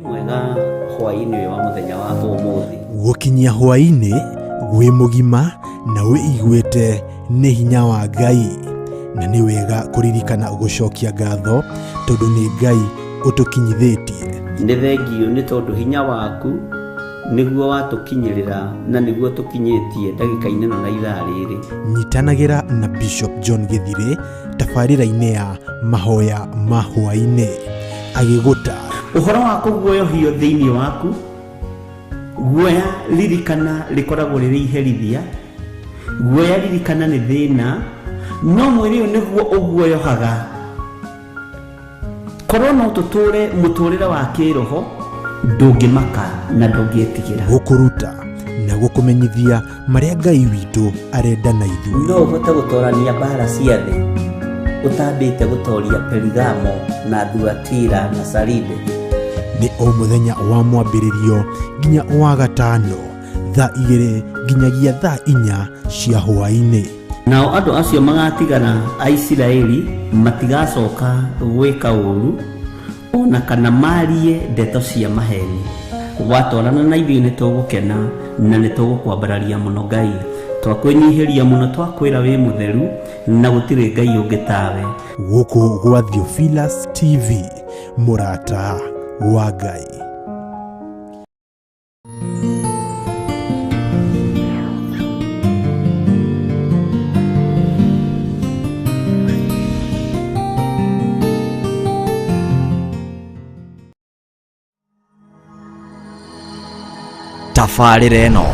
Mwega hwaini wa muthenya wa umuthi gukinyia hwaini gwi mugima na wiguite ni hinya wa Ngai na ni wega kuririkana gucokia ngatho tondu ni Ngai utukinyithitie. Ni thengio ni tondu hinya waku niguo watukinyirira na niguo tukinyitie ndagika-ini na ithaa riri. Nyitanagira na Bishop John Githire tabarira-ini ya mahoya ma hwaini agiguta uhoro wa kuguoyohio thiini waku. Guoya ririkana rikoragwo riri iherithia, guoya ririkana ni thina, no mwiri uyu niguo uguoyohaga. Korwo no tuture muturire wa kiroho ndungimaka na ndungitigira gukuruta na gukumenyithia maria Ngai witu arenda na ithuĩ. No uhote gutorania mbara cia thi utambite gutoria Perigamo na Thuatira na Saride. Ni o muthenya wa mwambiririo nginya wa gatano thaa 2 nginyagia thaa 4 cia hwaini. Nao andu acio magatigana a Isiraeli matigacoka gwika uru ona kana marie ndeto cia maheni. Watwarana na ithuĩ nitugukena na nitugukwambararia muno Ngai. Twakwenyihiria muno, twakwira wi mutheru na gutire Ngai ungi tawe. Guku gwa Theophilus TV, murata wa Ngai. Tabarĩra ĩno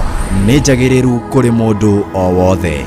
nĩ njagĩrĩru kũrĩ mũndũ o wothe.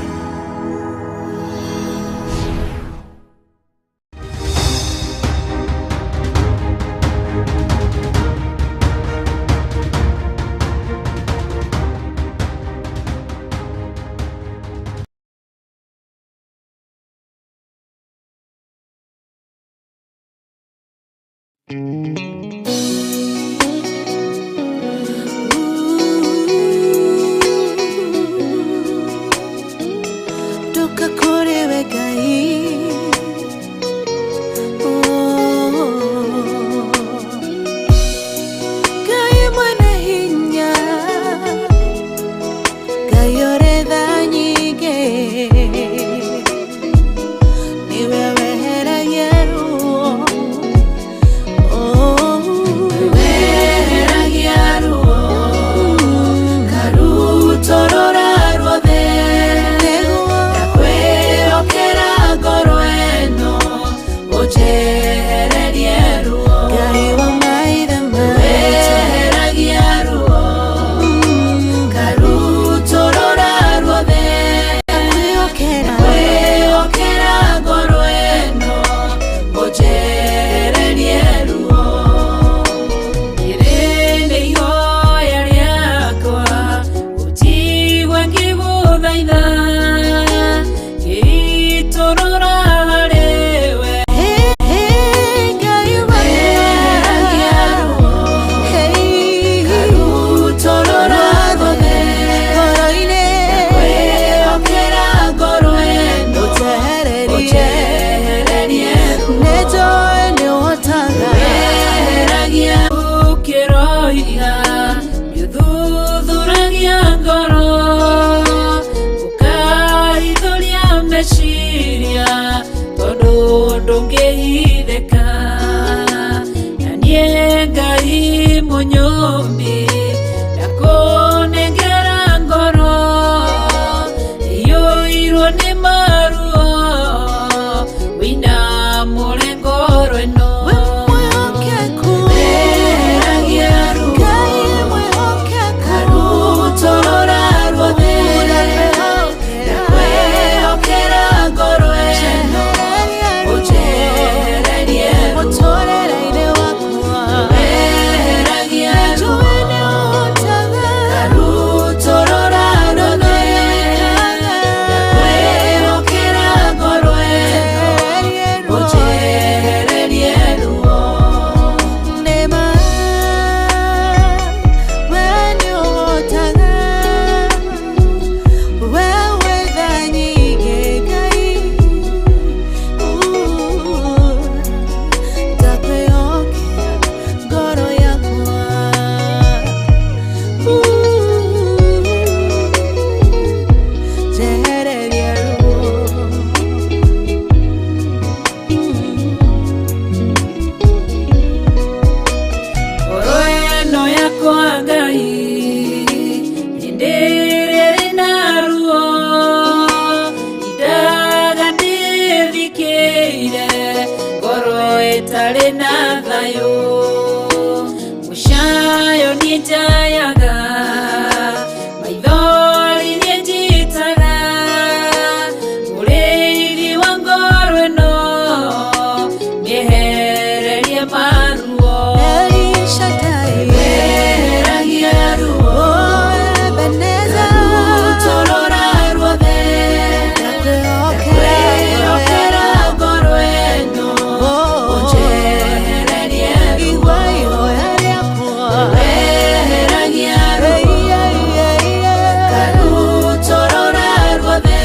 Joy arena thayo mushayo nitayaga maithori nijitaga uriri wangorwe no nihererie maruo weragia ruo Ebeneza utorora ruothe okera ngorweno ujehererie ruo weragia ruo karutorora ruothe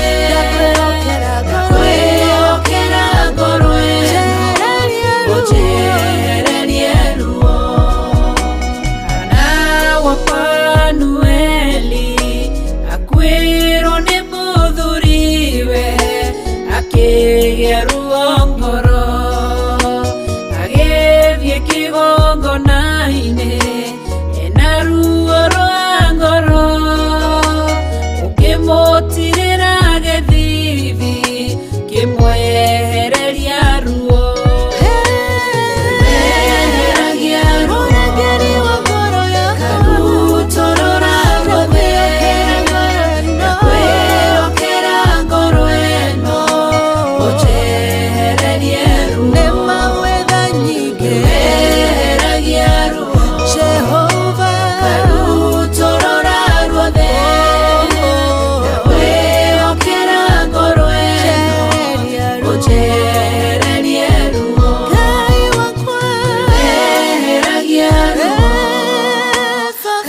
okera ngorweno ujehererie ruo Ana wa Panueli akwiro ni muthuriwe akigĩa ruo ngoro agĩthiĩ kĩgongona-inĩ ena ruo rwa ngoro ũkĩmũtirĩra gĩthithi kĩmwehereria ruo weheragia ruo karutorora ruothe kwĩokera ngoro ĩno ũjehererie ruo weheragia ruo karutorora ruothe kwĩokera ngoro ĩno ũjehererie ruo weheragia ruo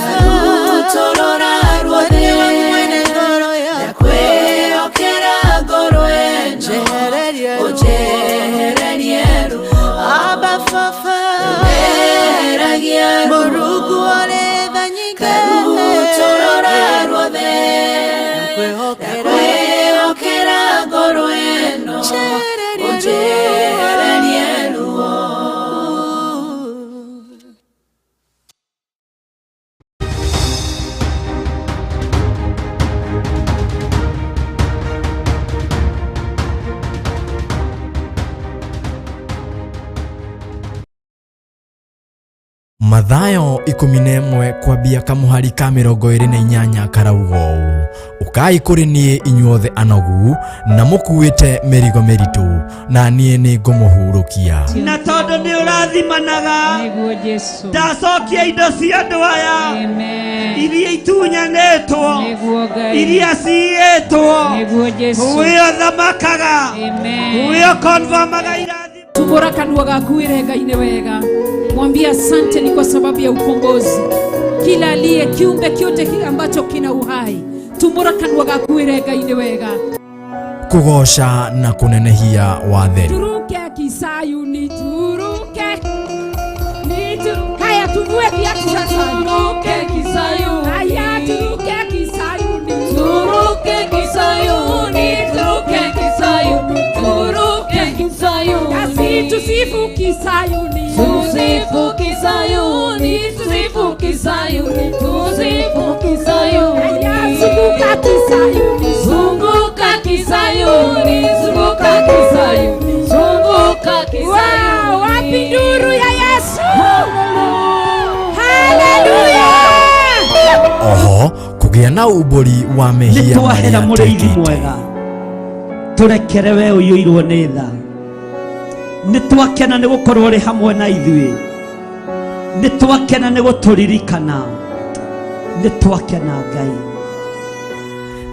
karutorora ruothe kwĩokera ngoro ĩno ũjehererie ruo weheragia ruo karutorora ruothe kwĩokera ngoro ĩno ũjehererie ruo Mathayo 11 kwambia kamuhari ka 28 karauga ũũ ukai kũrĩ niĩ inyuothe anogu na mũkuĩte mĩrigo mĩritũ na niĩ nĩ ngũmũhurũkia na tondũ nĩ ũrathimanaga ndacokia indo cia andũ aya iria itunyanĩtwo iria ciĩtwo wĩo thamakaga wĩo konvamaga irathi Tumbura kanua gaku Ngai wega. Mwambie asante ni kwa sababu ya ukombozi. Kila aliye kiumbe kyote kile ambacho kina uhai. Tumbura kanua gaku Ngai wega. Kugoca na kunenehia watheri. Turuke Kisayuni turuke. Haya tuvue viatu sasa. Turuke Kisayuni. Haya turuke Kisayuni. Turuke Kisayuni. Turuke Kisayuni. Turuke Kisayuni. Kasi tusifu Kisayuni. Tusifu Kisayuni. Tusifu Kisayuni. Tusifu Kisayuni. Haya zunguka Kisayuni. Zunguka Kisayuni. Zunguka Kisayuni. Zunguka Kisayuni. Wow, wapi nuru ya Yesu? Haleluya! Oho kũgĩa na ũmbũri wa mehia nĩtwahera mũrĩithi mwega tũrekere we ũiyũirwo nĩ tha nĩtwakena nĩ gũkorwo ũrĩ hamwe na ithuĩ nĩtwakena nĩ gũtũririkana nĩtwakena Ngai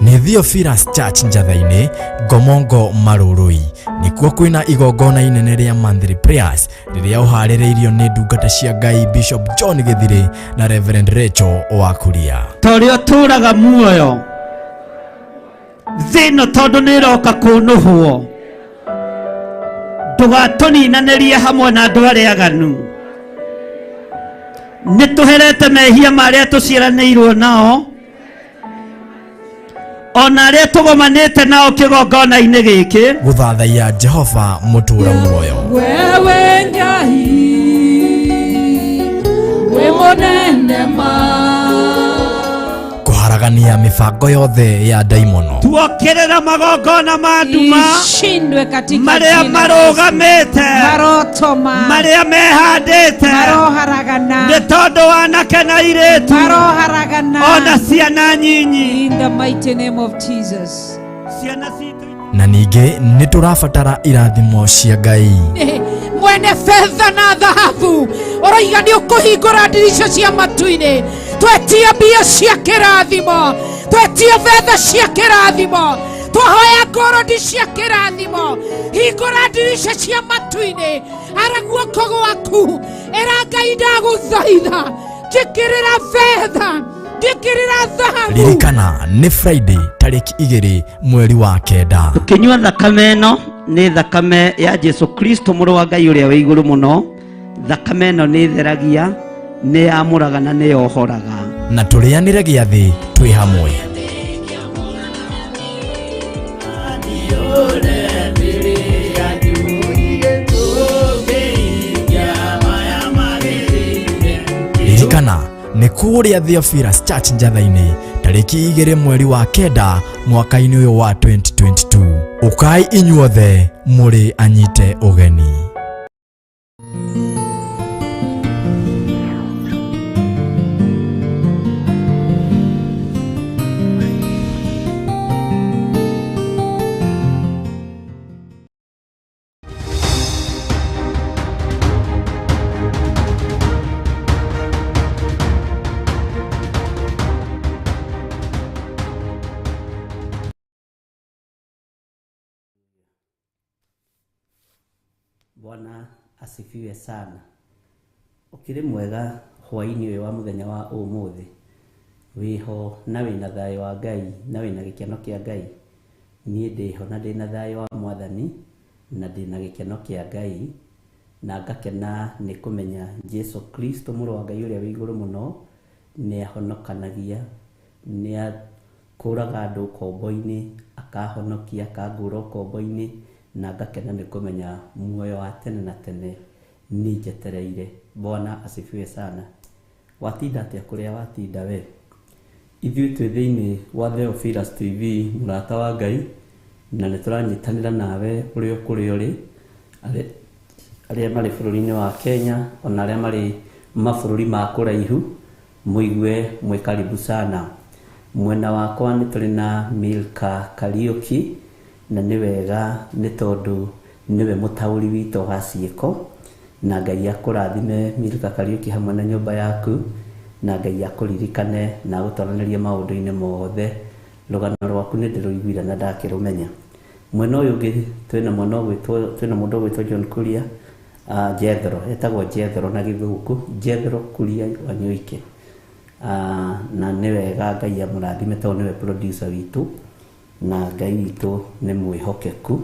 nĩ Theophilus Church Njatha-inĩ Ngomongo Marũrũi nĩkuo kwĩna igongona inene rĩa monthly prayers rĩrĩa ũharĩrĩirio nĩ ndungata cia Ngai Bishop John Gĩthirĩ na Reverend Rachel Wakuria tũrĩa ũtũraga muoyo thĩno tondũ nĩ ĩroka kũnũhwo ndũgatũninanĩrie hamwe na andũ arĩa aganu nĩtũherete mehia marĩa tũciaranĩirwo nao ona arĩa tũgomanĩte nao kĩgongona-inĩ gĩkĩ gũthathaiya Jehova mũtũũra muoyo wewe Ngai we mũnene ma kũragania mĩbango yothe ya daimono. Tuokerera magongona ma nduma ishindwe katika maria marogamite marotoma maria mehandite maroharagana nĩ tondũ wanake na airĩtu maroharagana ona ciana nyinyi. in the mighty name of Jesus. Ciana ciitũ Na ningĩ nĩ tũrabatara irathimo cia Ngai. Mwene fedha na dhahabu oroiga nĩ ũkũhingũra ndirisha cia matu-inĩ. Twetia mbia cia kĩrathimo, twetia fedha cia kĩrathimo, twahoya ngorodi cia kĩrathimo. Hingũra ndirisha cia matu-inĩ, ara guoko gwaku era Ngai ndagũthaitha njĩkĩrĩra fedha, njĩkĩrĩra dhahabu. Ririkana nĩ Friday tarĩki 2 mweri wa kenda. Tukinyua thakame ĩno nĩ thakame ya Jesu Kristo mũrũ wa Ngai ũrĩa wĩ igũrũ mũno. Thakame ĩno nĩ theragia, nĩ yamũraga na nĩ yohoraga. Na tũrĩanĩre gĩathĩ twĩ hamwe. Ririkana nĩ kũrĩa Theophilus Church Njatha-inĩ tarĩki 2 mweri wa kenda mwaka-inĩ ũyũ wa 2022. Ũkai inyuothe mũrĩ anyite ũgeni. Bwana asifiwe sana. Ukiri mwega hwaini ũyũ wa mũthenya wa ũmũthĩ, wĩho na wĩna thayũ wa Ngai na wĩna gĩkeno kĩa Ngai. Niĩ ndĩho na ndĩna thayũ wa Mwathani na ndĩna gĩkeno kĩa Ngai, na ngakena nĩ kũmenya Jesu Kristo mũrũ wa Ngai ũrĩa wĩ igũrũ mũno nĩ ahonokanagia, nĩ akũraga andũ kombo-inĩ, akahonokia, akangũra kombo-inĩ, na ngakena nĩ kũmenya muoyo wa tene na tene nĩ njetereire. Bwana asifiwe sana. Watinda atĩa kũrĩa watinda we? Ithuĩ twĩ thĩinĩ wa Theophilus TV, mũrata wa Ngai, na nĩ tũranyitanĩra nawe ũrĩa kũrĩa ũrĩ, arĩa marĩ bũrũri-inĩ wa Kenya ona arĩa marĩ mabũrũri ma kũraihu, mũigue mwĩ karibu sana. Mwena wakwa nĩ tũrĩ na Milka Kariuki, na nĩ wega nĩ tondũ nĩwe mũtaũri witũ wa ciĩko, na Ngai akũrathime Milka Kariuki hamwe na nyũmba yaku, na Ngai akũririkane na gũtwaranĩrie maũndũ-inĩ mothe. Rũgano rwaku nĩ ndĩrũiguire na ndakĩrũmenya. Mwena ũyũ ũngĩ twĩna mũndũ ũgwĩtwo John Kuria, Jethro, etagwo Jethro na gĩthũngũ, Jethro Kuria Wanyũike. Na nĩ wega Ngai amũrathime tondũ nĩwe producer witũ, na Ngai witũ nĩ mwĩhokeku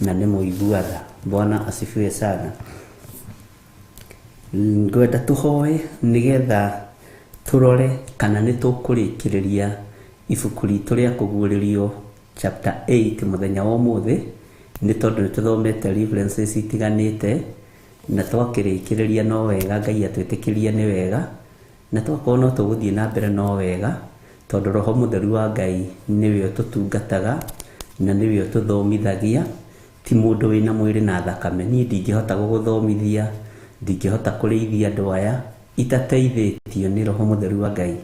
na nĩ mũiguaga. Bwana asifiwe sana. Ngwenda tũhoe nĩgetha tũrore kana nĩ tũkũrĩkĩrĩria ibuku ritũ rĩa kũguũrĩrio chapter 8 mũthenya wa ũmũthĩ, nĩ tondũ nĩ tũthomete references itiganĩte, na twakĩrĩkĩrĩria no wega, Ngai atwĩtĩkĩria nĩ wega, na twakorwo no tũgũthiĩ na mbere no wega, tondũ Roho Mũtheru wa Ngai nĩwe ũtũtungataga na nĩwe ũtũthomithagia. Ti mũndũ wĩna mwĩrĩ na thakame. Niĩ ndingĩhota gũgũthomithia, ndingĩhota kũrĩithia andũ aya itateithĩtio nĩ Roho Mũtheru wa Ngai.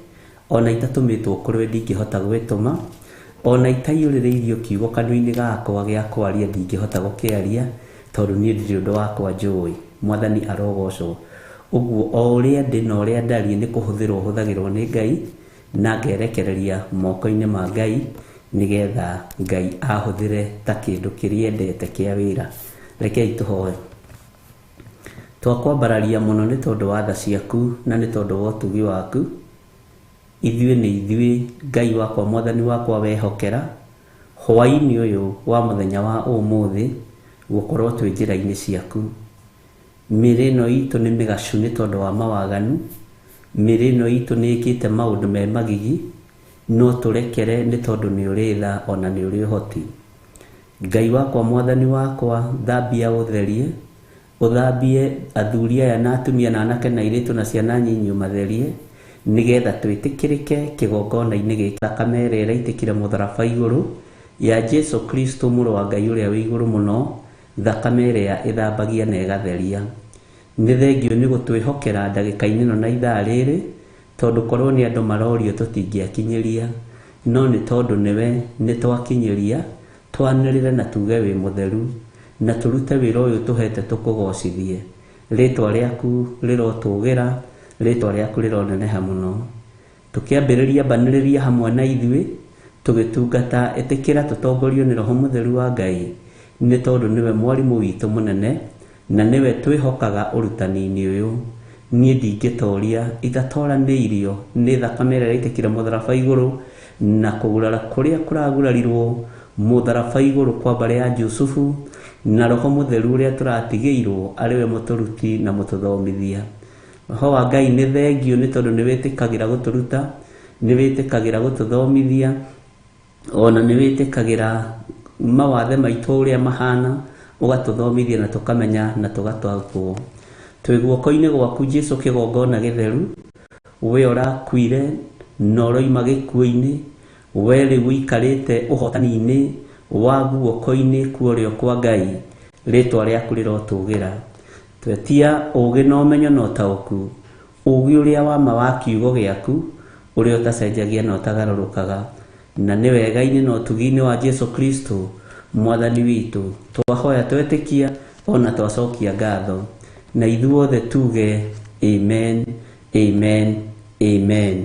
Ona itatũmĩtwo kũrĩ we ndingĩhota gwĩtũma, ona itaiyũrĩrĩirio kiugo kanua-inĩ gakwa gĩa kwaria ndingĩhota gũkĩaria, tondũ niĩ ndirĩ ũndũ wakwa njũĩ. Mwathani arogocwo. Ũguo o ũrĩa ndĩ na ũrĩa ndariĩ nĩ kũhũthĩrwo hũthagĩrwo nĩ Ngai, na ngerekereria moko-inĩ ma Ngai nĩgetha Ngai ahũthĩre ta kĩndũ kĩrĩa endete kĩa wĩra. Rekei tũhoe. Twakwambararia mũno nĩ tondũ wa tha ciaku na nĩ tondũ wa ũtugi waku. Ithuĩ nĩ ithuĩ, Ngai wakwa, Mwathani wakwa, wehokera hwaĩ-inĩ ũyũ wa mũthenya wa ũmũthĩ gũkorwo twĩ njĩra-inĩ ciaku. Mĩrĩ ĩno itũ nĩ mĩgacu nĩ tondũ wa mawaganu, mĩrĩ ĩno itũ nĩ ĩkĩte maũndũ me magigi, no tũrekere nĩ tondũ nĩ ũrĩ tha ona nĩ ũrĩ ũhoti. Ngai wakwa, Mwathani wakwa, thambia ũtherie, ũthambie athuri aya na atumia na anake na airĩtu na ciana nyinyi ũmatherie, nigetha twĩtĩkĩrĩke kĩgongona-inĩ gĩkĩ thakame ĩrĩa ĩraitĩkire mũtharaba igũrũ ya Jesu Kristo mũrũ wa Ngai ũrĩa wĩ igũrũ mũno, thakame ĩrĩa ĩthambagia na ĩgatheria. Nĩ thengio nĩ gũtwĩhokera ndagĩka-inĩ ĩno na ithaa rĩrĩ, tondũ korwo nĩ andũ marorio tũtingĩakinyĩria, no nĩ tondũ nĩwe nĩ twakinyĩria, twanĩrĩre na tuge wĩ mũtheru na tũrute wĩra ũyũ tũhete tũkũgocithie. Rĩtwa rĩaku rĩrotũgĩra, rĩtwa rĩaku rĩroneneha mũno. Tũkĩambĩrĩria mbanĩrĩria hamwe na ithuĩ tũgĩtungata, ĩtĩkĩra tũtongorio nĩ Roho Mũtheru wa Ngai, nĩ tondũ nĩwe mwarimũ witũ mũnene na nĩwe twĩhokaga ũrutani-inĩ ũyũ. Niĩ ndingĩtoria itatoranĩirio nĩ thakame ĩrĩa ĩraitĩkire mũtharaba igũrũ na kũgurara kũrĩa kũragurarirwo mũtharaba igũrũ kwa mbarĩ ya Jusufu, na Roho Mũtheru ũrĩa tũratigĩirwo arĩwe mũtũruti na mũtũthomithia. Roho wa Ngai nĩ thengio nĩ tondũ nĩ wĩtĩkagĩra gũtũruta, nĩ wĩtĩkagĩra gũtũthomithia, ona nĩ wĩtĩkagĩra mawathe maitũ ũrĩa mahana, ũgatũthomithia na tũkamenya na tũgatwarwo. Twĩ guoko-inĩ gwaku Jesu kĩgongona gĩtheru, we ũrakuire na ũroima gĩkuũ-inĩ, we rĩu ũikarĩte ũhotani-inĩ wa guoko-inĩ kwa ũrĩo kwa Ngai, rĩtwa rĩaku rĩrotũgĩra. Twetia ũgĩ na ũmenyo na ũtaũku, ũgĩ ũrĩa wa ma wa kiugo gĩaku, ũrĩa ũtacenjagia na ũtagarũrũkaga, na nĩ wega-inĩ na ũtugi-inĩ wa Jesu Kristo mwathani witũ twahoya twetĩkia ona twacokia ngatho, na ithuothe tuge amen, amen, amen.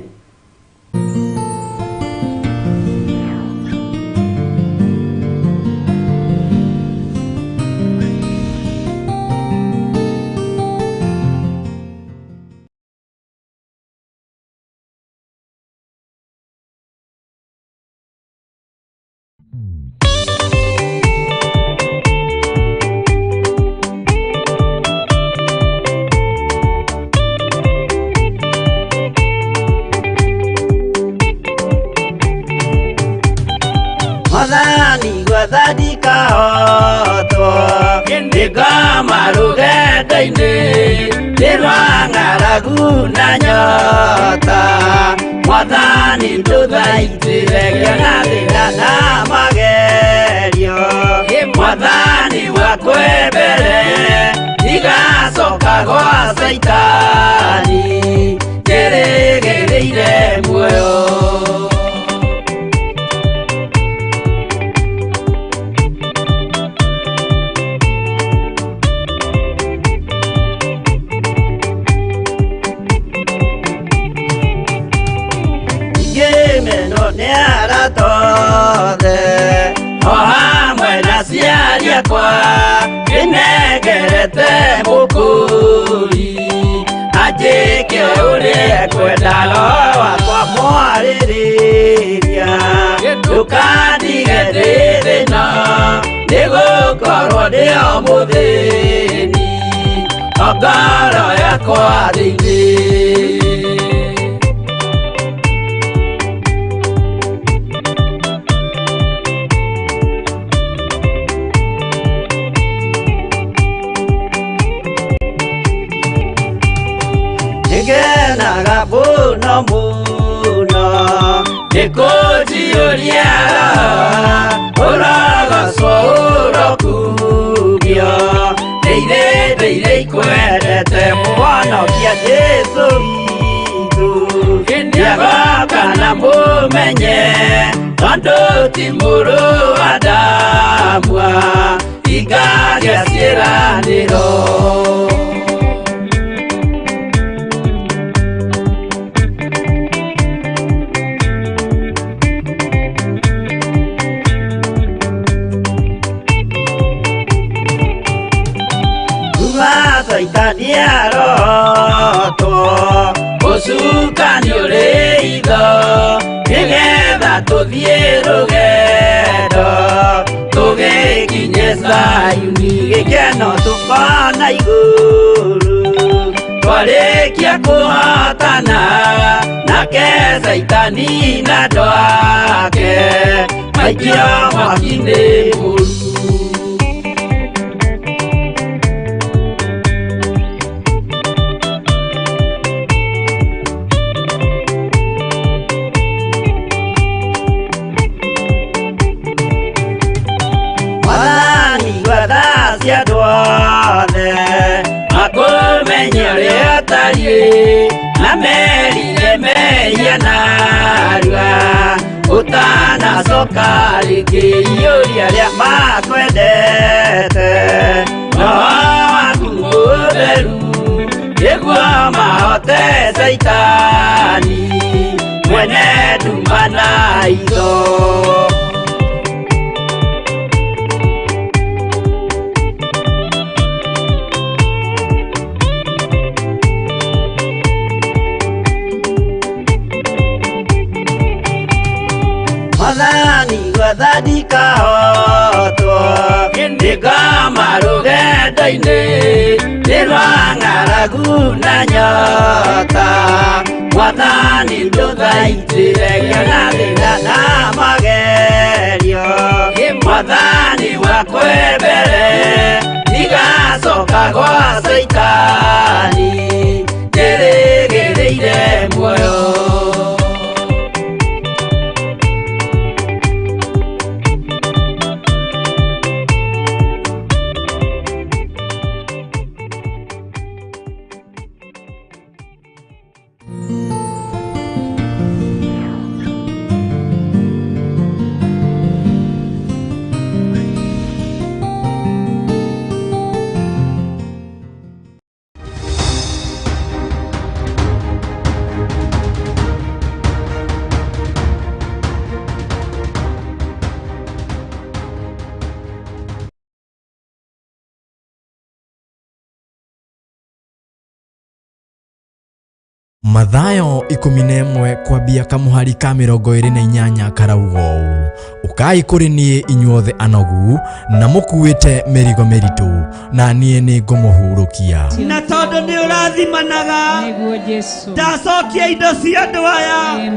Mwathani gwathadika otwo ndĩngoma rũgendo-inĩ ndĩrwa ng'aragu na nyota. Mwathani ndũthaitĩre ngĩona thĩna na magerio, Mwathani wakwe mbere igacoka gwa Saitani njĩrĩgĩrĩire muoyo. O hamwe na ciari akwa nĩnengerete mũkũri, anjĩke ũrĩa kwenda Roho wakwa mwarĩrĩria. Ndũkandige ndĩ thĩna nĩgũkorwo ndĩ o mũthĩni, o ngoro yakwa thĩinĩ. Ngenaga mũno mũno nĩkũnjiyũria ũrogocwo ũrokugio, ndĩirĩ ikwendete mũhonokia Jesu witũ. Ndiagoka na mũmenye tondũ ti mũrũ wa ndamwa, ingagĩa ciĩranĩro. Saitani arotwo ũcukani ũrĩ itho, nĩgetha tũthiĩ rũgendo tũgĩkinye Zayuni, gĩkeno tũkona igũrũ. Twarĩkia kũhotana nake Saitani na andũ ake maikio mwaki-inĩ mũru. cia ndwathe makumenye uria tariĩ na merire mehia narua utanacoka rĩngĩ iũria rĩa makwendete roho waku mũtheru nĩguo mahote Saitani mwene nduma na itho. Mathani gwathani kahotwo nĩngama rũgendo-inĩ nĩ rwa ng'aragu na nyota Mwathani ndũthaitĩre na thĩna na magerio Mwathani wakwe mbere ndigacoka gwa Saitani ndĩrĩgĩrĩire muoyo. Mathayo 11 kwambia kamuhari ka 28 karauga ũũ ukai kũrĩ niĩ inyuothe anogu na mũkuĩte mĩrigo mĩritũ na niĩ nĩ ngũmũhurũkia. Na tondũ nĩ ũrathimanaga ndacokia indo cia andũ aya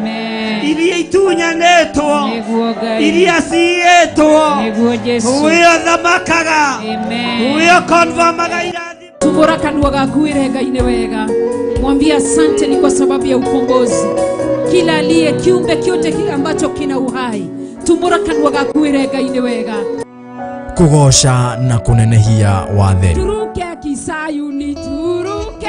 iria itunyanĩtwo iria ciĩtwo wĩo thamakaga wĩo konvamaga irathi. Tumbũra kanua gaku wĩrenga-inĩ wega, mwambie asante ni kwa sababu ya ukombozi. Kila aliye kiumbe kyote kile ambacho kina uhai, tumbũra kanua gaku wĩrenga-inĩ wega, kugoca na kunenehia watheri. Turuke Kisayuni, turuke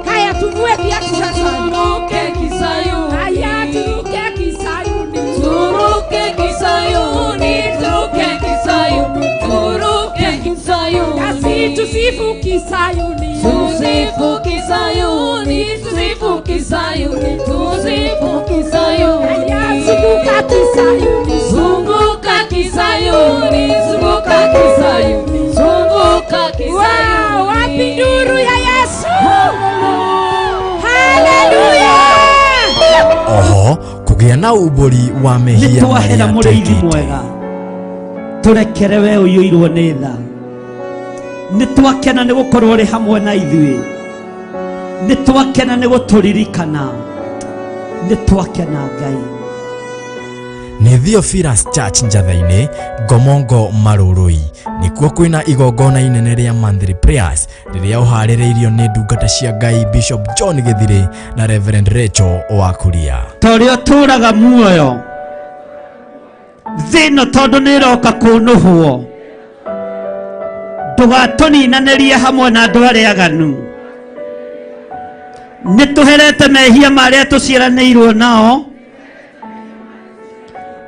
haya, tuvue viatu sasa. Turuke Kisayuni, haya turuke Kisayuni, turuke Kisayuni, turuke Kisayuni, turuke Kisayuni, kasi tusifu Kisayuni, tusifu Kisayuni, tusifu Kisayuni, tusifu Kisayuni, haya zunguka Kisayuni, zunguka Kisayuni, zunguka Kisayuni, zunguka Kisayuni. Wow, wapi nuru ya Yesu? Haleluya! Oho kũgĩa na ũmbũri wa mehia marĩa twekĩte. Turekere we ũiyũirwo nĩ tha. Nĩtwakena nĩ gũkorwo ũrĩ hamwe na ithuĩ. Nĩtwakena nĩ gũtũririkana. Nĩtwakena Ngai. Nĩ Theophilus Church Njatha-inĩ, Ngomongo Marũrũi. Nĩkuo kwĩna igongona inene rĩa monthly prayers rĩrĩa ũharĩrĩirio nĩ ndungata cia Ngai Bishop John Gĩthirĩ na Reverend Rachel Wakuria. Torĩa ũtũũraga muoyo thĩno tondũ nĩ ĩroka kũnũhwo, ndũgatũninanĩrie hamwe na andũ arĩa aganu. Nĩtũherete mehia marĩa tũciaranĩirwo nao,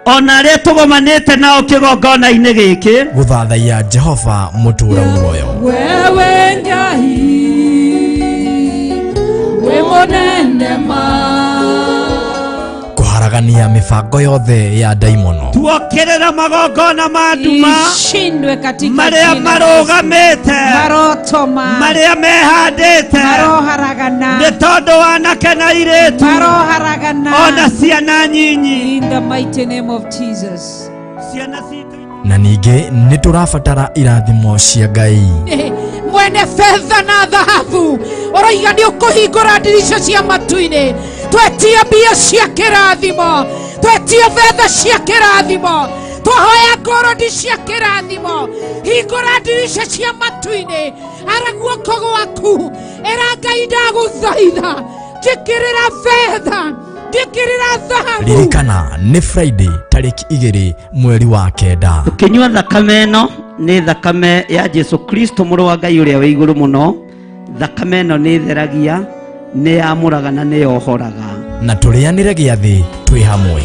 ona arĩa tũgomanĩte nao kĩgongona-inĩ gĩkĩ, gũthathaiya Jehova mũtũũra muoyo. Wewe Ngai we mũnene ma, kũharagania mĩbango yothe ya daimono. tuokĩrĩra magongona ma nduma ishindwe katika marĩa marũgamĩte, marotoma, marĩa mehandĩte, maroharagana, nĩ tondũ wanake na airĩtu, maroharagana, ona ciana nyinyi. in the mighty name of Jesus. Ciana citũ Na ningĩ nĩ tũrabatara irathimo cia Ngai. Mwene fedha na dhahabu, ũroiga nĩ ũkũhingũra ndirica cia matu-inĩ, twetie mbia cia kĩrathimo, twetie fedha cia kĩrathimo, twahoya ngorodi cia kĩrathimo, hingũra ndirica cia matu-inĩ, ara guoko gwaku, era Ngai ndagũthaitha, njĩkĩrĩra fedha, njĩkĩrĩra dhahabu. Ririkana nĩ Friday tarĩki 2 mweri wa 9. ũkĩnyua thakame ĩno nĩ thakame ya Jesu Kristo mũrũ wa Ngai ũrĩa wĩ igũrũ mũno. Thakame ĩno nĩ theragia, nĩ yamũraga na nĩ yohoraga. Na tũrĩanĩre gĩathĩ twĩ hamwe.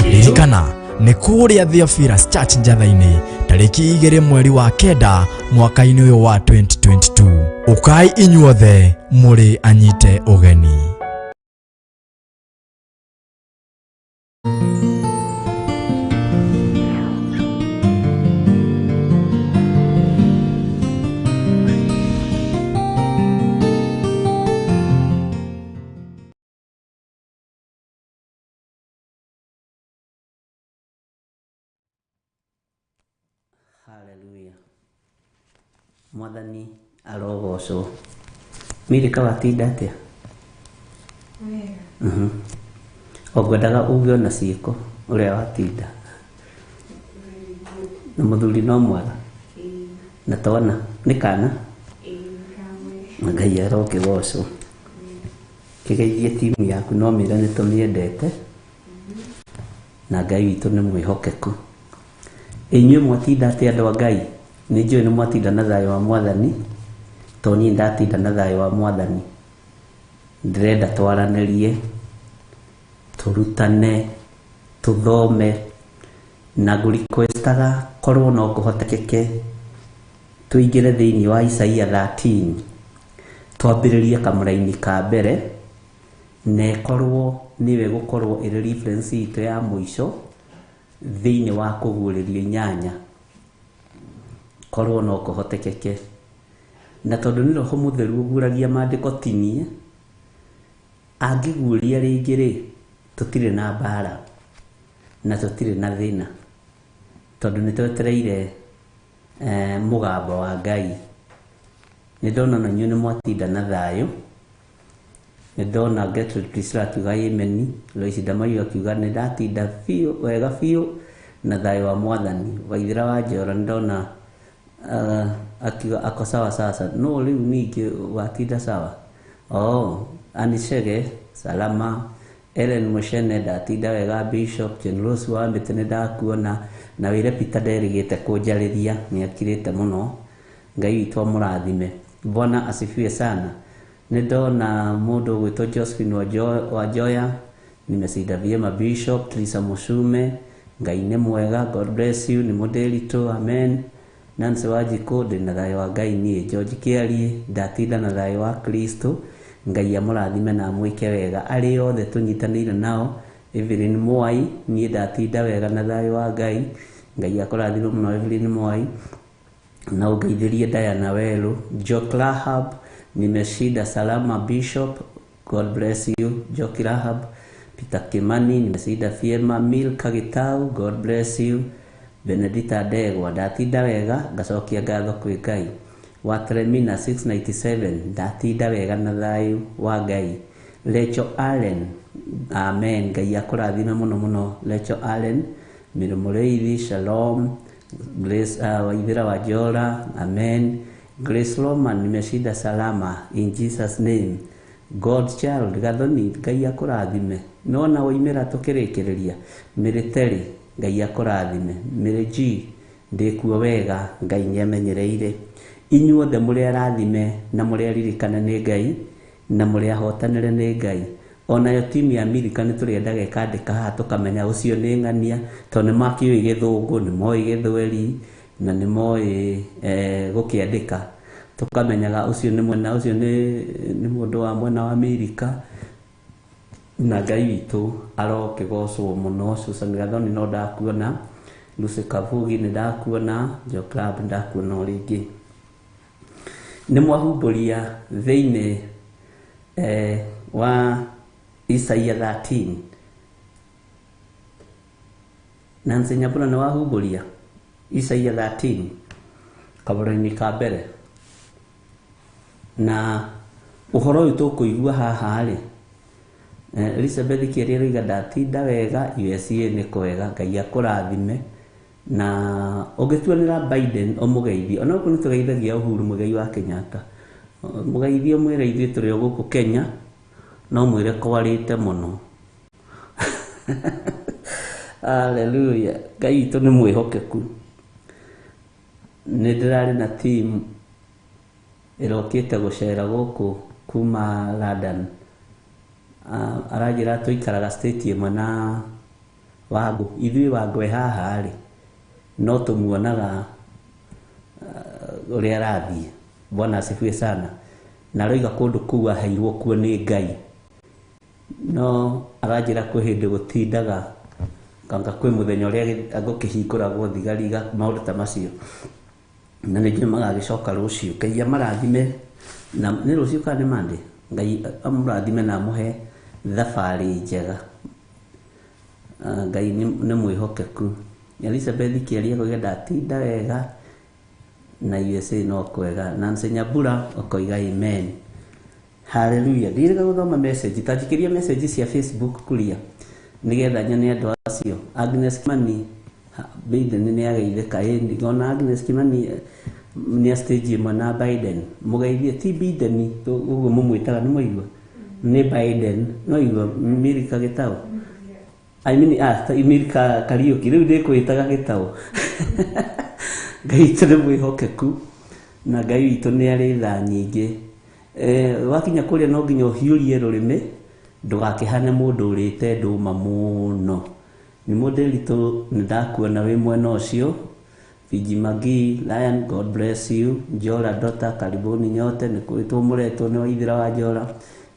Ririkana nĩ kũrĩa Theophilus Church Njatha-inĩ tarĩki 2 mweri wa kenda mwaka-inĩ ũyũ wa 2022. Ũkai inyuothe mũrĩ anyite ũgeni. Haleluya. Mwathani arogocwo. Mirika watinda atia? Ogwendaga ũngĩona ciĩko ũrĩa watinda. Na mũthuri no mwega. Na twana nĩ kana? Ngai arogocwo. Kĩgeithie timu yaku no mĩra nĩ tũmĩendete. Na Ngai witũ nĩ mwĩhokeku. Inyuĩ mwatinda atĩ andũ a Ngai, nĩ njũĩ nĩ mwatinda na thayũ wa Mwathani, to niĩ ndatinda na thayũ wa Mwathani. Ndĩrenda twaranĩrie, tũrutane, tũthome, na ngũrequestaga korwo no kũhotekeke tũingĩre thĩinĩ wa Isaia 13, twambĩrĩrie kamũra-inĩ ka mbere, na ĩkorwo nĩwe gũkorwo ĩrĩ reference itũ ya mũico thĩinĩ wa kũguũrĩrio 8, korwo no kũhotekeke. Na tondũ nĩ Roho Mũtheru ũguũragia maandĩko ti niĩ, angĩguũria rĩngĩ rĩ, tũtirĩ na mbara na tũtirĩ na thĩna, tondũ nĩ twetereire mũgambo wa Ngai. Nĩ ndona na inyuĩ nĩ mwatinda na thayũ. Nĩ ndona Gertrude Priscilla akiuga ameni, Lois Ndamayu akiuga nĩ ndatinda wega biũ na thayũ wa Mwathani. Waithĩra wa Njora nĩ ndona akiuga ako sawa sasa. No rĩu ningĩ watinda sawa. Anishege salama. Ellen Mushene ndatinda wega. Bishop Jen Rose wa Mbĩtĩ nĩ ndakuona. Na wĩre Peter nderĩgĩte kũnjarĩria, nĩ akirĩte mũno. Ngai witũ amũrathime. Bwana asifiwe sana. Nĩ ndona mũndũ gwĩtwo Josephine Wanjoya, nimecinda vyema. Bishop Teresa Mushume, Ngai nĩ mwega, God bless you. Nĩ mũndĩritũ, amen. Nancy Wanjikũ, ndĩ na thayũ wa Ngai niĩ. George Kĩarie, ndatinda na thayũ wa Kristo. Ngai amũrathime na amwĩke wega. Arĩ othe tũnyitanĩire nao. Evelyn Mwai, niĩ ndatinda wega na thayũ wa Ngai. Ngai akũrathime mũno Evelyn Mwai. Na ũngeithĩrie Diana Werũ. Jock Rahab, nimeshinda salama. Bishop, God bless you. Jock Rahab. Peter Kimani, nimeshinda vyema. Milka Gitau, God bless you. Benedita Ndegwa, ndatinda wega, ngacokia ngatho kwĩ Ngai. Watremina 697, ndatinda wega na thayũ wa Ngai. Rachel Allen, amen. Ngai akũrathime mũno mũno Rachel Allen. Mĩrũ Mũrĩithi, shalom. Grace Waithĩra wa Njora, amen. Grace Roman, nimeshinda salama in Jesus name. God's child, Gathoni, Ngai akũrathime. Nona woimĩra tũkĩrĩkĩrĩria. Mĩrĩteri, Ngai akũrathime. Mĩrĩ ndĩkuo wega, Ngai nĩamenyereire. Inyuothe mũrĩ arathime na mũrĩ aririkane nĩ Ngai na mũrĩ ahotanĩre nĩ Ngai. Onayo timu ya Amerika nĩ tũrĩendaga ĩkandĩka haha tũkamenya ũcio nĩ ng'ania, tondũ nĩ makĩũĩ Gĩthũngũ, nĩ moĩ Gĩthweri na nĩ moĩ gũkĩandĩka. Tũkamenyaga ũcio nĩ mwena, ũcio nĩ mũndũ wa mwena wa Amerika. Na Ngai witũ arokĩgocwo mũno. Susan Gathoni no ndakuona. Lucy Kavugi nĩ ndakuona. Jo Club ndakuona o rĩngĩ. Nĩ mwahumbũria thĩinĩ wa Isaia 13. Nancy Nyambura nĩ wahumbũria Isaia 13 kabũra-inĩ ka mbere. Na ũhoro ũyũ tũkũigua haha rĩ, Elizabeth Kĩarie aroiga ndatinda wega, USA nĩ kwega, Ngai akũrathime. Na ũngĩtuanĩra Biden ũmũgeithie, onokorwo nĩ tũgeithagia Uhuru Muigai wa Kenyatta, mugeithie mwire ithuĩ tũrĩ o gũkũ Kenya no mwire kwarĩte mũno. Haleluya. Ngai witũ nĩ mwĩhokeku. Nĩ ndĩrarĩ na team ĩrokĩte gũcera gũkũ kuma London. Arajĩra tũikaraga state ĩmwe na Wangũ. Ithuĩ Wangũ haha rĩ no tũmuonaga ũrĩa arathiĩ. Bwana asifiwe sana. Na roiga kũndũ kũu aheirwo kuo nĩ Ngai. No arajĩra kwĩ hĩndĩ gũtindaga kanga kwĩ mũthenya ũrĩa agũkĩhingũragwo thigari maũndũ ta macio. Na nĩngĩ magagĩcoka rũciũ. Ngai amarathime na nĩ rũciũ kana nĩ Monday. Ngai amũrathime na amũhe thabarĩ njega. Ngai nĩ mwĩhokeku. Elizabeth Kiaria koiga ndatinda wega na USA no kwega. Nancy Nyambura okoiga amen. Hallelujah. Ndirega gũthoma message. Tanjikĩria message cia Facebook kuria nigetha nyone andũ acio. Agnes Kimani Biden nĩ ageithĩka ĩndi. Ngona Agnes Kimani nĩ stage ĩmwe na Biden. Mũgeithie ti Biden ũguo mũmwĩtaga nĩ mũigua. Nĩ Biden no igua Mirika Gĩtaũ. I mean Mirika Kariuki rĩu ndĩkwĩtaga Gĩtaũ. Ngai witũ nĩ mwĩhokeku na Ngai witũ nĩ arĩ tha nyingĩ. Wakinya kũrĩa no nginya ũhiũrie rũrĩmĩ ndũgakĩhane mũndũ ũrĩte ndũma mũno. Nĩ mũndũ ritũ nĩndakuona wĩ mwena ũcio. Fiji Magi, Lion, God bless you. Njora Dota, karibuni nyote. Nĩ kwĩtwo mũretwo nĩ Waithĩra wa Njora.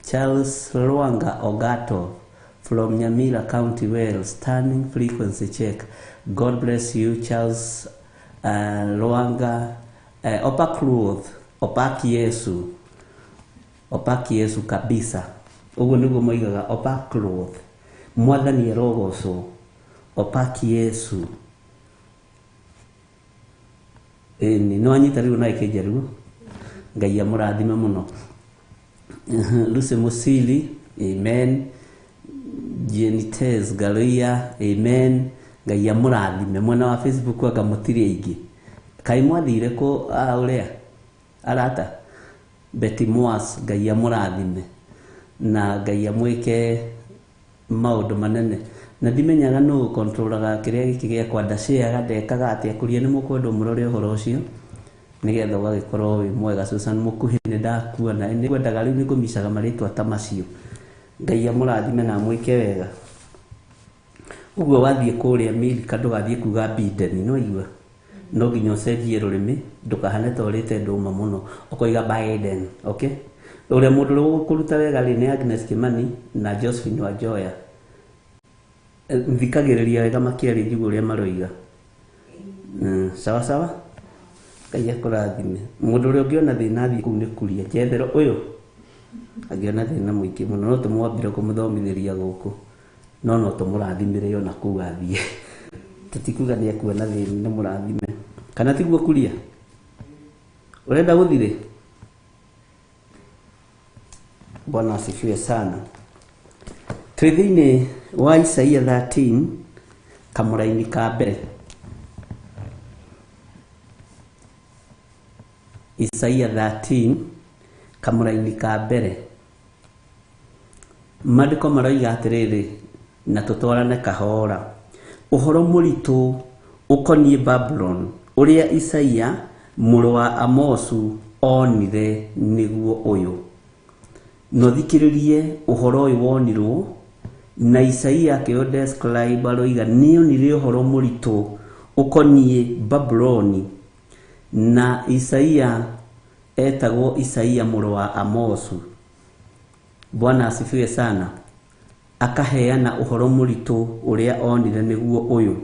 Charles Rwanga Ogato from Nyamira County, Wales. Stunning frequency check. God bless you Charles Rwanga. Opak Ruth, Opaki Yesu. Opaki Yesu kabisa. Uguo niguo moigaga Opak Ruth. Mwathani arogocwo. Opaki Yesu. Ni no anyita riu na ikijeru. Ngai amũrathime mũno. Lucy Musili, amen. Jenites Galia, amen. Ngai amũrathime. Mwena wa Facebook aka mũtiri aingĩ. Kai mwathire ko ũrĩa arata Betty Moas, Ngai amũrathime na Ngai amwĩke maũndũ manene. Na ndimenyaga no controlaga kĩrĩa gĩkĩ gĩa kwanda share gadekaga atĩ akuria nĩ mũkwenda mũrore ũhoro ũcio nigetha ũgagĩkorwo wĩ mwega. Susan Mũkuhĩ nĩ ndakuona nĩ kwendaga rĩu nĩ kũmicaga marĩtwa ta macio. Ngai amũrathime na amwĩke wega. Uguo wathiĩ kũrĩa Amerika ndũgathiĩ kuga Biden no igua. No nginya ũcenjie rũrĩmĩ ndũkahane ta ũrĩte ndũma mũno ũkoiga Biden. Okay, ũrĩa mũndũ ũrĩa ũkũruta wega rĩ nĩ Agnes Kimani na Josephine Wanjoya. Thikagĩrĩria wega makĩaria njigua ũrĩa maroiga. Sawa sawa. Ngai akũrathime. Mũndũ ũrĩa ũngĩona thĩna athiĩ kũu nĩ kuria Jethero ũyũ angĩona thĩna mũingĩ mũno no tũmwambire kũmũthomithĩria gũkũ no tũmũrathimĩre ona kũu athiĩ. Tutikuga nĩ akuona thĩna nĩ mũrathime kana tiguo kuria urenda gũthire. Bwana asifiwe sana. Twithini wa Isaia 13 kamũraini ka mbere. Isaia 13 kamũraini ka mbere. Maandĩko maroiga atĩrĩrĩ na tũtwarane kahora. Ũhoro mũritũ ũkoniĩ Babylon ũrĩa Isaia mũrũ wa Amosu onire nĩguo ũyũ. No thikĩrĩrie ũhoro ũyũ wonirwo na Isaia akĩo describe aroiga nĩonire ũhoro mũritũ ũkoniĩ Babyloni na Isaia etagwo Isaia mũrũ wa Amosu. Bwana asifiwe sana. Akaheana ũhoro mũritũ ũrĩa onire nĩguo ũyũ.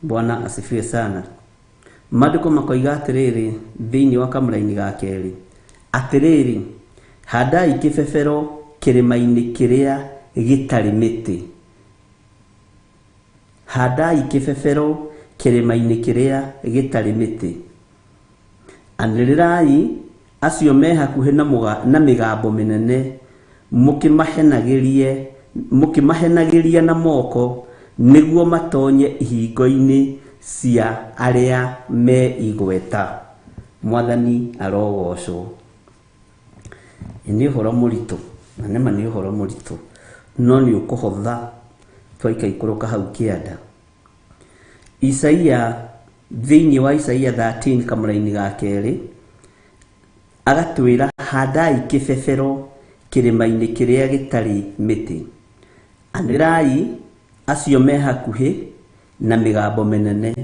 Bwana asifiwe sana. Maandĩko makoiga atĩrĩrĩ thĩinĩ wa kamũraini ga kerĩ atĩrĩrĩ handai kĩbebero kĩrĩma-inĩ kĩrĩa gĩtarĩ mĩtĩ. Handai kĩbebero kĩrĩma-inĩ kĩrĩa gĩtarĩ mĩtĩ. Anĩrĩrai acio me hakuhĩ na mĩgambo mĩnene mũkĩmahenagĩria na moko nĩguo matonye ihingo-inĩ cia arĩa me igweta. Mwathani arogocwo. Nĩ ũhoro mũritũ, na nĩma nĩ ũhoro mũritũ, no nĩ ũkũhotha twaikaikũrũka hau kĩanda. Isaia, thĩinĩ wa Isaia 13 kamũra-inĩ ga kerĩ, agatwĩra handai kĩbebero kĩrĩma-inĩ kĩrĩa gĩtarĩ mĩtĩ, anĩrai acio me hakuhĩ na mĩgambo mĩnene,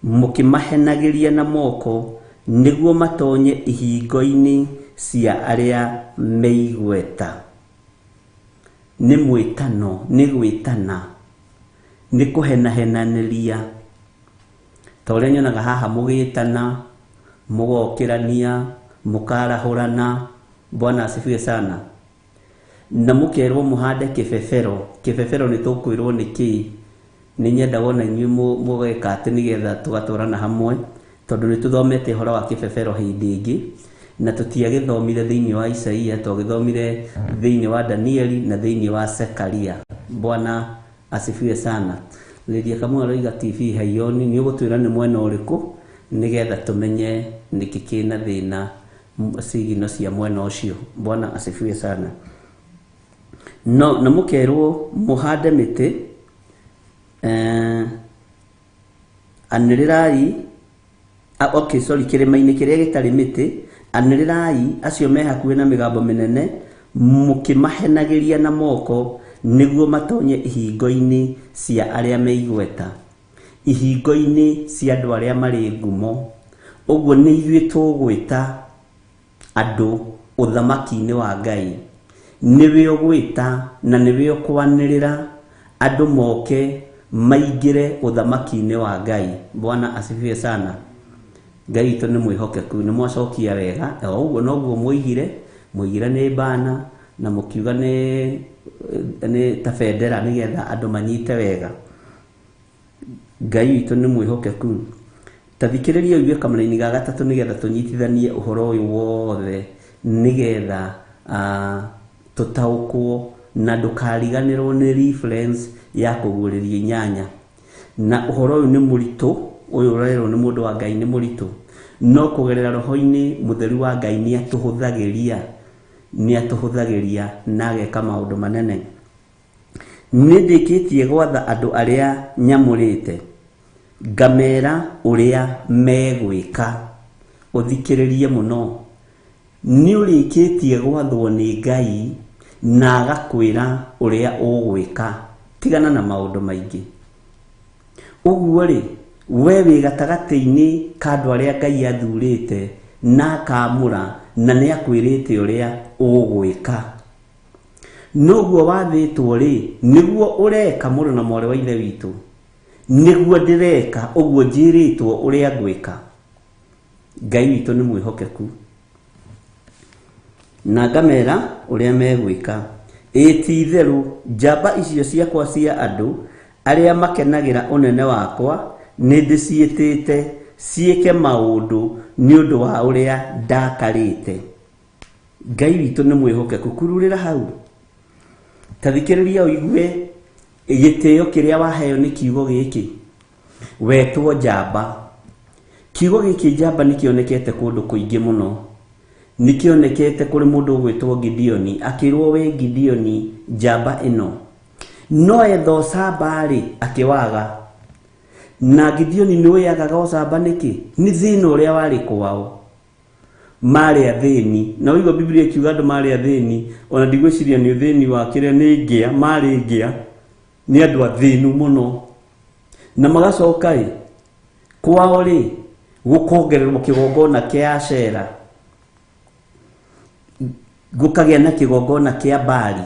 mũkĩmahenagĩria na moko, nĩguo matonye ihingo-inĩ cia arĩa meigweta. Nĩ mwĩtano, nĩ gwĩtana, nĩ kũhenahenanĩria. Ta ũrĩa nyonaga haha mũgĩtana, mũgokĩrania, mũkarahũrana. Bwana asifiwe sana. Na mũkerwo mũhande kĩbebero. Kĩbebero nĩ tũkwĩrwo nĩkĩ? Nĩ nyenda wona inyuĩ mũgeka atĩ nĩgetha tũgatwarana hamwe, tondũ nĩ tũthomete ũhoro wa kĩbebero hĩndĩ ĩngĩ, na tũtiagĩthomire thĩinĩ wa Isaia, twagĩthomire thĩinĩ wa Danieli na thĩinĩ wa Zekaria. Bwana asifiwe sana. Lydia Kamau aroiga TV Hayoni, nĩ ũgũtwĩra nĩ mwena ũrĩkũ nĩgetha tũmenye nĩkĩ kĩna thĩna sigino cia mwena ũcio. Bwana asifiwe sana. No na mũkerwo mũhande mĩtĩ, anĩrĩrai, okay sorry, kĩrĩma-inĩ kĩrĩa gĩtarĩ mĩtĩ, anĩrĩrai acio me hakuhĩ na mĩgambo mĩnene, mũkĩmahenagĩria na moko, nĩguo matonye ihingo-inĩ cia arĩa meigweta, ihingo-inĩ cia andũ arĩa marĩ ngumo. Ũguo nĩ ithuĩ tũgwĩta andũ ũthamaki-inĩ wa Ngai. Nĩwe ũgwĩta na nĩwe ũkwanĩrĩra andũ moke maingĩre ũthamaki-inĩ wa Ngai. Bwana asifiwe sana. Ngai witũ nĩ mwĩhokeku, nĩ mwacokia wega. Ũguo noguo mũigire nĩ bana, na mũkiuga nĩ ta bendera nĩgetha andũ manyite wega. Ngai witũ nĩ mwĩhokeku. Tathikĩrĩria ũigue kamũra-inĩ ga gatatũ nĩgetha tũnyitithanie ũhoro ũyũ wothe, nĩgetha tũtaũkwo na ndũkariganĩrwo nĩ reference ya kũguũrĩria inyanya. Na ũhoro ũyũ nĩ mũritũ, ũyũ ũrerwo nĩ mũndũ wa Ngai nĩ mũritũ, no kũgerera roho-inĩ mũtheru wa Ngai nĩ atũhũthagĩria na ageka maũndũ manene. Nĩ ndĩkĩtie gwatha andũ arĩa nyamũrĩte, ngamera ũrĩa megwĩka. Ũthikĩrĩrie mũno. Nĩ ũrĩkĩtie gwathwo nĩ Ngai na agakwĩra ũrĩa ũgwĩka. Tigana na maũndũ maingĩ. Ũguo rĩ, we wĩ gatagatĩ-inĩ ka andũ arĩa Ngai athurĩte na akamũra, na nĩ akwĩrĩte ũrĩa ũgwĩka. Noguo wathĩtwo rĩ, nĩguo ũreka mũrũ na mwarĩ wa ithe witũ. Nĩguo ndĩreka, ũguo njĩrĩtwo ũrĩa ngwĩka. Ngai witũ nĩ mwĩhokeku. Na ngamera ũrĩa megwĩka. Ti-itherũ njamba icio ciakwa cia andũ arĩa makenagĩra ũnene wakwa, nĩ ndĩciĩtĩte ciĩke maũndũ nĩ ũndũ wa ũrĩa ndakarĩte. Ngai witũ nĩ mwĩhokeku. Kururĩra hau. Tathikĩrĩria ũigue gĩtĩo kĩrĩa waheo nĩ kiugo gĩkĩ. Wetwo njamba. Kiugo gĩkĩ njamba nĩ kĩonekete kũndũ kũingĩ mũno. Nĩ kĩonekete kũrĩ mũndũ ũgwĩtwo Gideoni. Akĩrwo we Gideoni, njamba ĩno. No etha ũcamba rĩ, akĩwaga. Na Gideoni nĩ weyagaga ũcamba nĩkĩ? Nĩ thĩna ũrĩa warĩ kwao. Marĩ athĩni. Na ũigua Biblia ikiuga andũ marĩ athĩni, ona ndigwĩciria nĩ ũthĩni wa kĩrĩa nĩ ngĩa, marĩ ngĩa. Nĩ andũ athĩnu mũno. Na magacoka rĩ, kwao rĩ, gũkongererwo kĩgongona kĩa Ashera. Gũkagĩa na kĩgongona kĩa Baali.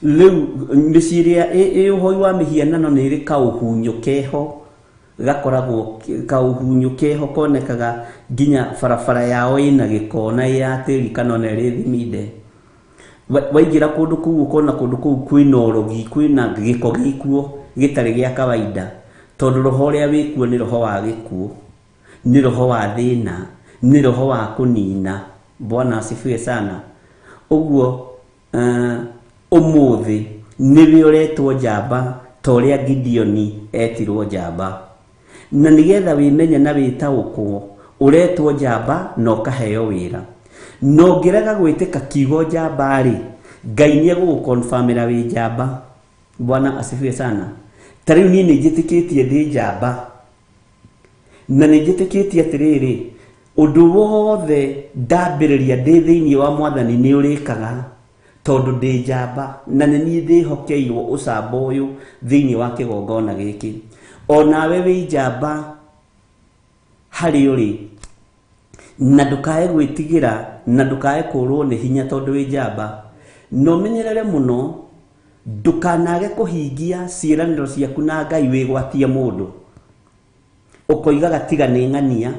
Rĩu mĩciĩ ĩrĩa ũhoi wa mĩhianano nĩ ĩrĩ kaũhunyũ keho, gakoragwo kaũhunyũ keho konekaga nginya barabara yao ĩna gĩko na ya tĩri kana ona ĩrĩ thiminde. Waingĩra kũndũ kũu ũkona kũndũ kũu kwĩna ũrogi, kwĩna gĩko gĩkuo gĩtarĩ gĩa kawaida, tondũ roho ũrĩa wĩkuo nĩ roho wa gĩkuo, nĩ roho wa thĩna, nĩ roho wa kũnina. Bwana asifiwe sana. Ũguo ũmũthĩ nĩwe ũretwo njamba ta ũrĩa Gideoni etirwo njamba. Na nĩgetha wĩmenye na wĩtaũkwo uretwo njamba no kaheo wira no ngiraga gwitika kiugo njamba ri Ngai ni gukonfirmira wi njamba. Bwana asifiwe sana. Tariu ni njitikitie ndi njamba na njitikitie atiriri undu wothe ndambiriria ndi thiini wa Mwathani ni urikaga tondu ndi njamba na ni ndihokeirwo ucamba uyu thiini wa kigongona giki. Onawe wi njamba hari uri na ndukae gwitigira na ndukae kurwo ni hinya tondu wi njamba. No menyerere muno ndukanage kuhingia ciiraniro ciaku na Ngai wigwatie mundu ukoiga gatiga ni ng'ania.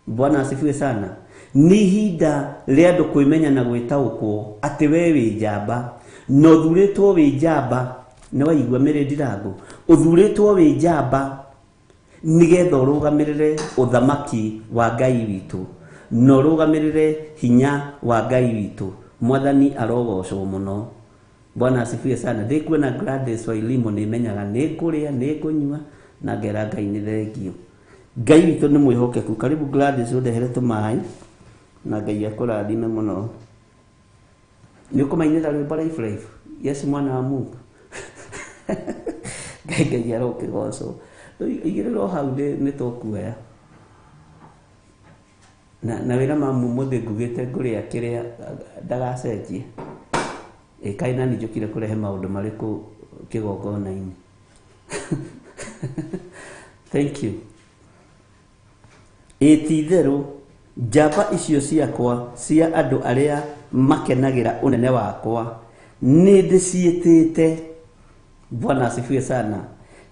Bwana asifiwe sana. Ni hinda ria andu kwimenya na gwitaukwo ati we wi njamba no thuritwo wi njamba. Ni waigua mere ndirangu uthuritwo wi njamba nigetha urugamirire uthamaki wa Ngai witu no urugamirire hinya wa Ngai witu. Mwathani arogocwo muno. Bwana asifiwe sana. Ndikuona Gladys wa Ilimo ni menyaga ni kuria ni kunywa na ngera Ngai ni thengio. Ngai witu ni mwihokeku. Karibu Gladys undehere tumai na Ngai akurathime muno. Ni ukumainira rwimbo Life Life. Yes mwana wa Mungu. Ngai arokigocwo. Igiriro hau ni tukuoya. Na wira mamu muthi ngugite nguria kiria ndagacenjie. Kaina ni njukire kurehe maundu mariku kigongona-ini. Thank you. Etitheru njamba icio ciakwa cia andu aria makenagira unene wakwa ni ndiciitite. Bwana asifiwe sana.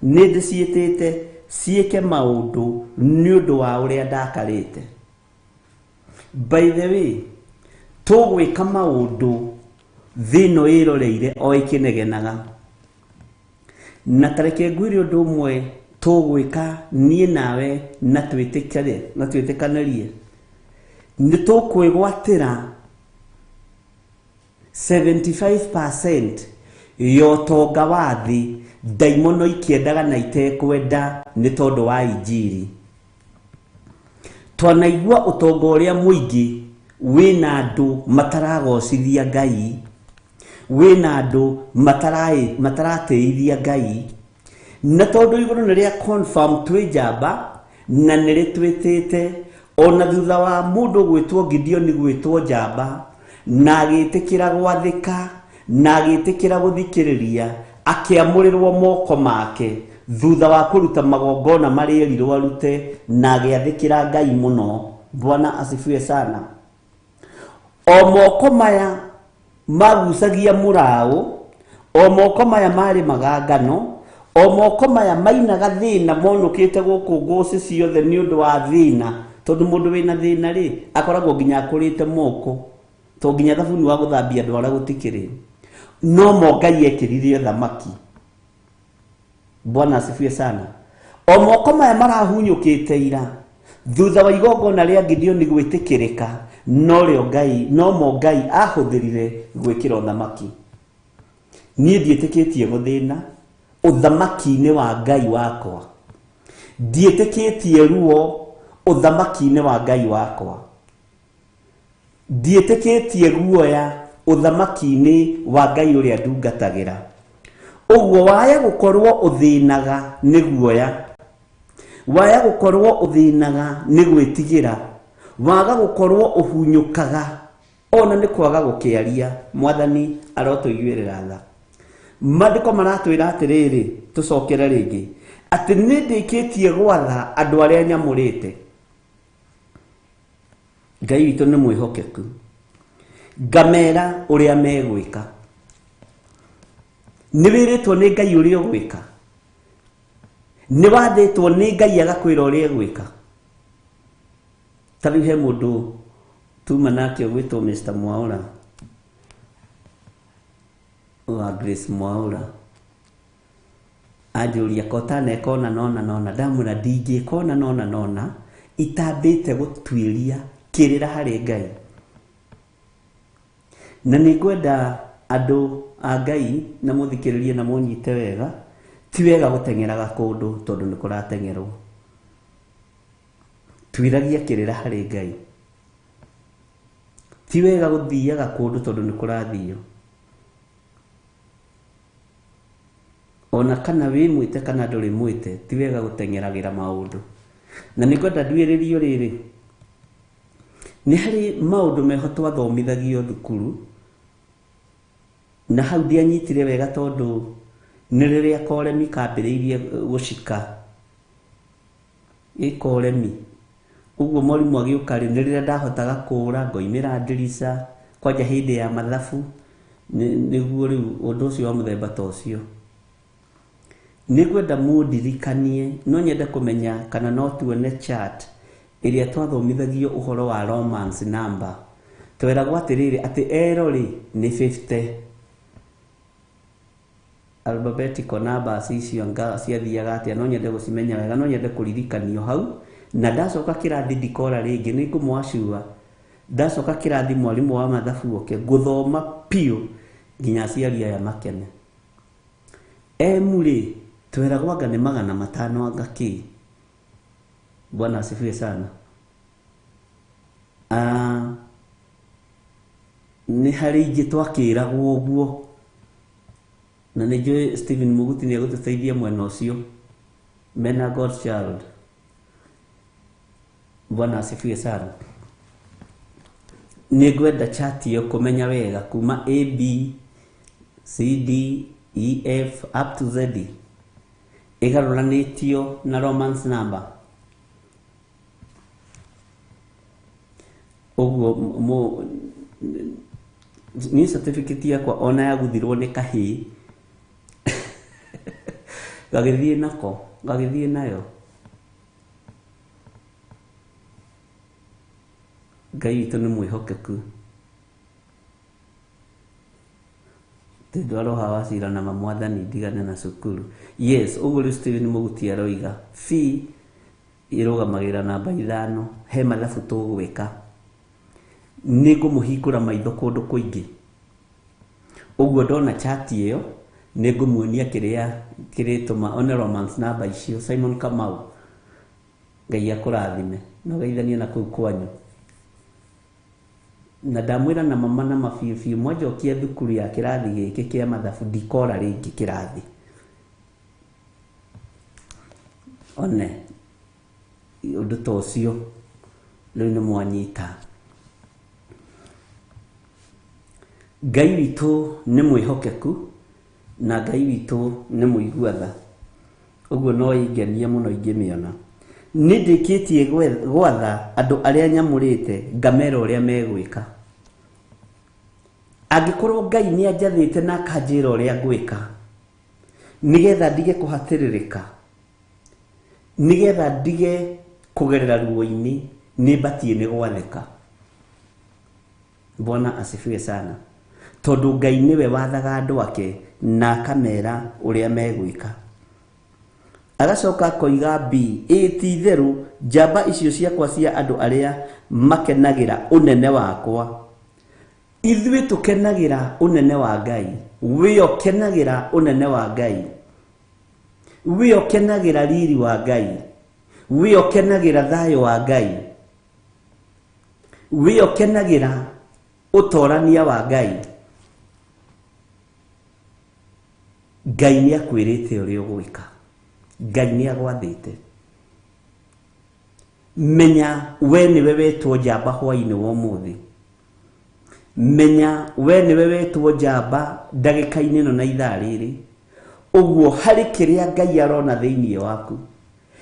Ni ndiciitite ciike maundu ni undu wa uria ndakarite. By the way, tugwika maundu thino iroreire o ikinegenaga na tareke ngwire undu umwe tugwika nie nawe na twitikanarie ni tukwigwatira 75% yotonga wa thi daimono ikiendaga na itekwenda ni tondu wa injiri. Twanaigua utonga uria muingi wina andu mataragocithia Ngai, wina andu matarateithia Ngai, na tondu iguru ni ria confirm twi njamba na ni ritwitite ona thutha wa mundu gwitwo Gideon gwitwo njamba na agitikira gwathika na agitikira guthikiriria akiamurirwo moko make thutha wa kuruta magongona mari erirwo arute na agiathikira Ngai muno. Bwana asifiwe sana. O moko maya magucagia murao, o moko maya mari magangano, o moko maya mainaga thina monukite guku ngoci ciothe ni undu wa thina tondu mundu wina thina ri akoragwo nginya akurite moko to nginya thabuni wa guthambia andu aria gutikiri no mo Ngai ekirire thamaki. Bwana asifiwe sana. O moko maya marahunyukite ira thutha wa igongona ria Gideon gwitikirika no rio Ngai no mo Ngai ahuthirire gwikira thamaki. Nie ndietikitie guthina uthamaki-ini wa Ngai wakwa. Ndietikitie ruo uthamaki-ini wa Ngai wakwa. Ndietikitie guoya uthamaki-ini wa Ngai uria ndungatagira. Uguo waya gukorwo uthinaga ni guoya, waya gukorwo uthinaga ni gwitigira, waga gukorwo uhunyukaga ona ni kwaga gukiaria. Mwathani arotuiguirira tha. Mandiko maratwira atiriri tucokere ringi ati ni ndikitie gwatha andu aria nyamurite. Ngai witu ni mwihokeku. Ngamera uria megwika. Ni wiritwo ni Ngai uria gwika. Ni wathitwo ni Ngai agakwira uria gwika. Tariu he mundu tuma nake gwitwo Mr. Mwaura wa Grace Mwaura ajuria kotane kona nona ndamura DJ kona nona itambite gutwiria kirira hari Ngai. Na ni kwenda andu a Ngai na muthikiririe na munyite wega, ti wega gutengeraga kundu tondu ni kuratengerwo. twiragia kirira hari Ngai ti wega guthiaga kundu tondu ni kurathio ona kana wi mwite kana nduri mwite ti wega gutengeragira maundu na nikwenda ndwiririo riri ni hari maundu meho twathomithagio thukuru na hau ndianyitire wega tondu ni riria koremi kambiriirie gucika ikoremi uguo mwarimu agiuka ri ni riria ndahotaga kura ngoimira ndirisa kwanja hindi ya mathabu niguo riu undu ucio wa muthemba ta ucio nigwenda mundirikanie no nyende kumenya kana no tuone chat iria twathomithagio uhoro wa romance number twiragwo atiriri ati erori ni 50 alphabetical numbers icio nga ciathiaga atia no nyende gucimenya wega no nyende kuririkanio hau na ndacoka kirathi ndikora ringi ni ngumwacua ndacoka kirathi mwarimu wa mathabu oke guthoma pio nginya ciaria ya makene emuri twiragwo anga ni 500 anga ki Bwana asifiwe sana ni hari ingi twakiragwo uguo na nijo Stephen Muguti ni agututeithia mwena ucio mena God's child. Bwana asifiwe sana. Nigwenda chat yo kumenya wega kuma A B C D E F up to Z igaruranitio na romance number uguo ni certificate yakwa ona yaguthirwo ni kahi gagithie nako gagithie nayo Ngai witũ nĩ mwĩhokeku tondũ aroha wacira na mamwathani ndigane na cukuru yes ũguo rĩu Stephen Muguti aroiga fee ĩrũgamagĩrĩra namba 5 he mathabu tũgwĩka nĩ ngũmũhingũra maitho kũndũ kũingĩ ũguo ndona chat ĩyo nĩ ngũmuonia kĩrĩa kĩrĩtũma one romance number icio Simon Kamau Ngai akũrathime no geithanie na kũu kwanyu na ndamwira na mama na mafiu mwajokia thukuru ya kirathi giki kia mathabu ndikora ringi kirathi one undu tocio riu ni mwanyita Ngai witũ nĩ mwĩhokeku na Ngai witũ nĩ mũiguatha ũguo no ingenia mũno ingĩmĩona nĩ ndĩkĩtie gwatha andũ arĩa nyamũrĩte ngamera ũrĩa megwĩka angĩkorwo Ngai nĩ anjathĩte na akanjĩra ũrĩa ngwĩka nigetha ndige kũhatĩrĩrĩka nigetha ndige kũgerera ruo-inĩ nĩ mbatie nĩ gwathĩka Bwana asifiwe sana tondũ Ngai nĩwe wathaga andũ ake na akamera ũrĩa megwĩka agacoka koiga B ĩti-itherũ njamba icio ciakwa cia andũ arĩa makenagĩra ũnene wakwa ithuĩ tũkenagĩra ũnene wa Ngai we ũkenagĩra ũnene wa Ngai we ũkenagĩra riri wa Ngai we ũkenagĩra thayũ wa Ngai we ũkenagĩra ũtorania wa Ngai Ngai nĩ akwĩrĩte ũrĩa ũgwĩka Ngai nĩ agwathĩte menya we nĩwe wetwo njamba hwaĩ-inĩ wa ũmũthĩ menya we nĩwe wetwo njamba ndagĩka-inĩ ĩno na ithaa rĩrĩ ũguo harĩ kĩrĩa Ngai arona thĩinĩ waku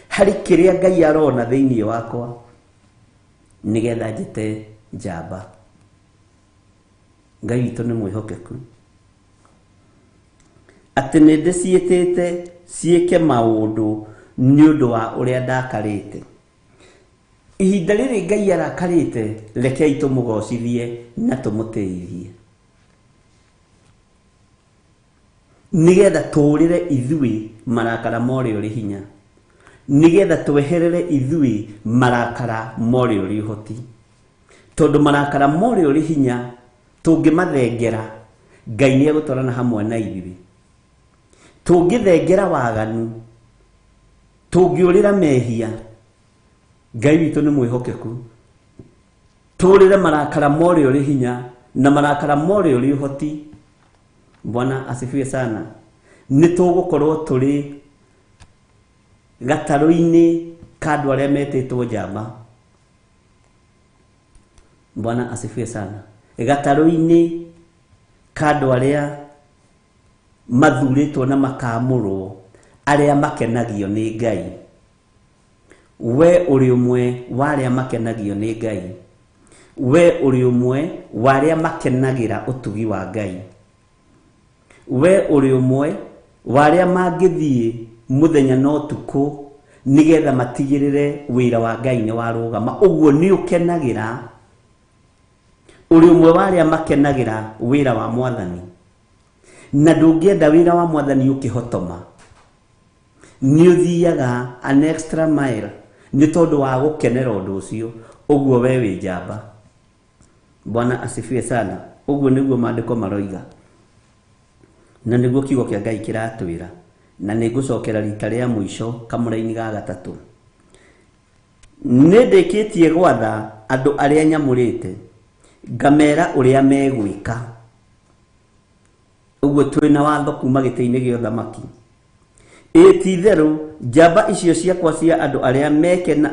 harĩ kĩrĩa Ngai arona thĩinĩ wakwa nĩgetha njĩte njamba Ngai witũ nĩ mwĩhokeku atĩ nĩ ndĩciĩtĩte ciĩke maũndũ nĩ ũndũ wa ũrĩa ndakarĩte ihinda rĩrĩ Ngai arakarĩte rekei tũmũgocithie na tũmũtĩithie nigetha tũũrĩre ithuĩ marakara morĩ ũrĩ hinya nigetha tweherere ithuĩ marakara morĩ ũrĩ ũhoti tondũ marakara morĩ ũrĩ hinya tũngĩmathengera Ngai nĩ egũtwarana hamwe na ithuĩ tũngĩthengera waganu tũngĩũrĩra mehia Ngai witũ nĩ mwĩhokeku. Tũrĩre marakara mori ũrĩ hinya na marakara mori ũrĩ ũhoti. Bwana asifiwe sana. Nĩ tũgũkorwo tũrĩ gatarũ-inĩ ka andũ arĩa metĩtwo njamba. Bwana asifiwe sana. Gatarũ-inĩ ka andũ arĩa mathurĩtwo na makamũrwo, arĩa makenagio nĩ Ngai. We ũrĩ ũmwe wa arĩa makenagio nĩ Ngai. We ũrĩ ũmwe wa arĩa makenagĩra ũtugi wa Ngai. We ũrĩ ũmwe wa arĩa mangĩthiĩ mũthenya na ũtukũ nĩgetha matigĩrĩre wĩra wa Ngai nĩ warũgama. Ũguo nĩ ũkenagĩra. Ũrĩ ũmwe wa arĩa makenagĩra wĩra wa Mwathani. Na ndũngĩenda wĩra wa Mwathani ũkĩhotoma. Nĩ ũthiaga an extra mile nĩ tondũ wa gũkenera ũndũ ũcio. Ũguo we wĩ njamba. Bwana asifiwe sana. Ũguo nĩguo maandĩko maroiga. Na nĩguo kiugo kĩa Ngai kĩratwĩra. Na nĩngũcokera rita rĩa mũico kamũra-inĩ ga gatatũ. Nĩndĩkĩtie gwatha andũ arĩa nyamũrĩte, ngamera ũrĩa megwĩka. Ũguo twĩna watho kuma gĩtĩ-inĩ gĩa ũthamaki. Ti-itherũ njamba icio ciakwa cia andũ arĩa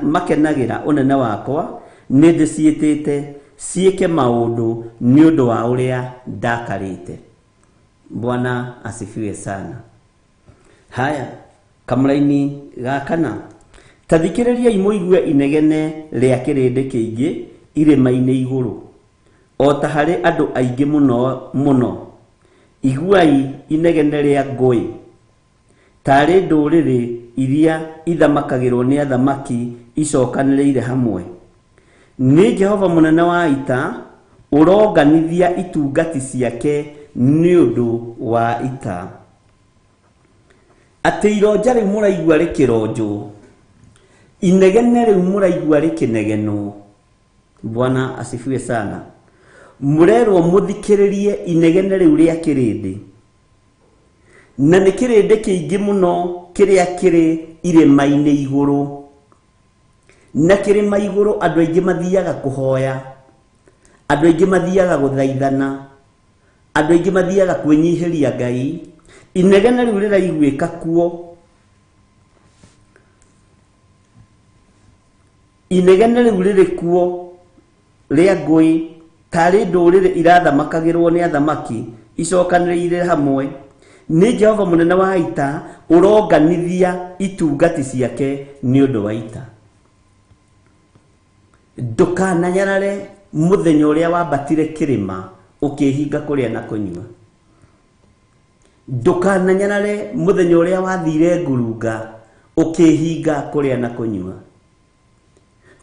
makenagĩra ũnene wakwa nĩndĩciĩtĩte ciĩke maũndũ nĩ ũndũ wa ũrĩa ndakarĩte. Bwana asifiwe sana. Haya, kamũra-inĩ ga kana, ta thikĩrĩriai mũigue inegene rĩa kĩrĩndĩ kĩingĩ irĩma-inĩ igũrũ, o ta harĩ andũ aingĩ mũno mũno. Iguai inegene rĩa ngũĩ, tarĩ ndũrĩrĩ iria ithamakagĩrwo nĩ athamaki icokanĩrĩire hamwe. Nĩ Jehova mũnene wa ita ũronganithia itungati ciake nĩ ũndũ wa ita. Atĩ ironja rĩu mũraigua rĩkĩronjwo, inegene rĩu mũraigua rĩkĩnegenwo. Bwana asifiwe sana. Mũrerwo mũthikĩrĩrie inegene rĩu rĩa kĩrĩndĩ. Na nĩ kĩrĩndĩ kĩingĩ mũno kĩrĩa kĩrĩ irĩma-inĩ igũrũ. Na kĩrĩma igũrũ andũ aingĩ mathiaga kũhoya, andũ aingĩ mathiaga gũthaithana, andũ aingĩ mathiaga kwĩnyihĩria Ngai. Inegene rĩu rĩraiguĩka kuo. Inegene rĩu rĩrĩ kuo rĩa ngũĩ, tarĩ ndũrĩrĩ irathamakagĩrwo nĩ athamaki icokanĩrĩire hamwe. Nĩ Jehova mũnene wa ita ũronganithia itungati ciake nĩ ũndũ wa ita. Ndũkananyarare mũthenya ũrĩa wambatire kĩrĩma ũkĩhinga kũrĩa na kũnyua. Ndũkananyarare mũthenya ũrĩa wathire ngurunga ũkĩhinga kũrĩa na kũnyua.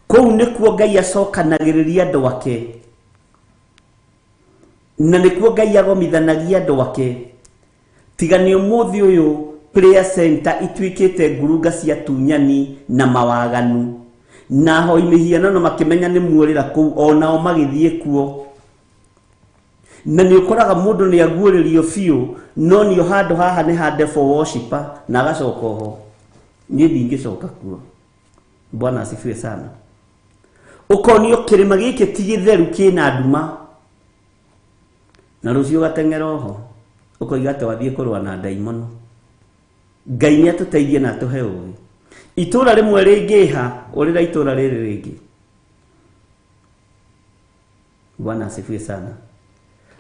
Kũu nĩkuo Ngai acokanagĩrĩria andũ ake. Na nĩkuo Ngai agomithanagia andũ ake. Tiga nĩ ũmũthĩ ũyũ prayer center ituĩkĩte ngurunga cia tunyani na mawaganu. Na hoi mĩhianano makĩmenya nĩ muorĩra kũu, onao magĩthiĩ kuo. Na nĩ ũkoraga mũndũ nĩ aguũrĩrio biũ, no nĩ handũ haha nĩ hande for worshiper na agacoka ho. Niĩ ndingĩcoka kuo. Bwana asifiwe sana. Ũkonio kĩrĩma gĩkĩ ti gĩtheru kĩna nduma. Na rũciũ gateng'era oho. Ũkoiga atĩ wathiĩ kũrũa na ndaimono. Ngai nĩ atũteithie na atũhe ũũgĩ. Itũra rĩmwe rĩngĩha ũrĩra itũra rĩrĩ rĩngĩ. Bwana asifiwe sana.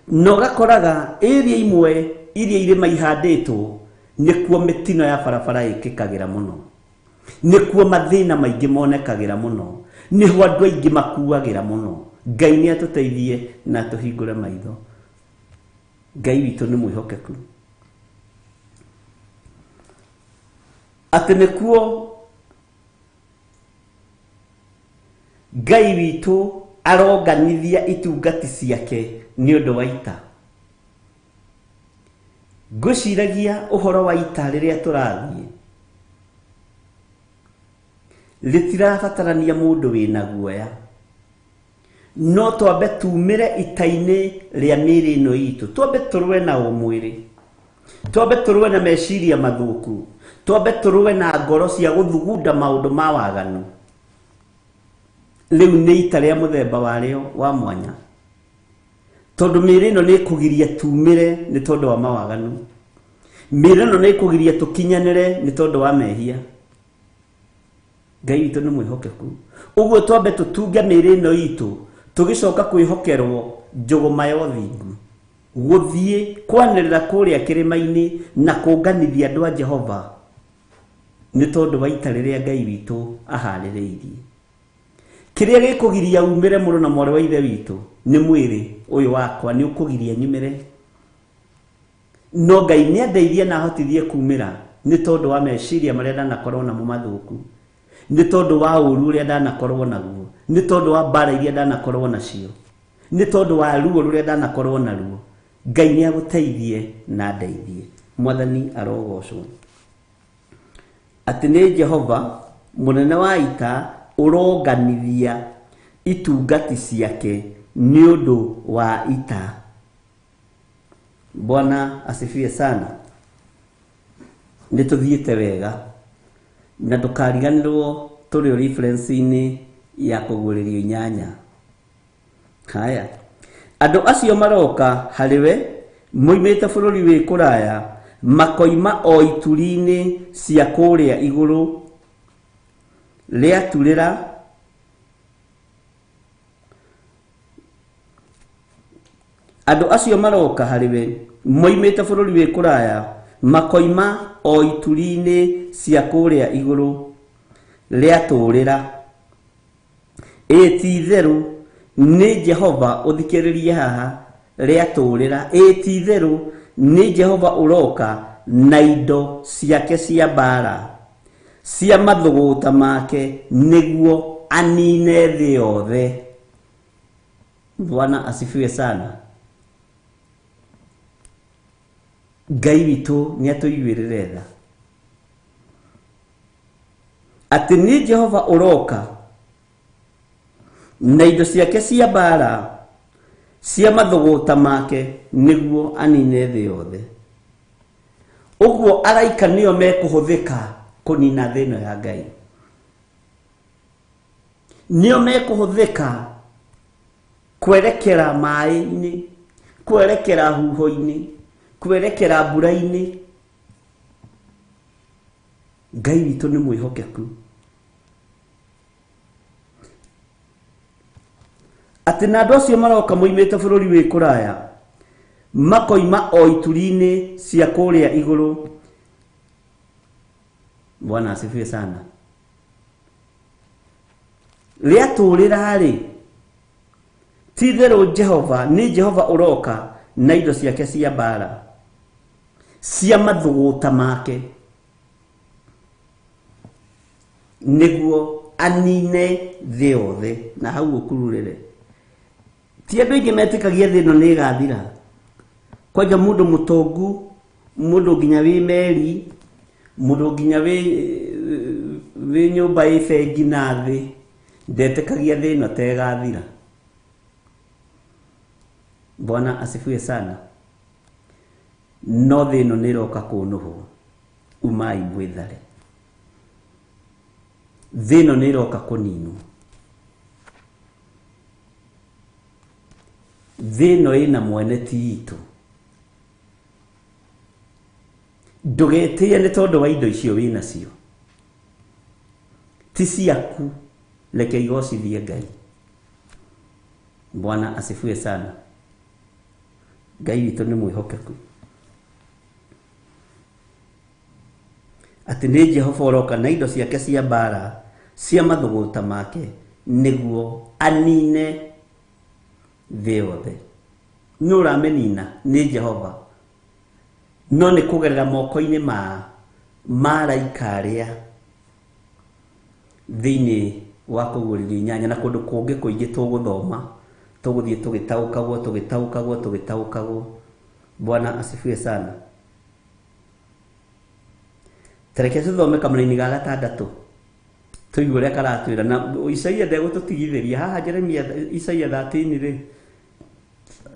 No gakoraga area imwe iria irĩma ihandĩtwo nĩkuo mĩtino ya barabara ĩkĩkagĩra mũno. Nĩkuo mathĩna maingĩ monekagĩra mũno. Nĩho andũ aingĩ makuagĩra mũno. Ngai nĩ atũteithie na atũhingũre maitho. Ngai witũ nĩ mwĩhokeku. Atĩ nĩkuo Ngai witũ aronganithia itungati ciake nĩ ũndũ wa ita. Ngwĩciragia ũhoro wa ita rĩrĩa tũrathiĩ rĩtirabatarania mũndũ wĩna guoya. No twambe tumĩre ita-inĩ rĩa mĩĩrĩ ĩno itũ. Twambe tũrũe na ũmwĩrĩ. Twambe tũrũe na meciria mathũku. Twambe tũrũe na ngoro cia gũthugunda maũndũ ma waganu. riu ni ita ria muthemba warĩo wa mwanya tondu mĩĩrĩ ĩno nĩ ĩkũgiria tumĩre nĩ tondu wa mawaganu. Mĩĩrĩ ĩno nĩ ĩkũgiria tũkinyanĩre nĩ tondu wa mehia. Ngai witũ nĩ mwĩhokeku. Ũguo twambe tũtunge mĩĩrĩ ĩno itũ tũgĩcoka kwĩhokerwo njũgũma ya ũthingu, gũthiĩ kwanĩrĩra kũrĩa kĩrĩma-inĩ na kũnganithia andũ a Jehova nĩ tondu wa ita rĩrĩa Ngai witũ aharĩrĩirie. Kĩrĩa gĩkũgiria umĩre mũrũ na mwarĩ wa ithe witũ nĩ mwĩrĩ ũyũ wakwa nĩ ũkũgiria nyumĩre. No Ngai nĩ andeithie na ahotithie kumĩra nĩ tondu wa meciria marĩa ndanakorwo namo mathũku, nĩ tondu wa ũru ũrĩa ndanakorwo naguo, nĩ tondu wa mbara iria ndanakorwo nacio, nĩ tondu wa ruo rũrĩa ndanakorwo naruo. Ngai nĩ agũteithie na ndeithie. Mwathani arogocwo. Atĩ nĩ Jehova mũnene wa ita ũronganithia itungati ciake nĩ ũndũ wa ita. Bwana asifiwe sana. Nĩ tũthiĩte wega na ndũkariganĩrwo tũrĩ o reference-inĩ ya kũguũrĩrio inyanya. Haya, andũ acio maroka harĩwe moimĩte bũrũri wĩ kũraya, makoima o ituri-inĩ cia kũrĩa igũrũ rĩaturĩra andũ acio maroka harĩwe moimĩte bũrũri wĩ kũraya, makoima o ituri-inĩ cia kũrĩa igũrũ rĩatũrĩra. Ti itherũ nĩ Jehova, ũthikĩrĩrie haha, rĩatũrĩra. Ti itherũ nĩ Jehova ũroka na indo ciake cia mbara cia mathũgũta make nĩguo anine thĩ yothe. Bwana asifiwe sana. Ngai witũ nĩ atũiguĩrĩre tha atĩ nĩ Jehova ũroka na indo ciake cia mbara cia mathũgũta make nĩguo anine thĩ yothe. Ũguo araika nĩo mekũhũthĩka kũnina thĩ ĩno ya Ngai, nĩo mekũhũthĩka kwerekera maĩ-inĩ, kwerekera huho-inĩ, kwerekera mbura-inĩ. Ngai witũ nĩ mwĩhokeku. Atĩ na andũ acio maroka moimĩte bũrũri wĩ kũraya, makoima o ituri-inĩ cia kũrĩa igũrũ. Bwana asifiwe sana. Rĩatũrĩra-rĩ, ti itherũ Jehova, nĩ Jehova ũroka na indo ciake cia mbara cia mathũgũta make nĩguo anine thĩ yothe. Na hau ũkururĩre, ti andũ aingĩ metĩkagia thĩ ĩno nĩ ĩgathira. Kwanja mũndũ mũtongu, mũndũ nginya wĩ meri, mũndũ nginya wĩ nyũmba ĩ bengi na thĩ, ndetĩkagia thĩ ĩno ta ĩgathira. Bwana asifiwe sana. No thĩ ĩno nĩ ĩroka kũnũhwo. Umai mwĩthare. Thĩ ĩno nĩ ĩroka kũninwo. Thĩ ĩno ĩna mwene ti itũ. Ndũgetĩye nĩ tondũ wa indo icio wĩ nacio, ti ciaku. Reke igocithie Ngai. Bwana asifiwe sana. Ngai witũ nĩ mwĩhokeku. Atĩ nĩ Jehova ũroka na indo ciake cia mbara cia mathũgũta make nĩguo anine thĩ yothe. Nĩ ũramenina nĩ Jehova, no nĩ kũgerera moko-inĩ ma araika arĩa thĩinĩ wa kũguũrĩrio inyanya na kũndũ kũngĩ kũingĩ tũgũthoma, tũgũthiĩ tũgĩtaũkagwo. Bwana asifiwe sana. Tareke tũthome kamũra-inĩ ga 6 tũigue ũrĩa karatwĩra. Na Isaia ndegũtũtigithĩria haha. Jeremia, Isaia 13-rĩ,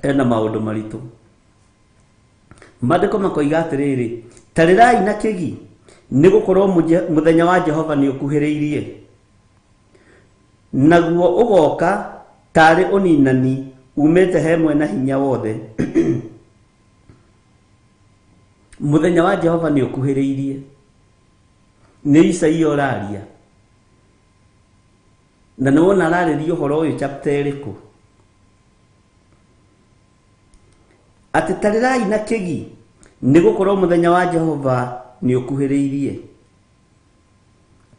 ena maũndũ maritũ. Maandĩko makoiga atĩrĩrĩ, tarĩrai na kĩgi, nĩ gũkorwo mũthenya wa Jehova nĩ ũkuhĩrĩirie. naguo ugoka tari uninani umete he mwena hinya wothe. Muthenya wa Jehova ni ukuhiriirie. Ni Isaia oraria. Na nona araririo horo uyu chapter iriku. Ati tarirai na kigi nigukorwo muthenya wa Jehova ni ukuhiriirie.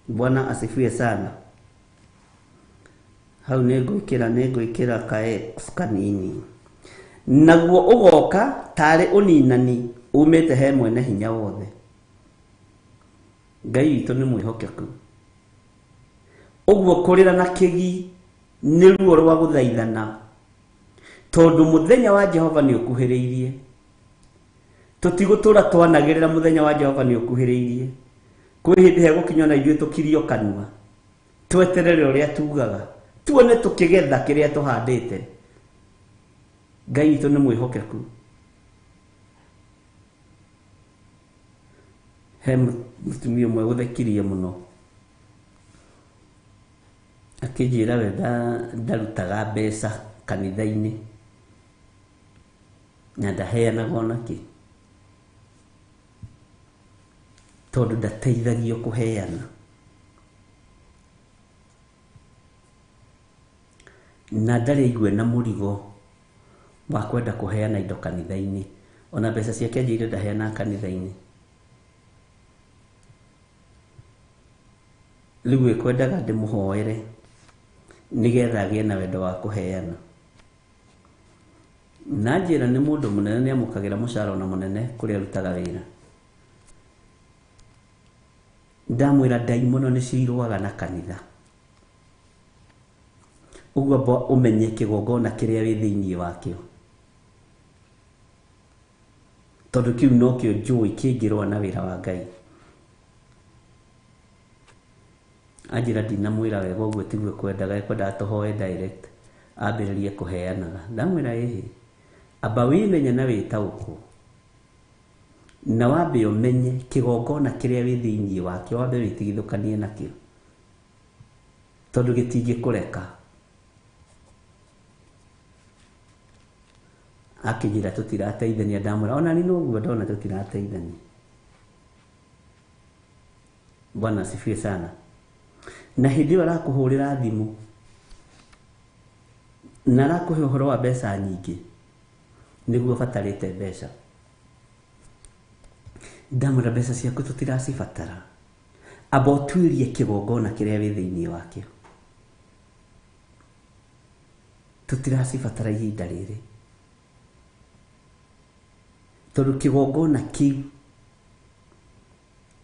Bwana asifiwe sana. Hau negwikira kae kanini. Naguo ugoka tari uninani umete he mwene hinya wothe. Ngai witũ nĩ mwĩhokeku. Ũguo kũrĩra na kĩgi nĩ ruo rwa gũthaithana, tondũ mũthenya wa Jehova nĩ ũkuhĩrĩirie. Tũtigũtũra twanagĩrĩra mũthenya wa Jehova nĩ ũkuhĩrĩirie. Kwĩ hĩndĩ hegũkinya na ithuĩ tũkirio kanua, tweterere ũrĩa tugaga, tuone tũkĩgetha kĩrĩa tũhandĩte. Ngai witũ nĩ mwĩhokeku. He mutumia umwe gũthekirie mũno, akĩnjĩra we ndarutaga mbeca kanitha-inĩ na ndaheanaga onakĩ, tondũ ndateithagio kũheana. Na ndarĩ aigue na mũrigo wa kwenda kũheana indo kanitha-inĩ, ona mbeca ciake njĩire ndaheanaga kanitha-inĩ. Rĩu ekwendaga ndĩmũhoere nĩgetha agĩe na wendo wa kũheana. Na njĩra nĩ mũndũ mũnene, nĩ amũkagĩra mũcara ona mũnene kũrĩa arutaga wĩra. Ndamwĩra ndaimono nĩcio irũaga na kanitha. Ũguo ũmenye kĩgongona kĩrĩa wĩ thĩinĩ wakĩo, tondũ kĩu nokĩo njũĩ kĩngĩrũa na wĩra wa Ngai. Anjĩra ndinamwĩra wega ũguo tiguo kwendaga, ekwendaga tũhoe direct ambĩrĩrie kũheanaga. Ndamwĩra ĩhĩ, amba wĩmenye na wĩtaũkwo, na wambe ũmenye kĩgongona kĩrĩa wĩ thĩinĩ wakĩo, wambe wĩtigithũkanie nakĩo, tondũ gĩtingĩkũreka. Akĩnjĩra tũtirateithania. Ndamwĩra ona ni noguo ndona tũtirateithania. Bwana asifiwe sana. Na hĩndĩ ĩyo arakũhũrĩra thimũ na arakũhe ũhoro wa mbeca nyingĩ, nĩguo batarĩte mbeca. Ndamwĩra mbeca ciaku tũtiracibatara, amba ũtuĩrie kĩgongona kĩrĩa wĩ thĩinĩ wakĩo. Tũtiracibatara ihinda rĩrĩ, tondũ kĩgongona kĩu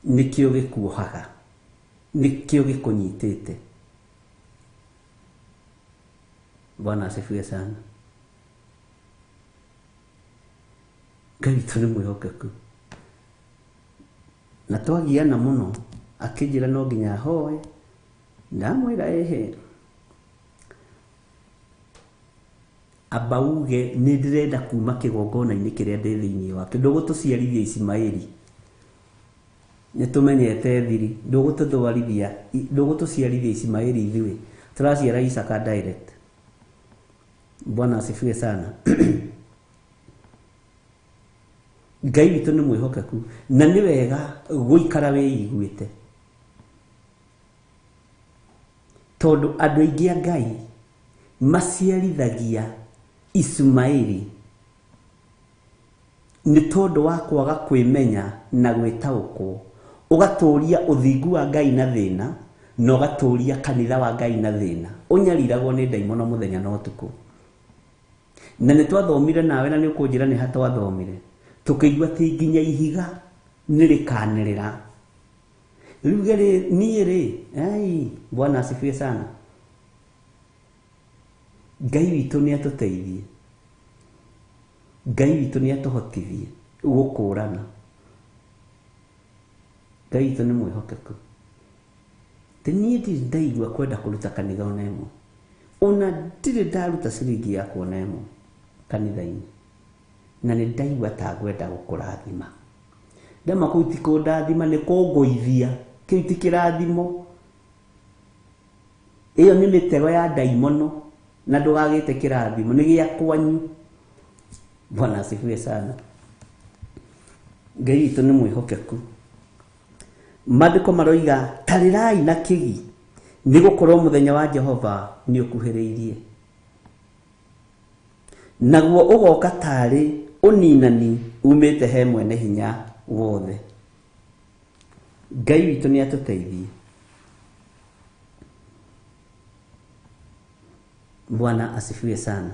nĩkĩo gĩkuohaga, nikio gĩkũnyitĩte. Bwana asifiwe sana. Ngai witũ nĩ mwĩhokeku. Na twagiana mũno, akĩnjĩra no nginya hoe. Ndamwĩra ĩhĩ, amba uge nĩ ndĩrenda kuma kĩgongona-inĩ kĩrĩa ndĩ thĩinĩ wakĩo. Ndũgũtũciarithia Ismaeli, nĩtũmenyete thiri. Ndũgũtũciarithia Ismaeli ithuĩ, tũraciara Isaka direct. Bwana asifiwe sana. Ngai witũ nĩ mwĩhokeku, na nĩ wega gũikara wĩiguĩte, tondũ andũ aingĩ a Ngai maciarithagia Ismaeli nĩ tondũ wa kwaga kwĩmenya na gwĩtaũkwo. Ũgatũria ũthingu wa Ngai na thĩna, na ũgatũria kanitha wa Ngai na thĩna. Ũnyariragwo nĩ ndaimono mũthenya na ũtukũ. Na nĩ twathomire nawe, na nĩ ũkũnjĩra nĩ ha twathomire, tũkĩigua atĩ nginya ihiga nĩrĩkanĩrĩra. Rĩu niĩ rĩ, Bwana asifiwe sana. Ngai witũ nĩ atũteithie, Ngai witũ nĩ atũhotithie gũkũrana. Ngai witũ nĩ mwĩhokeku. Niĩ ndirĩ ndaigua kwenda kũruta kanitha ona ĩmwe, ona ndirĩ ndaruta ciringi yakwa ona ĩmwe kanitha-inĩ, na nĩ ndaigua ta ngwenda gũkũrathima. Ndama kũu ti kũndathima, nĩ kũngũithia. Kĩu ti kĩrathimo. iyo ni mitego ya daimono na ndugagite kirathimo ni gia kwanyu. Bwana asifiwe sana. Ngai itu ni mwihokeku. Maandiko maroiga tarirai na kigi ni gukorwo muthenya wa Jehova ni ukuhiriirie, naguo ugoka tari uninani umite he mwene hinya wothe. Ngai witu ni atuteithie. Bwana asifiwe sana.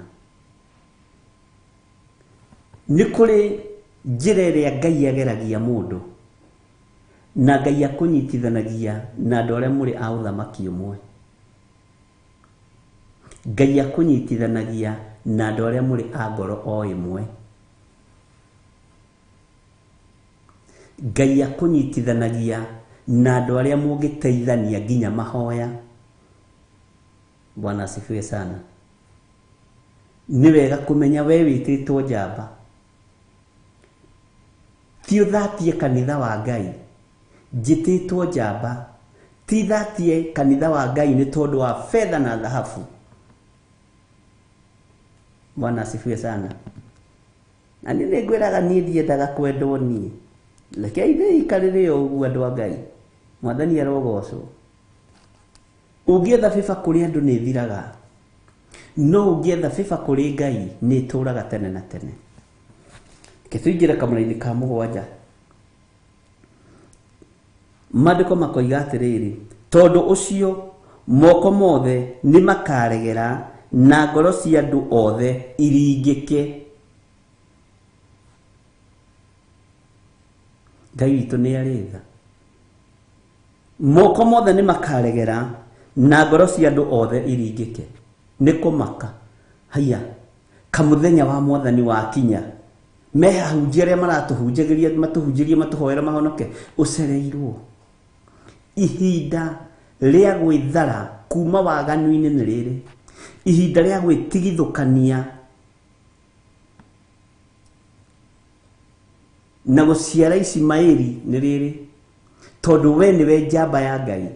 Ni kuri njira iria Ngai ageragia mundu na Ngai akunyitithanagia na andu aria muri a uthamaki umwe. Ngai akunyitithanagia na andu aria muri a ngoro o imwe. Ngai akunyitithanagia na andu aria mungiteithania nginya mahoya. Bwana asifiwe sana. Ni wega kumenya we wititwo njamba ti uthatie kanitha wa Ngai. Njititwo njamba ti thatie kanitha wa Ngai ni tondu wa fedha na dhahabu. Bwana asifiwe sana. Na ni ngwiraga ni ndiendaga kwendwo ni rekei ni ikarire uguo andu a Ngai. Mwathani arogocwo. Ungietha biba kuri andu ni thiraga, no ungietha biba kuri Ngai ni turaga tene na tene. Kituingira kamuraini ka mugwanja. Maandiko makoiga atiriri, tondu ucio moko mothe ni makaregera na ngoro cia andu othe iringike. Ngai witu ni aritha. Moko mothe ni makaregera na ngoro cia andu othe iringike. Ni kumaka. Haya, kamuthenya wa Mwathani wa kinya. Mehahunjia aria maratuhunjagiria matuhunjirie matuhoera mahonoke ucereirwo. Ihinda ria gwithara kuma waganu-ini ni riri. Ihinda ria gwitigithukania na guciara Ismaili ni riri, tondu we niwe njamba ya Ngai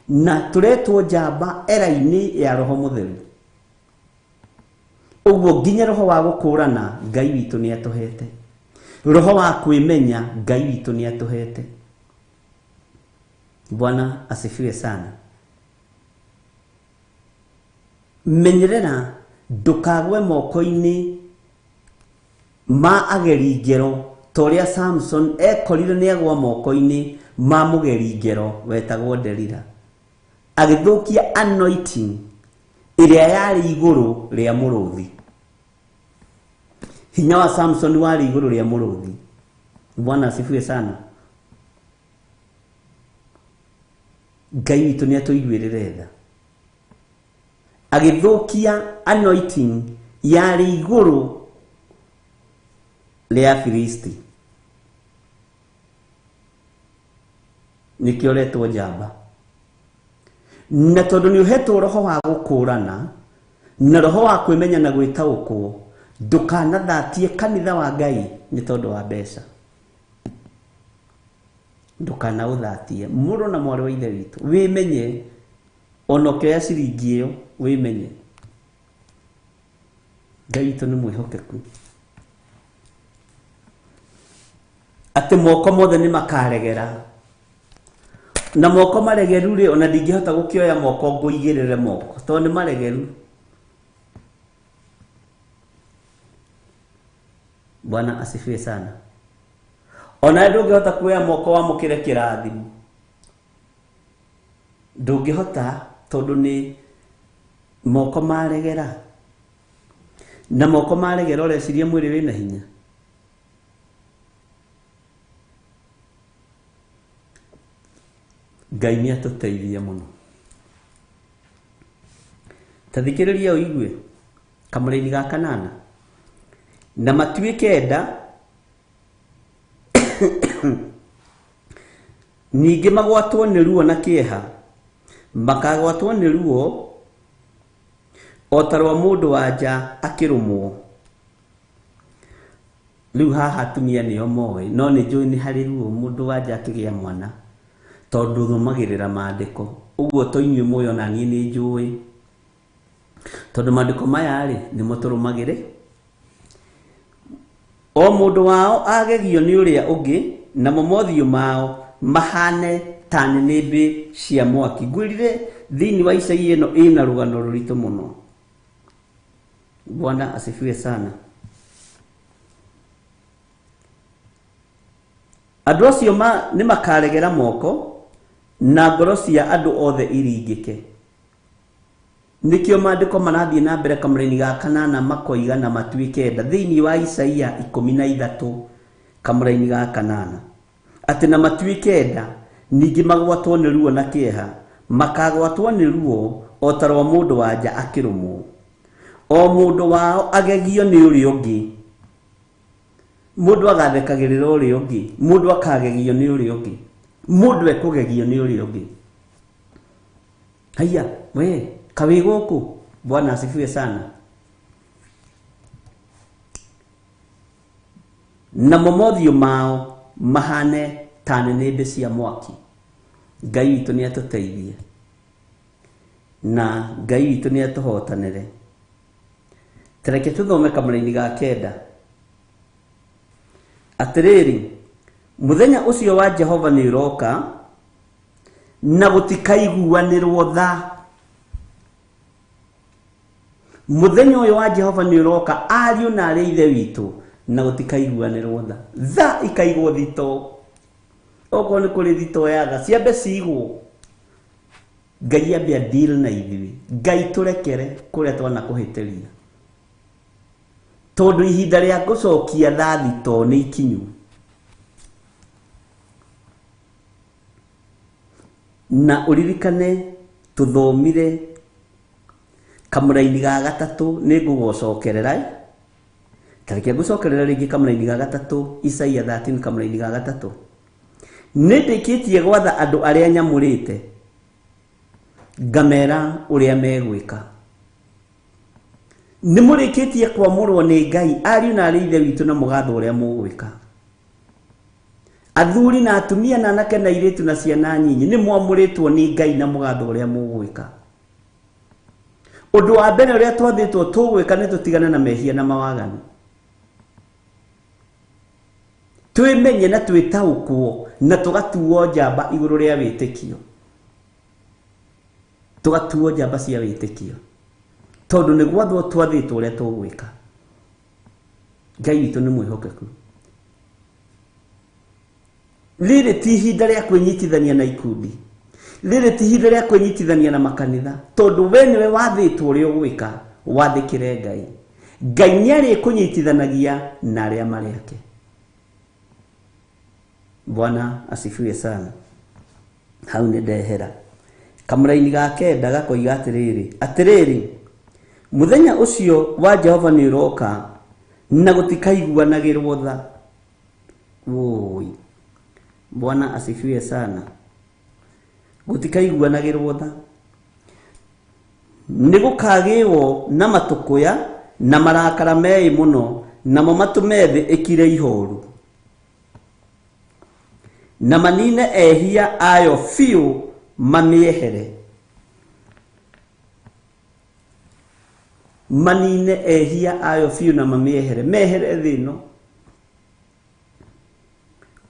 na turetwo njamba era-ini ya Roho Mutheru. Uguo nginya roho wa gukurana Ngai witu ni atuhete, roho wa kwimenya Ngai witu ni atuhete. Bwana asifiwe sana. Menyerera ndukagwe moko-ini ma ageri ngero toria Samson ekorire ni agwa moko-ini ma mugeri ngero wetagwo Delila, agithukia anointing iria yari iguru ria muruthi. Hinya wa Samson wari iguru ria muruthi. Bwana asifiwe sana. Ngai witu ni atuiguirire tha, agithukia anointing yari iguru ria Filisti. Nikio retwo njamba. Na tondu ni uhetwo roho wa gukurana na roho wa kwimenya na gwitaukwo, ndukanathatie kanitha wa Ngai ni tondu wa mbeca. Ndukana uthatie muru na mwari wa ithe witu. Wimenye onokea ciringi iyo, wimenye Ngai witu ni mwihokeku. Ati moko mothe ni makaregera, na moko maregeru ri ona ndingihota gukioya moko nguigirire moko tondu ni maregeru. Bwana asifiwe sana. Ona ndungihota kuoya moko wa mukire kirathimo, ndungihota tondu ni moko maregera, na moko maregera ureciria mwiri wina hinya. Ngai ni atuteithie muno. Tathikiriria uigue kamuraini ga kanana na matuike nda ningi magwatwo ni ruo na kieha, makagwatwo ni ruo otarwa mundu wanja akirumwo. Riu haha atumia nio moe, no ni njui ni hari ruo mundu wanja akigia mwana tondu thomagirira maandiko uguo to inyuĩ muoyo na niĩ nĩ njũĩ tondu maandiko maya rĩ nĩmo tũrũmagĩre o mũndũ wao agegio nĩ ũrĩa ũngĩ namo mothiũ mao mahane ta nĩnĩmbĩ cia mwaki. Ngwĩrire thĩinĩ wa Isaia ĩno ĩna rũgano rũritũ mũno. Bwana asifiwe sana. Andũ acio nĩ makaregera moko na ngoro cia andũ othe iringĩke. Nikio maandĩko marathiĩ na mbere kamũra-inĩ ga kanana makoiga na matuĩke nda thĩinĩ wa Isaia 13 kamũra-inĩ ga kanana atĩ na matuĩke nda ningĩ magwatwo nĩ ruo na kĩeha makagwatwo nĩ ruo o ta rwa mũndũ wa nja akĩrũmwo o mũndũ wao agegio nĩ ũrĩa ũngĩ. Mũndũ agathekagĩrĩra ũrĩa ũngĩ, mũndũ akagegio nĩ ũrĩa ũngĩ, mũndũ ekũgegio nĩ ũrĩa ũngĩ. Haya we kawi gũkũ. Bwana asifiwe sana. Namo mothiũ mao mahane ta nĩnĩmbĩ cia mwaki. Ngai witũ nĩ atũteithie na Ngai witũ nĩ atũhotanĩre. Tareke tũthome kamũra-inĩ ga 9 atĩrĩrĩ, mũthenya ũcio wa Jehova nĩ ũroka na gũtikaiguanĩrwo tha. Mũthenya ũyũ wa Jehova nĩ ũroka ariũ na arĩ ithe witũ na gũtikaiguanĩrwo tha. Tha ikaigwo thito. Okorwo nĩ kũrĩ thito ya tha ciambe cigwo. Ngai ambe a deal na ithuĩ. Ngai tũrekere kũrĩa twana kũhĩtĩria. Tondu ihinda rĩa gũcokia tha thito nĩ ikinyu. Na uririkane tuthomire kamũra-inĩ ga 3 nĩ ngũgũcokerera. Tareke ngũcokerera rĩngĩ kamũra-inĩ ga 3 Isaia 13 kamũra-inĩ ga 3. Nĩ ndĩkĩtie gwatha andũ arĩa nyamũrĩte ngamera ũrĩa megwĩka. Nĩ mũrĩkĩtie kwamũrwo nĩ Ngai ariũ na arĩ ithe witũ na mũgatho ũrĩa mũgwĩka. Athuri na atumia na anake na airĩtu na ciana nyinyi nĩ mwamũrĩtwo nĩ Ngai na mũgatho ũrĩa mũgwĩka. Ũndũ wa mbere ũrĩa twathĩtwo tũgwĩka nĩ tũtigane na mehia na mawaganu. Twĩmenye na twĩtaũkwo na tũgatuo njamba igũrũ rĩa wĩtĩkio. Tũgatuo njamba cia wĩtĩkio. Tondu nĩ gwathwo twathĩtwo ũrĩa tũgwĩka. Ngai witũ nĩ mwĩhokeku. Rĩrĩ ti ihinda rĩa kwĩnyitithania na ikundi. Rĩrĩ ti ihinda rĩa kwĩnyitithania na makanitha. Tondu we nĩwe wathĩtwo ũrĩa ũgwĩka, wathĩkĩre Ngai. Ngai nĩarĩ kũnyitithanagia na arĩa marĩ ake. Bwana asifiwe sana. Hau nĩ ndehera. Kamũra-inĩ ga 9 gakoiga atĩrĩrĩ, mũthenya ũcio wa Jehova nĩ ũroka na gũtikaiguanagĩrwo tha. Woi. Bwana asifiwe sana. Gũtikaiguanagĩrwo tha. Nĩ gũkagĩrwo na matũkũya na marakara meĩ mũno namo matũme thĩ ĩkire ihoru. Na manine ehia ayo biũ mamĩehere. Manine ehia ayo biũ na mamĩehere. Mehere thĩ ĩno.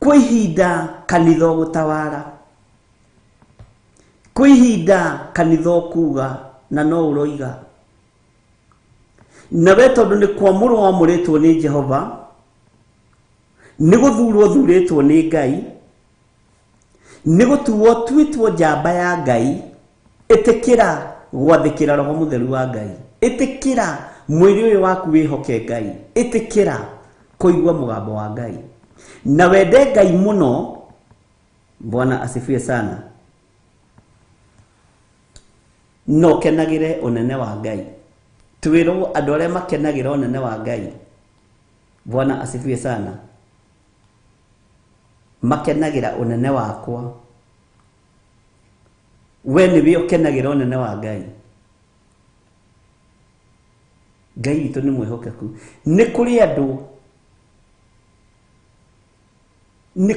Kwa ihinda kanitha gũtawara. Kwa ihinda kanitha kuga na no ũroiga. Na we tondu nĩ kwamũrwo wamũrĩtwo nĩ Jehova, nĩ gũthurwo thurĩtwo nĩ Ngai, nĩ gũtuo tuĩtwo njamba ya Ngai, ĩtĩkĩra gwathĩkĩra Roho Mũtheru wa Ngai, ĩtĩkĩra mwĩrĩ ũyũ waku wĩhoke Ngai, ĩtĩkĩra kũigua mũgambo wa Ngai na wende Ngai mũno. Bwana asifiwe sana. No kenagire ũnene wa Ngai. Twĩrwo andũ arĩa makenagĩra ũnene wa Ngai. Bwana asifiwe sana. Makenagĩra ũnene wakwa. We nĩwe ũkenagĩra ũnene wa Ngai. Ngai witũ nĩ mwĩhokeku. Nĩ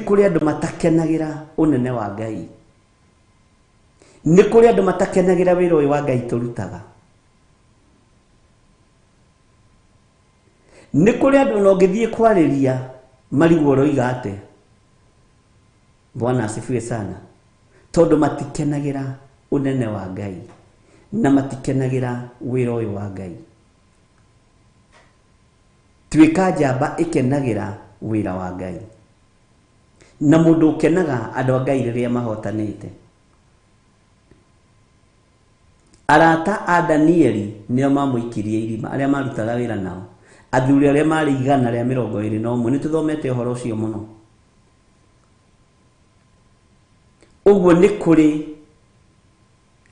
kũrĩ andũ matakenagĩra ũnene wa Ngai. nĩ kũrĩ andũ matakenagĩra wĩra ũyũ wa Ngai tũrutaga. Nĩ kũrĩ andũ no ngĩthiĩ kwarĩria marigwo roiga atĩa. Bwana asifiwe sana. Tondũ matikenagĩra ũnene wa Ngai na matikenagĩra wĩra ũyũ wa Ngai. Tuĩka njamba ĩkenagĩra wĩra wa Ngai. Na mũndũ ũkenaga andũ a Ngai rĩrĩa mahotanĩte. Arata a Danieli nĩo mamũikirie irima, arĩa marutaga wĩra nao. Athuri arĩa marĩ 121 nĩ tũthomete ũhoro ũcio mũno. Ũguo nĩ kũrĩ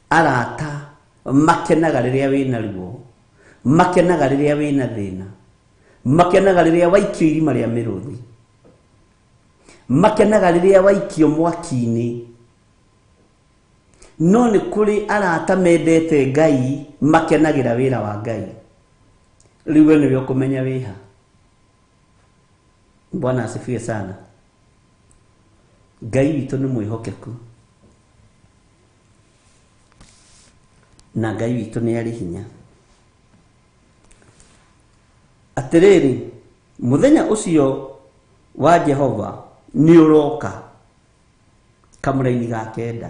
arata makenaga rĩrĩa wĩna ruo, makenaga rĩrĩa wĩna thĩna, makenaga rĩrĩa waikio irima rĩa mĩrũthi, makenaga rĩrĩa waikio mwaki-inĩ. No nĩ kũrĩ arata mendete Ngai makenagĩra wĩra wa Ngai. Rĩu we nĩwe ũkũmenya wĩha. Bwana asifiwe sana. Ngai witũ nĩ mwĩhokeku. Na Ngai witũ nĩ arĩ hinya. Atĩrĩrĩ, mũthenya ũcio wa Jehova nĩ ũroka. Kamũra-inĩ ga kenda.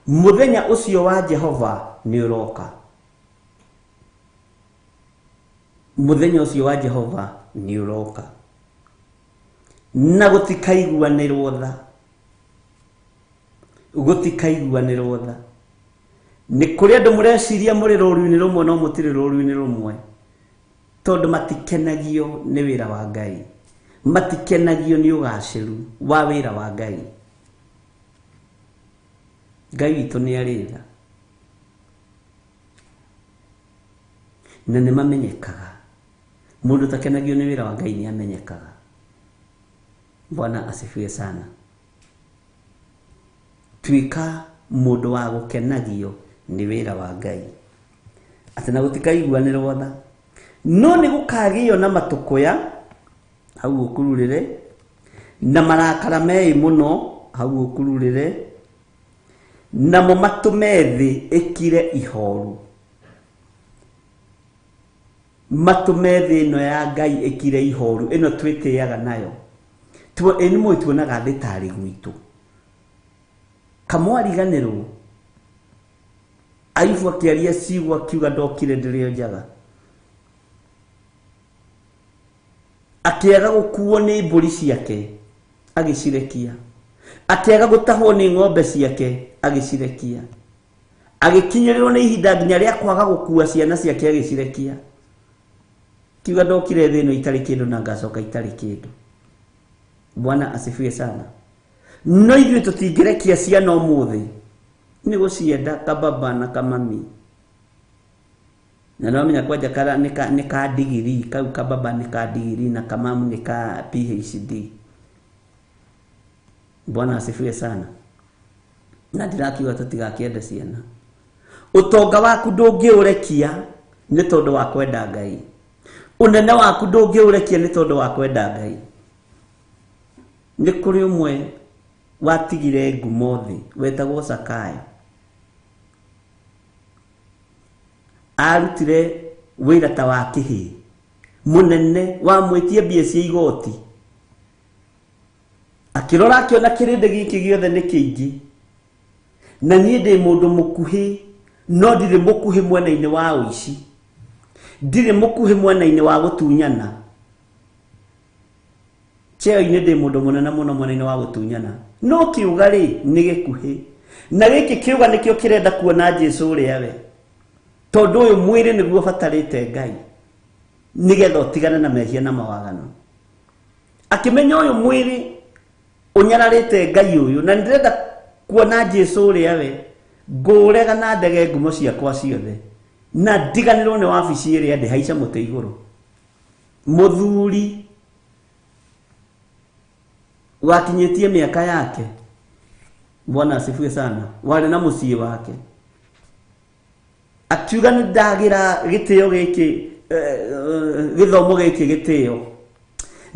Mũthenya ũcio wa Jehova nĩ ũroka. Mũthenya ũcio wa Jehova nĩ ũroka. Na gũtikaiguanĩrwo tha. Gũtikaiguanĩrwo tha. Nĩ kũrĩ andũ mũreciria mũrĩ rũũru-inĩ rũmwe no mũtirĩ rũũru-inĩ rũmwe. Tondũ matikenagio nĩ wĩra wa Ngai. Matikenagio nĩ ũgacĩru wa wĩra wa Ngai. Ngai witũ nĩ arĩ tha. Na nĩ mamenyekaga. Mũndũ takenagio nĩ wĩra wa Ngai nĩ amenyekaga. Bwana asifiwe sana. Tuĩka mũndũ wa gũkenagio nĩ wĩra wa Ngai. Atĩ na gũtikaiguanĩrwo tha. No nĩ gũkagĩo na matũkũya hau ũkururĩre, na marakara mei mũno hau ũkururĩre, namo matũme thĩ ĩkire ihoru. Matũme thĩ ĩno ya Ngai ĩkire ihoru, ĩno twĩtĩaga nayo. Ĩni mũi tuonaga thĩ tarĩ gwitũ. Kamwariganĩrwo. Ayubu akĩaria ciugo akiuga ndokire ndĩrĩ njaga. Akĩaga gũkuo nĩ mbũri ciake agĩcirekia. Akĩaga gũtahwo nĩ ng'ombe ciake agĩcirekia. Agĩkinyĩrĩrwo nĩ ihinda nginya rĩa kwaga gũkua ciana ciake agĩcirekia. Kiuga ndokire thĩ ĩno itarĩ kĩndũ na ngacoka itarĩ kĩndũ. Bwana asifiwe sana. No ithuĩ tũtingĩrekia ciana ũmũthĩ. Nĩ gũcienda kababa na kamami. Na nomenya kwanja kara nĩ ka degree, kau kababa nĩ ka degree na kamamu nĩ ka PhD. Bwana asifiwe sana. Na ndirakiuga tũtigakĩenda ciana. Ũtonga waku ndũngĩũrekia nĩ tondũ wa kwenda Ngai. Ũnene waku ndũngĩũrekia nĩ tondũ wa kwenda Ngai. Nĩ kũrĩ ũmwe watigire ngumo thĩ wetagwo Zakayo. Arutire wĩra ta wa kĩhĩ. Mũnene wamwĩtie mbia cia igoti. Akĩrora akĩona kĩrĩndĩ gĩkĩ gĩothe nĩ kĩingĩ. Na niĩ ndĩ mũndũ mũkuhĩ, no ndirĩ mũkuhĩ mwena-inĩ wa ũici. Ndirĩ mũkuhĩ mwena-inĩ wa gũtunyana. Cheo-inĩ ndĩ mũndũ mũnene mũno mwena-inĩ wa gũtunyana. No kiuga rĩ nĩ gĩkuhĩ. Na gĩkĩ kiuga nĩkĩo kĩrenda kuona Jesũ ũrĩa we. Tondũ ũyũ mwĩrĩ nĩguo batarĩte Ngai. Nĩgetha ũtigane na mehia na mawagano. Akĩmenya ũyũ mwĩrĩ ũnyararĩte Ngai ũyũ na ndĩrenda kuona Jesũ ũrĩa we. Ngũrega na ndege ngumo ciakwa ciothe. Na ndiganĩrwo nĩ wabici ĩrĩa ndĩ haica mũtĩ igũrũ. Mũthuri wakinyĩtie mĩaka yake. Bwana asifiwe sana. Warĩ na mũciĩ wake. Akiuga nĩ ndagira gĩtĩo gĩkĩ gĩthomo gĩkĩ gĩtĩo.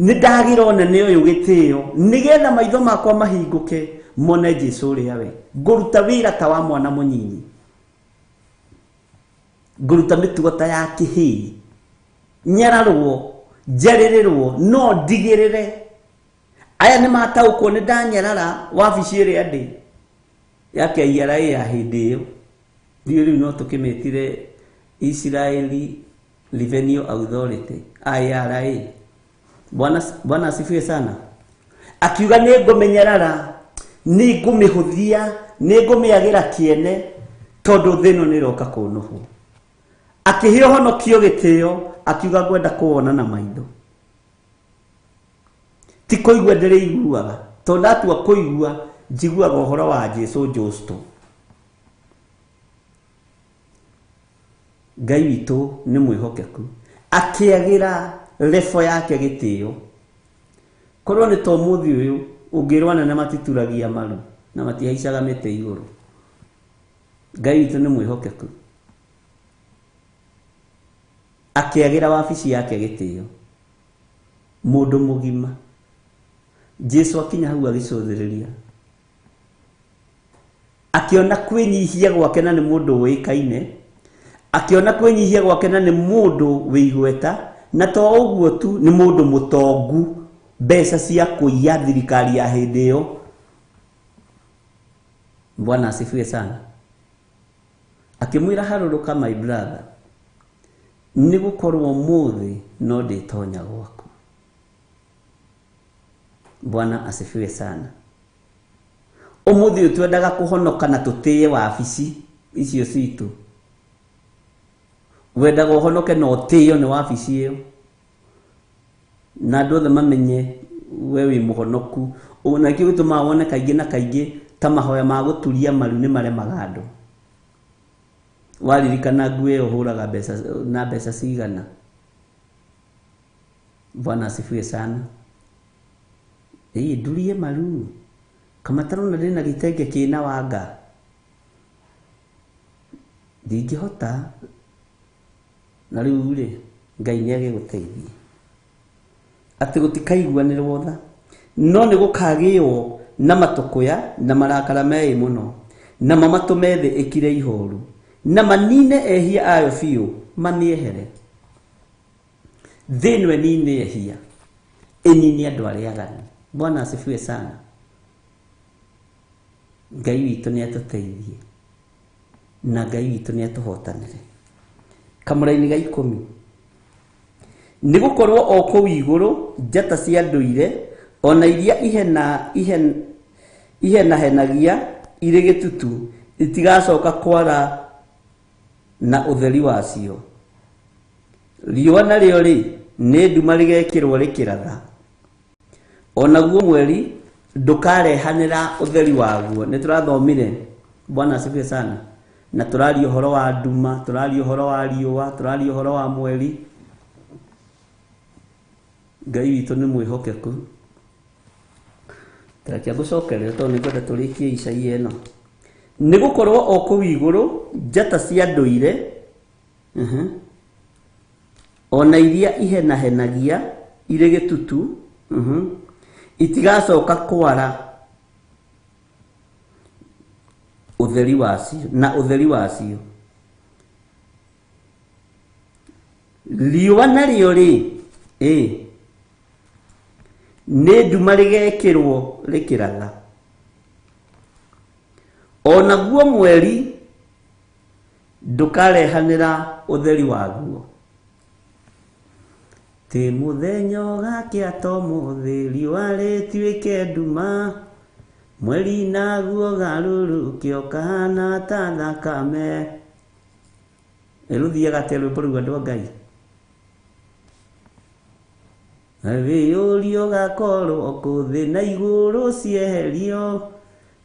Nĩ ndagira ũnene ũyũ gĩtĩo nĩgetha maitho makwa mahingũke mone Jesu ria we nguruta wira ta wa mwana munyinyi nguruta mitugo ta ya kihii nyararwo njarirwo no ndigirire aya ni mataukwo ni ndanyarara wabici ria ndi yake IRA ya hindi iyo riu no tukimetire Israeli Revenue Authority IRA. Bwana asifiwe sana. Akiuga ni ngumenyerara ni ngumihuthia ni ngumiagira kiene tondu thino ni roka kunuhu. Akihio honokio gitio akiuga gwenda kuona na maitho. Ti kuigua ndire iguaga tondu atua kuigua njiguaga uhoro wa Jesu Justo. Ngai witu ni mwihokeku akiagira lefo yake gitio korwo ni to muthi uyu ungirwana na matituragia maru na matihaicaga mite iguru. Ngai witu ni mwihokeku akiagira wabici yake gitio mundu mugima. Jesu akinya hau agicuthiriria akiona kwinyihia gwake na ni mundu wikaine akiona kwinyihia gwake na ni mundu wigweta na to uguo tu ni mundu mutongu mbeca cia kuiya thirikari ya hindi iyo. Bwana asifiwe sana. Akimwira haruruka my brother ni gukorwo muthi no nditonya gwaku. Bwana asifiwe sana. Umuthi utwendaga kuhonoka na tutiye wabici icio citu wendaga uhonoke no tiyo ni wabici iyo na ndothe mamenye we wi muhonoku. Ona kio gituma wone kaingi na kaingi ta mahoya ma guturia maru ni mare magando waririkana ngwe uhuraga mbeca cigana. Bwana asifiwe sana. Ndurie maru kama tarona ndina gitenge kina wanga ndingihota na riu ri Ngai ni agiguteithia ati gutikaiguanirwo tha no ni gukagio na matukuya na marakara mei muno na mamatume thi ikire ihoru na manine ehia ayo fiu maniehere thinwe nine ehia enini andu aria agani. Bwana asifiwe sana. Ngai witu ni atuteithie na Ngai witu ni atuhotanire. Kamuraini ga 10 ni gukorwo oko wiguru njata cia nduire ona iria ihena henagia iri gitutu itigacoka kwara na utheri wacio. Riũa narĩo ri ni nduma rigekirwo rikiratha ona guo mweri ndukarehanira utheri waguo. Ni turathomire. Bwana asifiwe sana. Na turari uhoro wa nduma, turari uhoro wa riũa, turari uhoro wa mweri. Ngai witu ni mwihokeku. Tarakia gucokerera to nigwenda turikie Isaia eno. Ni gukorwo oko iguru njata cia nduire ona iria ihenagia ire gitutu itigacoka kwara utheri wacio na utheri wacio. Riũa narĩo ri ni nduma rigekirwo rikiratha ona guo mweri ndukarehanira utheri waguo. Ti muthenya ugakia to muthi riũa rituike nduma mweri naguo garurukio kana ta thakame. Eluthiaga te rwĩmbo rũu andũ a Ngai. Wĩyũrio gakorwo kũthĩ na igũrũ cieherio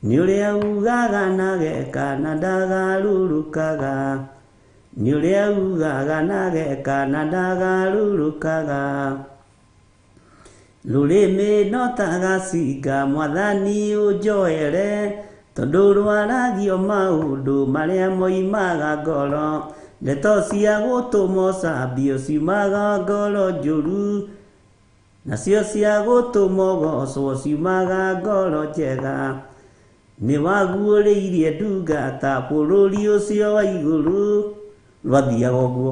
nĩ ũrĩa ugaga na geka na ndagarurũkaga nĩ ũrĩa ugaga na geka na ndagarurũkaga. Rũrĩmĩ no ta gacinga mwathani ũnjoere tondũ rwaragio maũndũ marĩa moimaga ngoro. Ndeto cia gũtũma ũcambio ciumaga ngoro njũru nacio cia gũtũma ũgocwo ciumaga ngoro njega. nĩ waguũrĩirie ndungata bũrũri ũcio wa igũrũ. Rwathiaga ũguo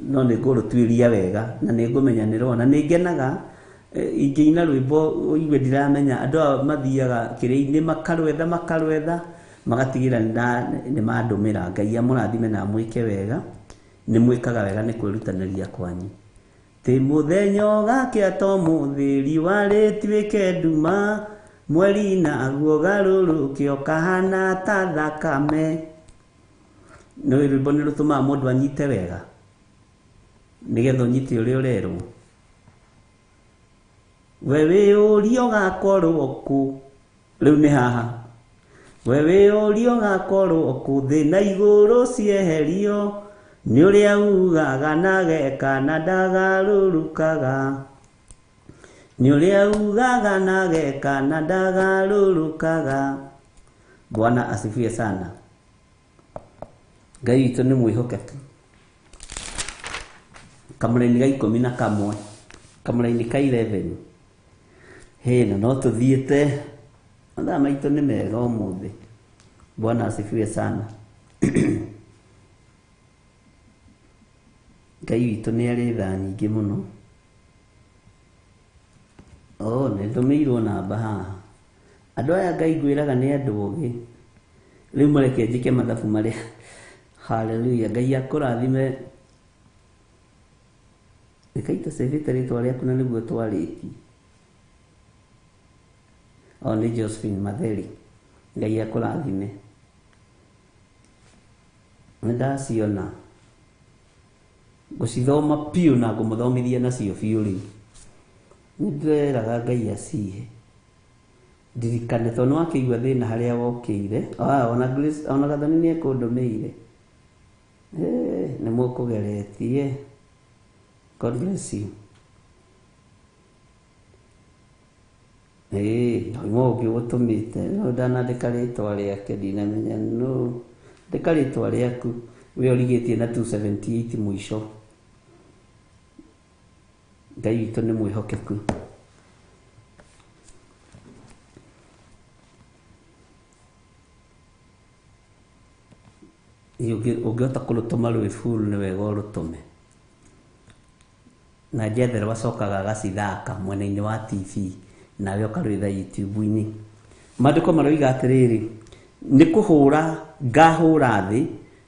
no nĩ ngũrũtuĩria wega na nĩ ngũmenya nĩ rwona. Nĩ ngenaga ingĩina rwĩmbo igue ndiramenya andũ aya mathiaga kĩrĩa-inĩ makarwetha magatigĩra nĩ mandũmĩra. Ngai amũrathime na mwĩke wega, nĩ mwĩkaga wega nĩ kwĩrutanĩria kwanyu. Tĩ mũthenya ũgakĩa to mũthĩ riũa rĩtuĩke nduma, mweri naguo garũrũke ũkahana ta thakame. Nĩ rwĩmbo nĩ rũtũmaga mũndũ anyite wega nĩgetha ũnyite ũrĩa ũrerwo. We wĩyũrie ũgakorwo kũ, rĩu nĩ haha. We wĩyũrie ũgakorwo kũ, thĩ na igũrũ cieherio, nĩ ũrĩa ugaga na geka na ndagarũrũkaga. Nĩ ũrĩa ugaga na geka na ndagarũrũkaga. Bwana asifiwe sana. Ngai witũ nĩ mwĩhokeku. Kamũra-inĩ ga 11, kamũra-inĩ ka 11. Na no tũthiĩte, mathaa maitũ nĩ mega ũmũthĩ. Bwana asifiwe sana. Ngai witũ nĩ arĩ tha nyingĩ mũno. Nĩ ndũmĩirwo namba haha. Andũ aya Ngai ngwĩraga nĩ andũ ũgĩ. Rĩu mareke njĩke mathabu marĩa. Haleluya. Ngai akũrathime. Ikaita sevita rĩtwa rĩaku na nĩguo twarĩtie. Nĩ Josephine Matheri. Ngai akũrathime. Nĩ ndaciona. Gũcithoma piũ na ngũmũthomithia nacio biũ rĩu. Nĩ ndĩreraga Ngai acihe. Ndirikane tondũ nĩwakĩigua thĩna harĩa wokĩire. Ona Gathoni nĩ ekũndũmĩire. Nĩ mũkũgeretie. God bless you. Mo ũngĩ gũtũmĩte. No ndanandĩka rĩtwa rĩake ndinamenya. No ndĩka rĩtwa rĩaku. We ũrigĩtie na 278 mũico. Ngai witũ nĩ mwĩhokeku. Ũngĩhota kũrũtũma rwĩ full nĩ wega ũrũtũme. Na Njethera wacokaga agacithaka mwena-inĩ wa TV nawe ũkarwĩtha YouTube-inĩ. Maandĩko maroiga atĩrĩrĩ, nĩ kũhũra ngahũra thĩ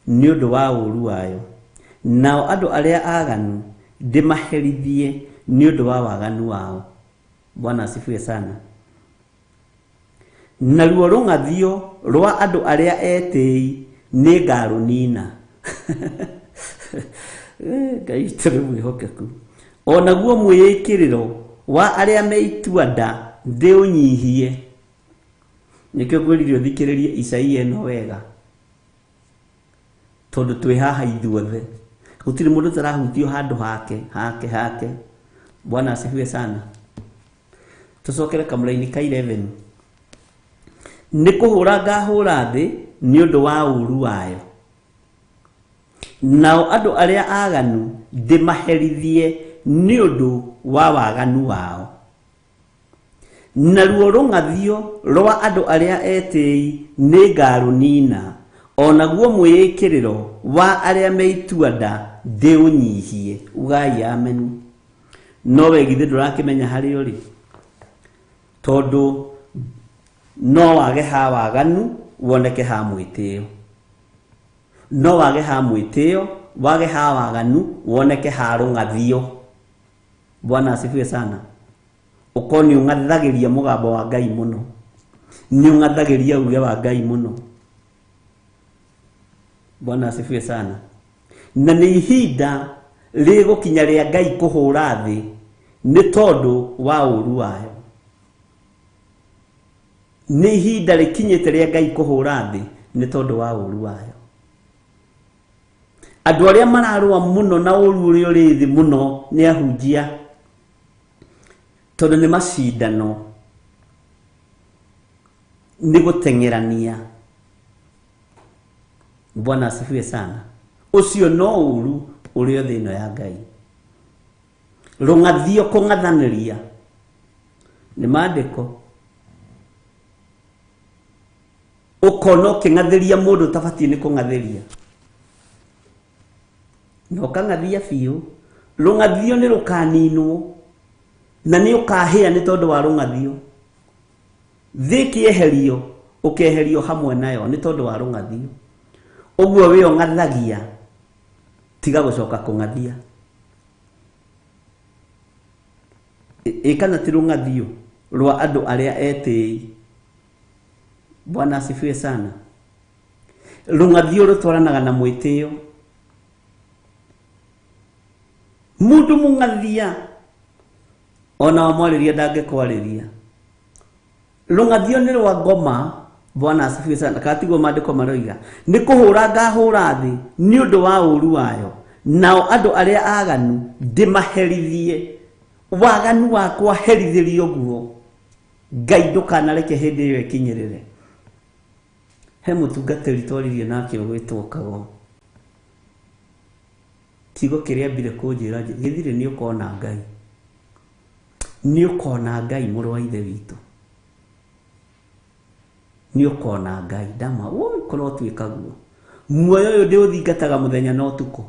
nĩ ũndũ wa ũũru wayo, nao andũ arĩa aganu ndĩmaherithie nĩ ũndũ wa waganu wao. Bwana asifiwe sana. Naruo rũng'athio rwa andũ arĩa etĩi nĩ ngarũnina. Ngai witũ nĩ mwĩhokeku. Onaguo mwĩĩkĩrĩro wa arĩa meitua nda ndĩũnyihie. Nĩkĩo ngwĩrire ũthikĩrĩrie Isaia ĩno wega, tondũ twĩ haha ithuothe. Gũtirĩ mũndũ tarahutio handũ hake. Bwana asifiwe sana. Tũcokere kamũra-inĩ ka 11. Nĩ kũhũra ngahũra thĩ nĩ ũndũ wa ũũru wayo, nao andũ arĩa aganu ndĩmaherithie nĩ ũndũ wa waganu wao. Naruo rũng'athio rwa andũ arĩa etĩi nĩ ngarũnina, onaguo mwĩĩkĩrĩro wa arĩa meitua nda ndĩũnyihie. Ugai amen. No we githĩ ndũrakĩmenya harĩa ũrĩ, tondũ no wage ha waganu woneke ha mwĩtĩo. No wage ha mwĩtĩo, wage ha waganu woneke ha rũng'athio. Bwana asifiwe sana. Ũkorwo nĩ ũng'athagĩria mũgambo wa Ngai mũno, nĩ ũng'athagĩria uge wa Ngai mũno. Bwana asifiwe sana. Na nĩ ihinda rĩgũkinya rĩa Ngai kũhũra thĩ nĩ tondũ wa ũũru wayo. Nĩ ihinda rĩkinyĩte rĩa Ngai kũhũra thĩ nĩ tondũ wa ũũru wayo. Andũ arĩa mararũa mũno na ũũru ũrĩa ũrĩ thĩ mũno nĩ ahunjia, tondũ nĩ macindano, nĩ gũteng'erania. Bwana asifiwe sana. Ũcio no ũũru ũrĩa thĩ ĩno ya Ngai. Rũng'athio, kũng'athanĩria, nĩ maandĩko. ukona ukingatheria mundu tabati ni kungatheria no kangathia biu rungathio ni rukaninwo na ni ukahia ni tondu wa rungathio thiki eherio ukeherio hamwe nayo ni tondu wa rungathio uguo we ongathagia tiga gucoka kungathia ikana tirungathio rwa andu aria etei. Bwana asifiwe sana. Rungathio rutwaranaga na mwitio. Mundu mungathia ona wamwariria ndangĩkwariria. Rungathio ni rwa ngoma. Bwana asifiwe sana. Katigwo maandiko maroiga ni kuhura ngahura thi ni undu wa uru wayo, nao andu aria aganu ndimaherithie. Waganu wakwa herithirio guo. Ngai ndukanareke hindi iyo ikinyirire. He mutungatĩri twaririe nake gwĩtwo Kago. Kigo kĩrĩa mbire kũnjĩra gĩthire nĩ ũkona Ngai. Nĩ ũkona Ngai mũrũ wa ithe witũ. Nĩ ũkona Ngai ndama woi korwo twĩkaguo. Muoyo ũyũ ndĩũthingataga mũthenya na ũtukũ.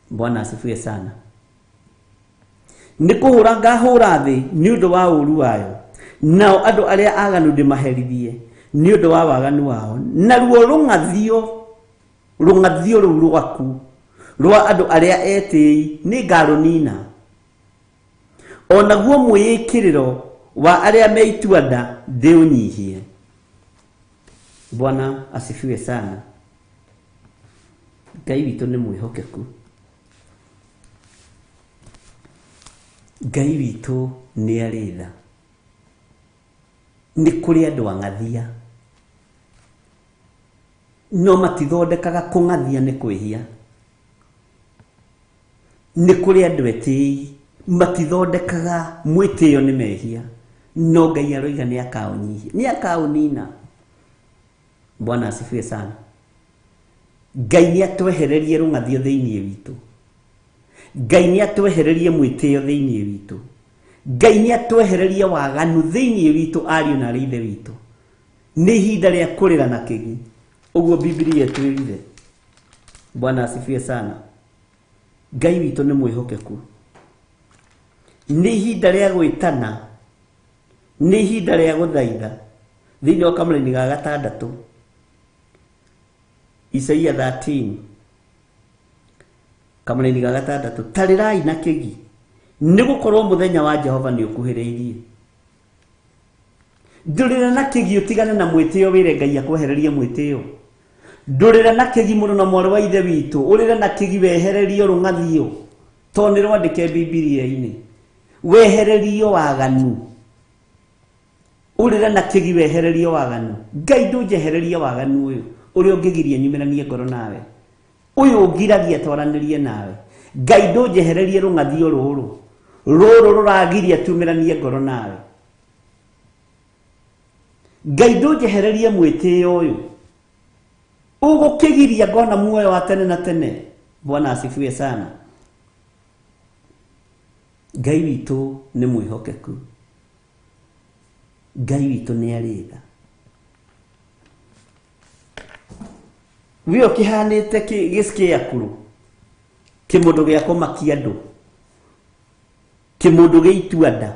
Bwana asifiwe sana. Nĩ kũhũra ngahũra thĩ nĩ ũndũ wa ũru wayo, nao andũ arĩa aganu ndĩmaherithie ni undu wa waganu wao, na ruo rungathio rũu rwaku rwa andu aria etei ni ngarunina, onaguo mwĩkĩrĩro wa aria meituanda ndiũnyihie. Bwana asifiwe sana. Ngai witũ nĩ mwĩhokeku. Ngai witũ nĩ arĩ tha. Nĩ kũrĩ andũ ang'athia no matithondekaga kũng'athia nĩ kwĩhia. Nĩ kũrĩ andũ etĩi matithondekaga mwĩtĩo nĩ mehia, no Ngai aroiga nĩ akaũnyihia, nĩ akaũnina. Bwana asifiwe sana. Ngai nĩ atwehererie rũng'athio thĩinĩ witũ. Ngai nĩ atwehererie mwĩtĩo thĩinĩ witũ. Ngai nĩ atwehererie waganu thĩinĩ witũ ariũ na ithe witũ. Nĩ ihinda rĩa kũrĩra na kĩgi. Uguo Biblia twĩrire. Bwana asifiwe sana. Ngai witũ nĩ mwĩhokeku. Nĩ ihinda rĩa gwĩtana. Nĩ ihinda rĩa gũthaitha. Thĩinĩ wa kamũra-inĩ ga 6 Isaia 13 kamũra-inĩ ga 6 tarĩrai na kĩgi nĩ gũkorwo mũthenya wa Jehova nĩ ũkuhĩrĩirie. Ndũrĩra na kĩgi ũtigane na mwĩtĩo wĩre Ngai akwehererie mwĩtĩo. Ndũrĩra na kĩgi mũno na mwarĩ wa ithe witũ, ũrĩra na kĩgi wehererio rũng'athio, to nĩ rwandĩke Biblia-inĩ. Wehererio waganu. Ũrĩra na kĩgi wehererio waganu. Ngai ndũnjehererie waganu ũyũ ũrĩa ũngĩgiria nyumiranie ngoro nawe. Ũyũ ũngiragia twaranĩrie nawe. Ngai ndũnjehererie rũng'athio rũrũ rũragiria tumiranie ngoro nawe. Ngai ndũnjehererie mwĩtĩo ũyũ ũgũkĩgiria ngona muoyo wa tene na tene. Bwana asifiwe sana. Ngai witũ nĩ mwĩhokeku. Ngai witũ nĩ arĩ tha. We ũkĩhanĩte gĩcikĩakũrũ, kĩmũndũ gĩa kũmakia andũ, kĩmũndũ gĩituanda.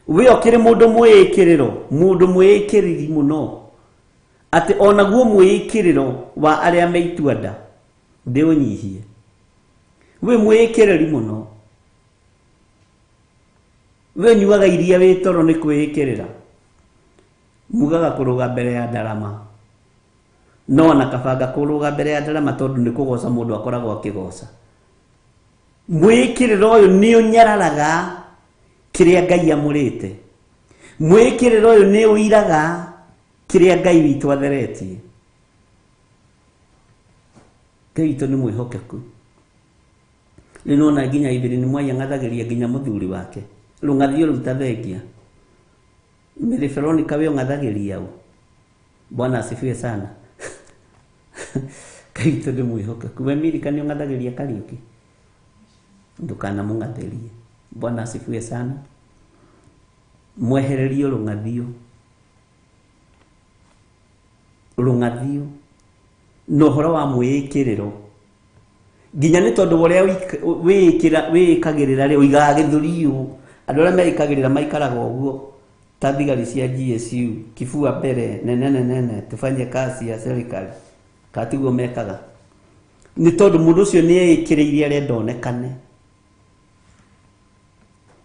We ũkĩrĩ mũndũ mwĩĩkĩrĩro, mũndũ mwĩĩkĩrĩri mũno, atĩ onaguo mwĩĩkĩrĩro wa arĩa meituanda ndĩũnyihie. We mwĩĩkĩrĩri mũno. We nyuaga iria wĩ toro nĩ kwĩĩkĩrĩra. Mugaga kũrũga mbere ya ndarama, no na kabanga kũrũga mbere ya ndarama tondũ nĩ kũgoca mũndũ akoragwo akĩgoca. Mwĩĩkĩrĩro ũyũ nĩ ũnyararaga kĩrĩa Ngai amũrĩte. Mwĩĩkĩrĩro ũyũ nĩ ũiraga kĩrĩa Ngai witũ atheretie. Ngai witũ nĩ mwĩhokeku. Rĩu nona nginya ibĩrĩ nĩ mwanya ng'athagĩria nginya mũthuri wake. Rũng'athio rũu ta thengia. Mĩrĩ Veronica we ng'athagĩria u. Bwana asifiwe sana. Ngai witũ nĩ mwĩhokeku. We Milika nĩ ng'athagĩria Kariuki. Ndukanamũng'athĩrie. Bwana asifiwe sana. Mwehererio rũng'athio rungathio no horo wa mwikiriro nginya ni tondu uria wikagirira ri uigaga githuriu andu aria meikagirira maikaraga uguo ta thigari cia GSU kifua mbere nene tufanye kazi ya serikali katiguo mekaga ni tondu mundu ucio ni eikiriria ri ndonekane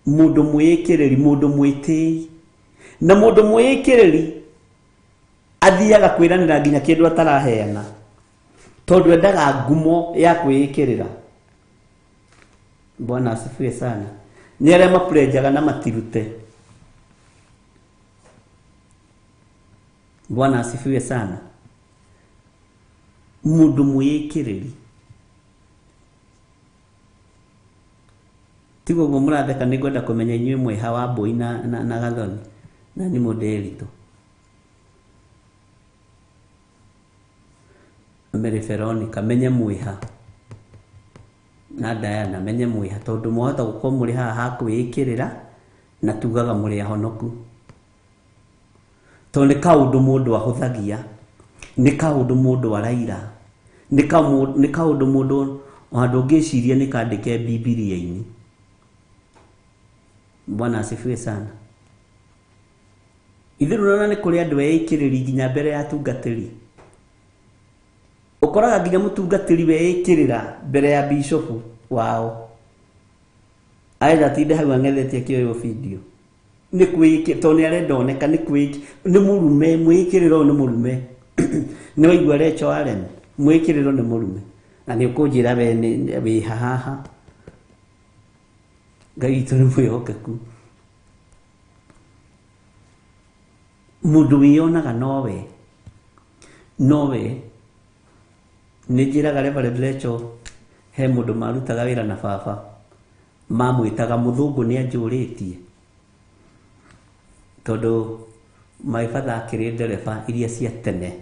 mundu mwikiriri mundu mwiti na mundu mwikiriri athiaga kwiranira nginya kindu ataraheana tondu endaga ngumo ya kwikirira. Bwana asifiwe sana. Ni aria mapurenjaga na matirute. Bwana asifiwe sana. Mundu mwikiriri tigo go muratheka ni gwenda kumenya inyuĩ mwe hawa mbui na gathoni na ni modelito Mary Veronica menye mwiha na Diana menye mwiha tondu mwahota gukorwo muri haha hakwikirira na tugaga muri ahonoku tondu ni kaundu mundu ahuthagia ni kaundu mundu araira ni kaundu mundu andu ngiciria ni kandike Biblia-ini. Bwana asifiwe sana. Ithiru nona ni kuri andu eikiriri nginya mbere ya tungatiri ukoraga nginya mutungatiri weikirira mbere ya bishop wao aida tinde hau angethetie kioyo video ni kwiki toni arenda oneka ni kwiki ni murume mwikiriro ni murume ni waigua Rachel Allen mwikiriro ni murume na ni ukunjira we haha Ngai tu ni mwihokeku mundu wionaga nowe nijiraga Reverend Rachel he mundu marutaga wira na baba mamwitaga muthungu ni anjuritie tondu my father akiri ndereba iria cia tene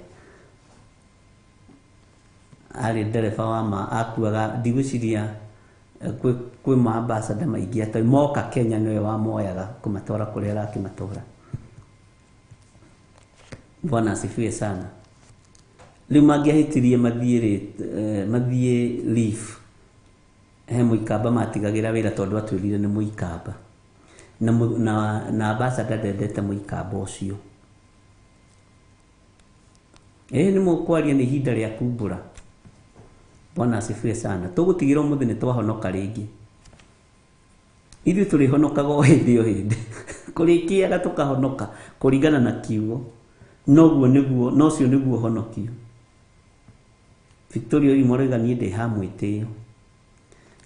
ari ndereba wa ma akuaga ndigwiciria kwi maambasada maingi atoi moka Kenya niwe wa moyaga kumatwara kuria arakimatwara. Bwana asifiwe sana. Riu mangiahitirie mathie leaf he muikamba matigagira wira tondu atwirire ni muikamba na ambasada ndendete muikamba ucio ni mukwaria ni hinda ria kumbura. Bwana asifiwe sana. Tugutigira umuthi ni twahonoka ringi ithu turihonokaga o hindi kurikiaga tukahonoka kuringana na kiugo no cio niguo honokio. Victoria Imoroiga ni ndi hamwitio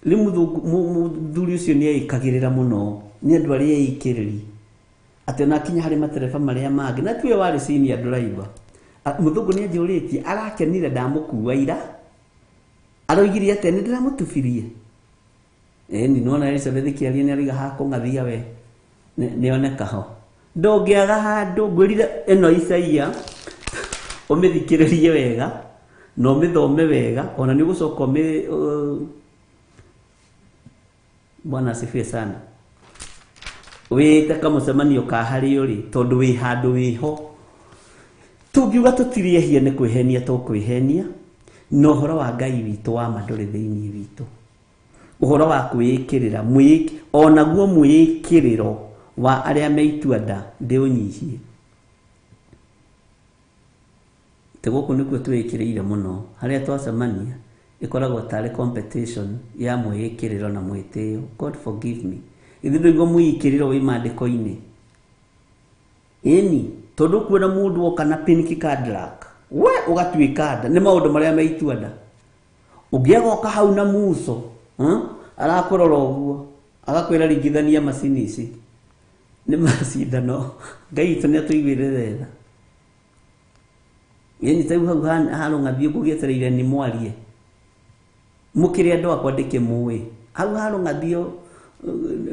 riu muthuri ucio ni eikagirira muno ni andu aria eikiriri ati na kinya hari matereba maria mangi na tuwe wari senior driver muthungu ni anjuritie arakenire ndamukua ira aroigiri ate ni ndiramutubirie ni nona Elizabeth Kiaria ni ariga hakungathia we ni oneka ho ndongiaga handu ngwirire eno Isaia umithikiririe wega no mithome wega ona ni gucoka Bwana asifiwe sana. Wite kamucemanio ka hario ri tondu wi handu wiho tungiuga tutiriehia ni kwihenia tukwihenia no horo wa Ngai witu wa manduri thiini witu uhoro wa kwikirira onaguo mwikiriro wa aria meituanda ndi unyihie tegoku nikuo twikiriire muno haria twacemania ikoragwo tare competition ya mwikiriro na mwitio. God forgive me ithindo igo mwikiriro wi mandiko-ini tondu kuona mundu okana pink cadillac we ugatwikanda ni maundu maria meituanda ungiagoka hau na muso arakurora uguo agakwira ringithania macini ici ni macindano Ngai tu ni atuigwire wega tau hau harungathio ngugietereire ni mwarie mukire andu akwa ndikimui hau harungathio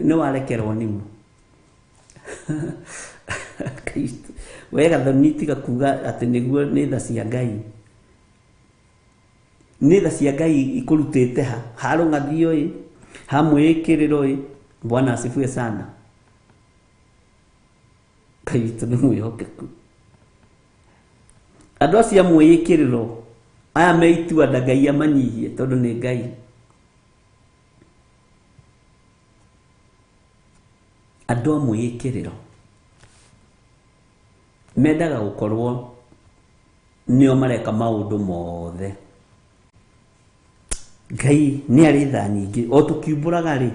ni warekerwo nimu Kristo wega thonitiga kuga ati niguo ni tha cia Ngai ni tha cia Ngai ikurutite harungathio hamwikiriro Bwana asifiwe sana. Kristo ni mwihokeku andå acio amwe kä rä ro aya meituanda Ngai amanyihie tondå nä Ngai. Andå amwe kä rä ro mendaga gå korwo nĩo mareka maũndũ mothe. Ngai nĩ arĩ tha nyingĩ o tũkiumbũraga rĩ,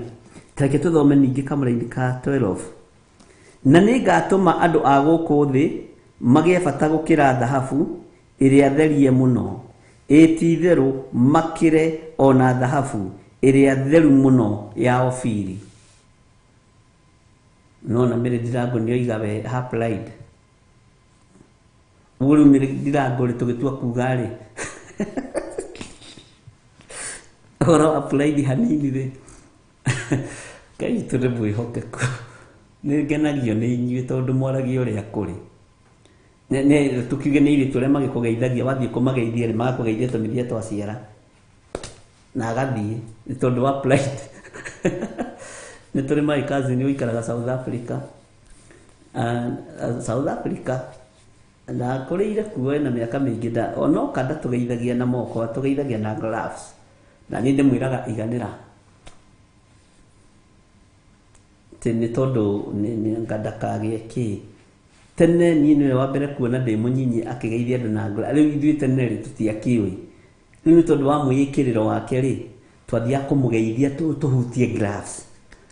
tareke tũthome ningĩ kamũra-inĩ ka 12. Na nĩ ngatũma andũ a gũkũ thĩ magĩe bata gũkĩra thahabu ĩrĩa therie mũno, ĩti-itherũ makĩre ona thahabu ĩrĩa theru mũno ya Ofiri. Nona Mary Ndirango nĩoiga we applied. Ũguo rĩu Mary Ndirango rĩ tũgĩtua kuga rĩ ũhoro applied hanini rĩ Ngai tũrĩ mwĩhokeku. Nĩ ngenagio nĩ inyuĩ tondũ mwaragia ũrĩa kũrĩ. Tukiuge nĩ airĩtu arĩa magĩkũgeithagia wathiĩ kũmageithia nĩ magakũgeithia tũmithia twaciara na agathiĩ nĩ tondũ wa applied. Nĩ tũrĩ my cousin ũikaraga South Africa. South Africa na kũrĩire kuo na mĩaka mĩingĩ onoka ndatũgeithagia na moko, atũgeithagia na gloves. Na niĩ ndĩmwĩraga iganĩra nĩ tondũ ndakagĩe kĩ. Tene niĩ nĩwe wa mbere kuona ndĩ mũnyinyi akĩgeithia andũ na gloves. Rĩu ithuĩ tene rĩ tũtiakĩũĩ. Rĩu nĩ tondũ wa mwĩkĩrĩro wake rĩ twathiaga kũmũgeithia tũhutie gloves.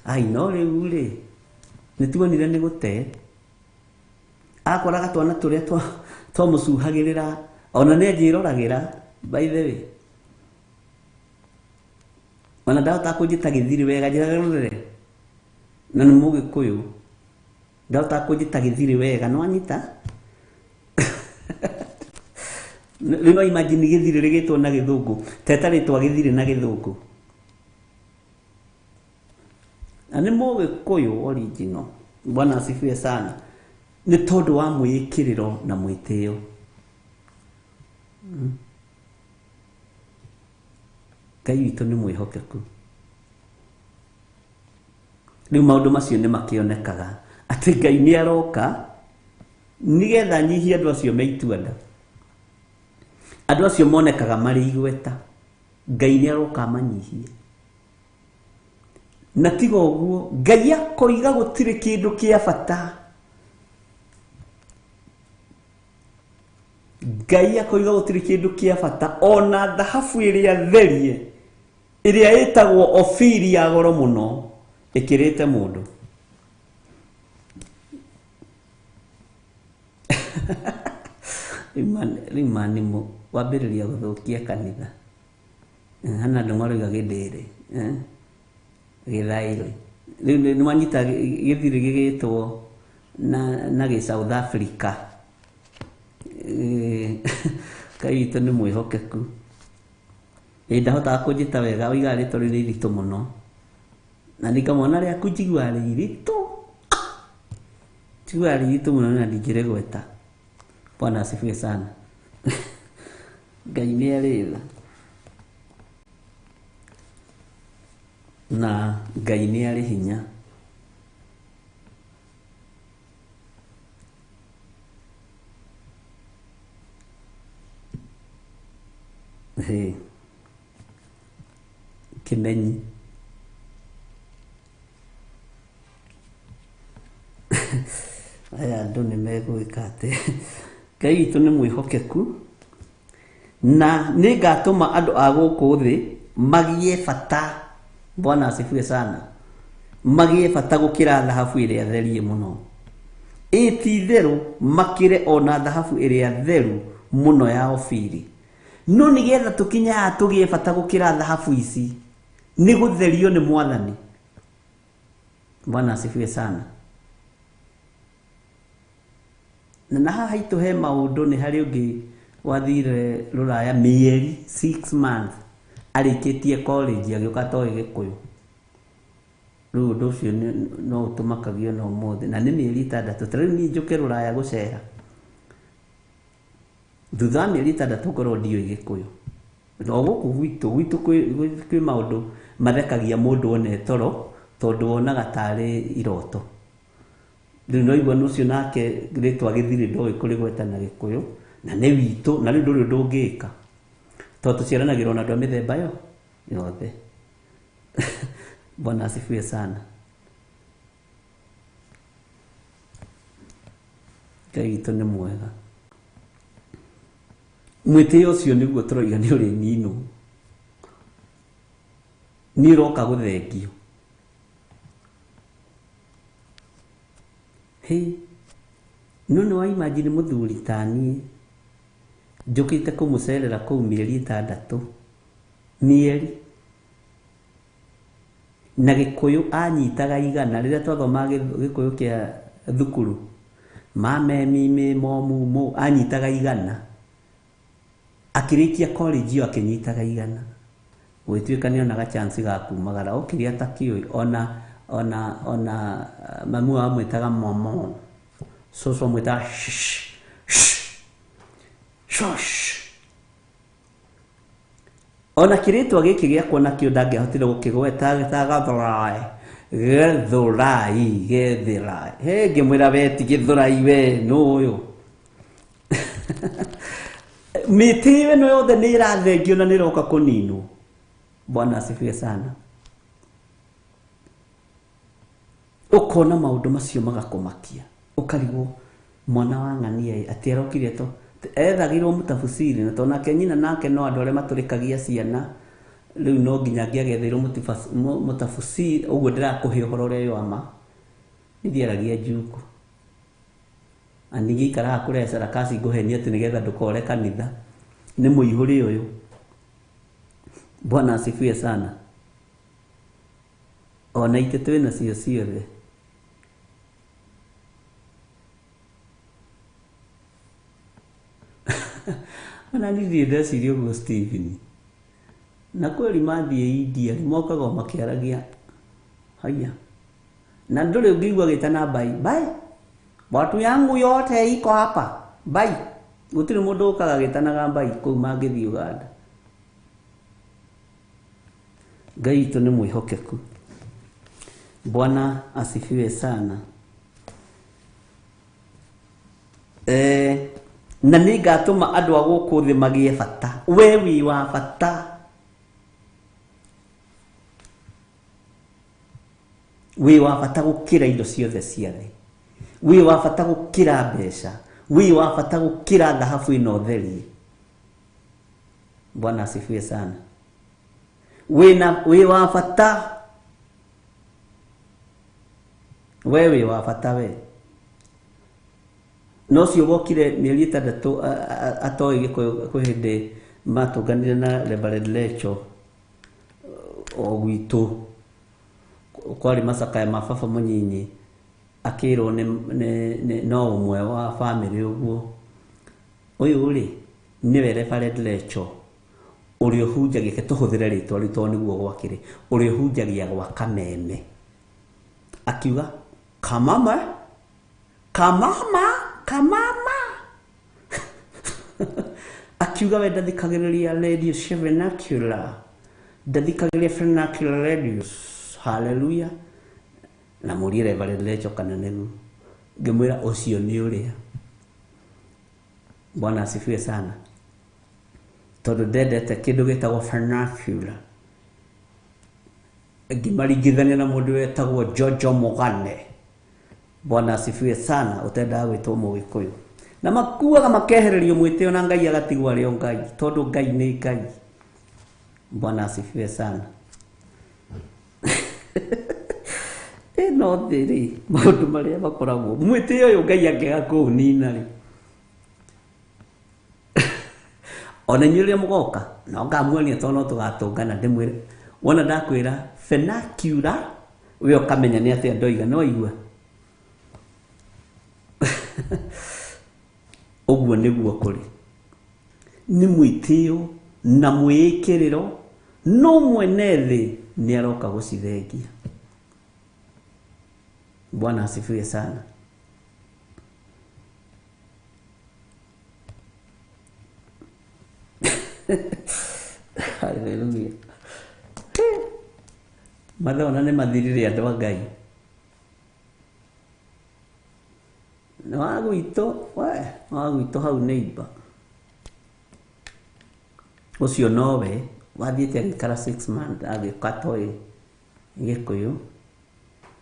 Ai no rĩu rĩ nĩtuonire nĩ gũte. Akoraga twana tũrĩa twamũcuhagĩrĩra ona nĩ anjĩroragĩra by the way. Ona ndahota kũnjĩta gĩthiri wega njĩragĩrĩre na nĩ Mũgĩkũyũ. Ndahota kũnjĩta gĩthiri wega no anyita. Rĩu no imagine gĩthiri rĩgĩtwo na Gĩthũngũ teta rĩtwa gĩthiri na Gĩthũngũ. Na nĩ Mũgĩkũyũ original. Bwana asifiwe sana. Nĩ tondũ wa mwĩkĩrĩro na mwĩtĩo. Ngai witũ nĩ mwĩhokeku. Rĩu maũndũ macio nĩ makĩonekaga atĩ Ngai nĩ aroka nĩgetha nyihie andũ acio meituanda. Andũ acio monekaga marĩ igweta. Ngai nĩ aroka amanyihie. Na tiga ũguo Ngai akoiga gũtirĩ kĩndũ kĩa bata. Ngai akoiga gũtirĩ kĩndũ kĩa bata ona thahabu ĩrĩa therie ĩrĩa ĩtagwo Ofiri ya goro mũno ĩkĩrĩte mũndũ. Rĩu manimo wambĩrĩria gũthũkia kanitha. Hana andũ maroiga gĩndĩrĩ gĩthaĩrĩ. Rĩu nĩ manyita gĩthiri gĩgĩtwo na gĩ South Africa. Ngai witũ nĩ mwĩhokeku. Ndahotaga kũnjĩta wega oiga rĩtwa rĩu nĩ iritũ mũno. Na nikamwona rĩaku njigua rĩ iritũ. Njigua rĩ iritũ mũno na ndingĩrĩgweta. Bwana asifiwe sana. Ngai nĩ arĩ tha. Na Ngai nĩ arĩ hinya. Kĩmenyi. Aya andũ nĩ megwĩka atĩ. Ngai witũ nĩ mwĩhokeku na nĩ ngatũma andũ a gũkũ thĩ magĩe bata. Bwana asifiwe sana. Magĩe bata gũkĩra thahabu ĩrĩa therie mũno, ĩti-itherũ makĩre ona thahabu ĩrĩa theru mũno ya Ofiri. No nĩgetha tũkinyaga tũgĩe bata gũkĩra thahabu ici nĩ gũtherio nĩ Mwathani. Bwana asifiwe sana. Na haha haitũ he maũndũ nĩ harĩ ũngĩ wathire Rũraya mĩeri 6 months arĩkĩtie college agĩũka toĩ Gĩkũyũ. Rĩu ũndũ ũcio no ũtũmakagio na ũmũthĩ na nĩ mĩeri 6. Tarĩu niĩ njũke Rũraya gũcera thutha wa mĩeri 6 ngorwo ndiũĩ Gĩkũyũ. No gũkũ gwitũ kwĩ maũndũ mathekagia mũndũ one toro tondũ wonaga tarĩ iroto. Rĩu no igua ũcio nake rĩtwa gĩthiri ndoĩ kũrĩgweta na Gĩkũyũ na nĩ witũ na rĩu ndũrĩ ndũngĩka tondũ tũciaranagĩrwo na andũ a mĩthemba yothe. Bwana asifiwe sana. Ngai witũ nĩ mwega. Mwĩtĩo ũcio nĩguo tũroiga nĩ ũrĩ nino, nĩ ũroka gũthengio. No nĩ wa imagine mũthuri ta niĩ njũkĩte kũmũcerera kũu mĩeri 6 mĩeri, na Gĩkũyũ anyitaga 100 rĩrĩa twathomaga Gĩkũyũ kĩa thukuru mamemi momu anyitaga 100, akĩrĩkia college ĩyo akĩnyitaga 100, gwĩtuĩka nĩ onaga chance ga kumagara okĩrĩa atakĩũĩ. Ona mamu amwĩtaga momo, cũcũ amwĩtaga shosh. Ona kĩrĩtwa gĩkĩ gĩakwa nakĩo ndangĩahotire gũkĩgweta Gĩthũrai. Ngĩmwĩra we ti Gĩthũrai we nũ ũyũ. Mĩtĩ ĩno yothe nĩ ĩrathengio na nĩ ĩroka kũninwo. Bwana asifiwe sana. Ũkona maũndũ macio magakũmakia, ũkarigwo mwana wa ng'ania atĩ arokire to ethagĩrwo mũtabusiri, na tondũ nake nyina nake no andũ arĩa matũrĩkagia ciana, rĩu no nginya angĩagetherwo mũtabusiri. Ũguo ndĩrakũhe ũhoro ũrĩa yoma ithiaragia njuku aningĩ ikaraga kũrĩa Sarakasi ngũhenia atĩ nĩgetha ndũkore kanitha, nĩ mũihũri ũyũ. Bwana asifiwe sana. Ona itĩ twĩna cio ciothe. Ona nithiĩ ndeciria ũguo Stephen, na kweli mathiĩ India mokaga makĩaragia haya, na ndũrĩ ũngĩigua gĩtana bai watu yangu yote iko hapa bai. Gũtirĩ mũndũ ũkaga gĩtanaga bai kũu mangĩthiĩ Uganda. Ngai witũ nĩ mwĩhokeku. Bwana asifiwe sana. Na nĩ ngatũma andũ a gũkũ thĩ magĩe bata. We wĩ wa bata. Wĩ wa bata gũkĩra indo ciothe cia thĩ. Wĩ wa bata gũkĩra mbeca. Wĩ wa bata gũkĩra dhahabu ĩno theri. Bwana asifiwe sana. Wĩ wa bata. We wĩ wa bata we. No cio wokire mĩeri 6 atoĩ Gĩkũyũ kwĩ hĩndĩ matũnganire na Reverend Lecho o gwitũ, kwarĩ macakaya ma baba mũnyinyi, akĩrwo no ũmwe wa bamĩrĩ ũguo. Ũyũ rĩ nĩwe Reverend Lecho ũrĩa ũhunjagia, tũhũthĩre rĩtwa rĩu tondũ nĩguo gwakĩrĩ, ũrĩa ũhunjagia gwa Kameme, akiuga kamama akiuga we ndathikagĩrĩria radio cia vernacular, ndathikagĩrĩria vernacular radios. Hallelujah. Na mũrie Reverend Lecho kana nĩguo, ngĩmwĩra ũcio nĩ ũrĩa. Bwana asifiwe sana. Tondũ ndendete kĩndũ gĩtagwo vernacular. Ngĩmaringithania na mũndũ wetagwo Jojo Mogane. Bwana asifiwe sana. Ũtendaga gwĩtwo Mũgĩkũyũ, na makuaga makehererio mwĩtĩo na Ngai agatigwo arĩ o Ngai, tondũ Ngai nĩ Ngai. Bwana asifiwe sana. Ĩno thĩ rĩ, maũndũ marĩa makoragwo mwĩtĩo ũyũ Ngai angĩaga kũũnina rĩ, ona inyuĩ rĩrĩa mũgoka no ngamuonia tondũ no tũgatũngana ndĩmwĩre, wona ndakwĩra vernacular we ũkamenya nĩ atĩa ndoiga, no igua. Ũguo nĩguo kũrĩ, nĩ mwĩtĩo na mwĩĩkĩrĩro, no mwene thĩ nĩ aroka gũcithengia. Bwana asifiwe sana. Hallelujah. Mathona nĩ mathirire andũ a Ngai. Wagwitũ hau neighbor ucio nowe wathiĩte agĩikara 6 months agĩkatoĩ Gĩkũyũ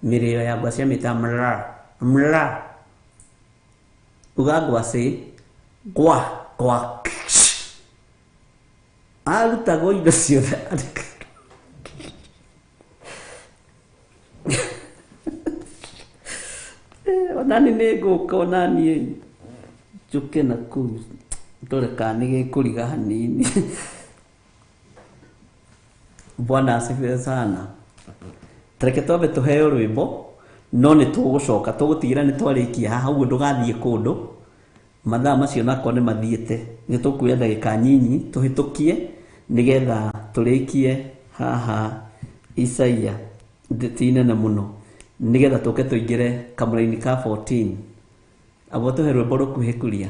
mĩrĩo ya ngwacĩ amĩta mra uga ngwacĩ gwa arutagwo indo ciothe onani nĩ ngũka onaniĩ njũke na kũu ndore kana nĩ gĩkũriga hanini. Bwana asifiwe sana. Tareke twambe tuheo rwĩmbo no nĩ tũgũcoka tũgũtigĩra nĩ twarĩkia haha ũguo ndũgathiĩ kũndũ mathaa macio nako nĩ mathiĩte nĩ tũkuoya ndagĩka nyinyi tũhĩtũkie nĩgetha tũrĩkie haha Isaia ti nene mũno nĩgetha tũke tũingĩre kamũra-inĩ ka 14 abo tuhe rwĩmbo rũkuhĩkũria.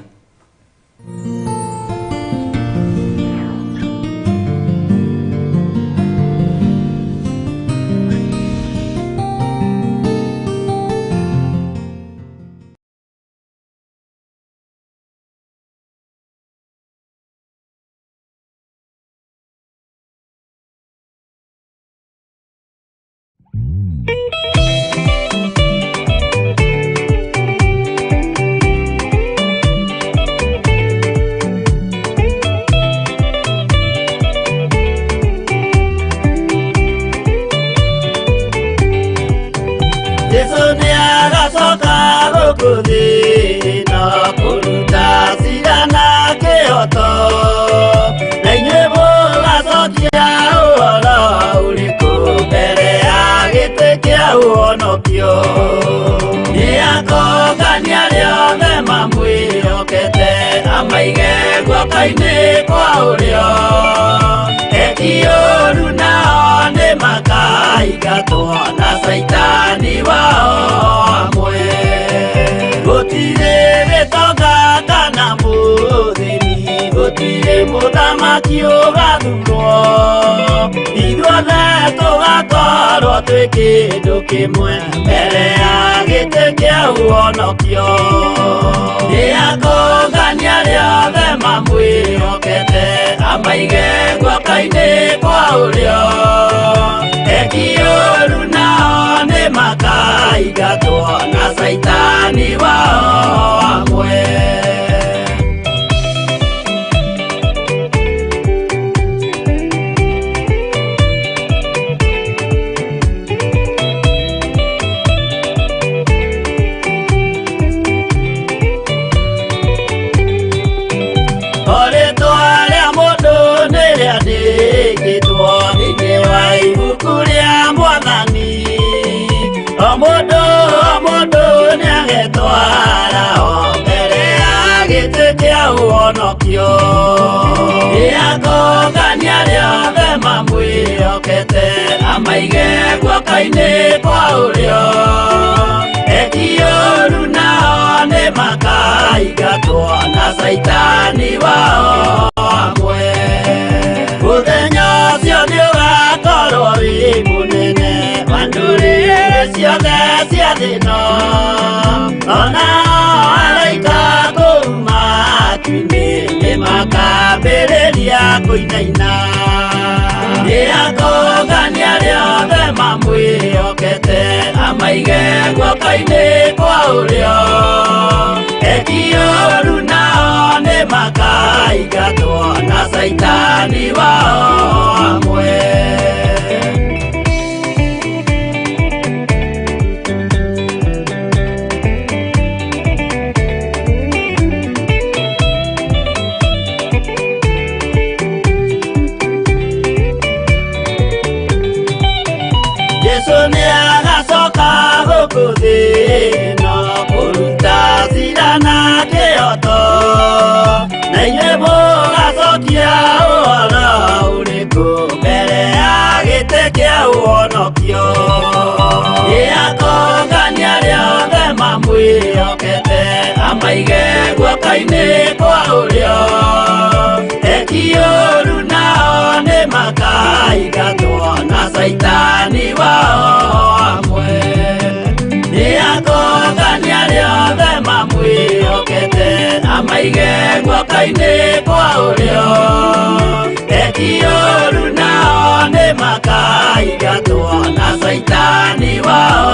Ioru nao nĩ makaigatwo na Saitani wao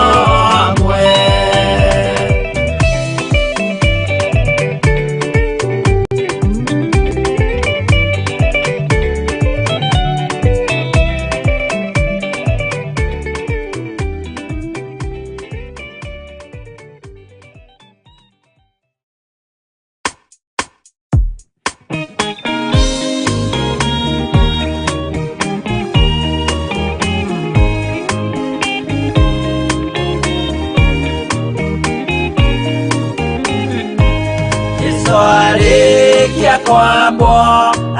amwe. Arĩkia kwambwo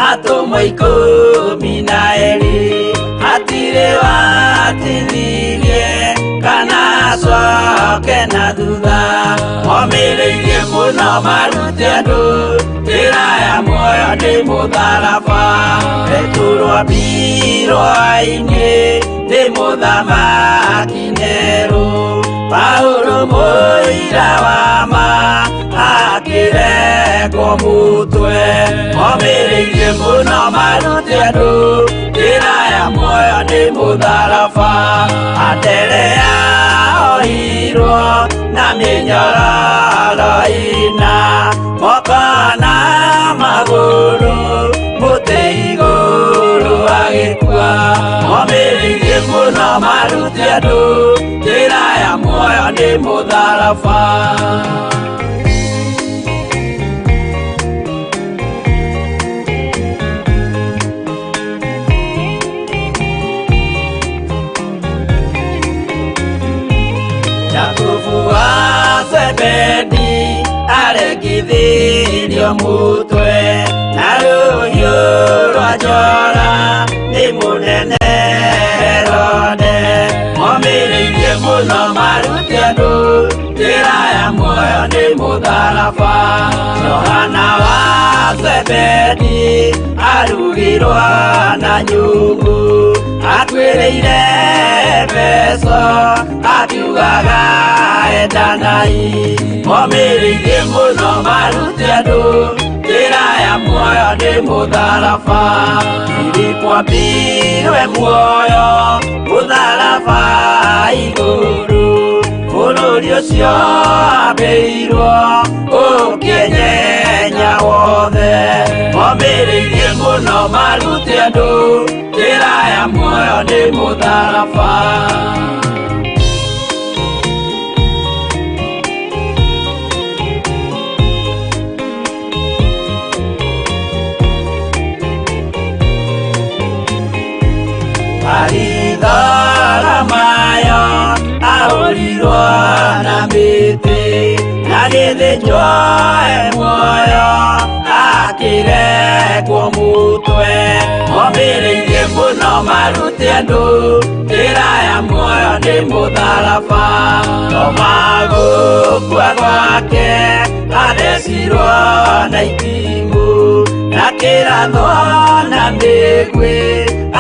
atũmwo 12 hatirĩ watinirie kana acoke na thutha. Momĩrĩirie mũno marute andũ njĩra ya muoyo nĩ mũtharaba. Rĩtũrwo mbirwa-inĩ nĩ mũthamaki Nero. Paulo mũira wa ma akĩrekwo mũtwe. Momĩrĩirie mũno marute andũ njĩra ya muoyo nĩ mũtharaba. Anderea ohirwo na mĩnyororo ina moko na magũrũ mũtĩ igũrũ agĩkua. Momĩrĩirie mũno marute andũ njĩra ya muoyo nĩ mũtharaba. Jakubu wa Zebedi arengithirio mũtwe na rũhiũ rwa njora nĩ mũnene Herode. Momĩrĩirie mũno marute andũ njĩra ya muoyo nĩ mũtharaba. Johana wa Zebedi arugirwo na nyũngũ atuĩrĩire Efeso akiugaga endanai. Momĩrĩirie mũno marute andũ njĩra ya muoyo nĩ mũtharaba. Filipo ambirwe muoyo mũtharaba igũrũ. Bũrũri ũcio ambĩirwo ũkĩenyenya wothe. Momĩrĩirie mũno marute andũ njĩra ya muoyo nĩ mũtharaba. Maritho ahũrirwo na mĩtĩ na gĩthĩnjwo muoyo akĩrekwo mũtwe. Momĩrĩirie mũno marute andũ njĩra ya muoyo nĩ mũtharaba. Toma gũkua gwake athecirwo na itimũ na kĩrathwo na mĩguĩ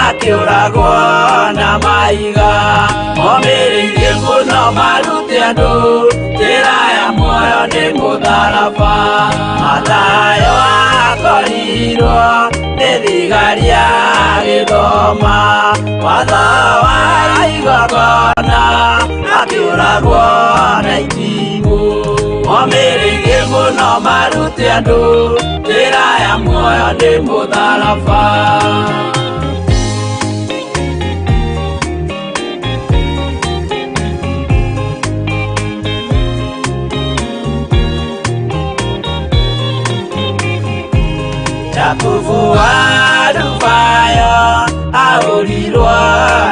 akĩũragwo na maiga. Momĩrĩirie mũno marute andũ njĩra ya muoyo nĩ mũtharaba. Mathayo akorirwo nĩ thigari agĩthoma watho wa igongona akĩũragwo na itimũ. Momĩrĩirie mũno marute andũ njĩra ya muoyo nĩ mũtharaba. Jakubu wa Rufayo ahũrirwo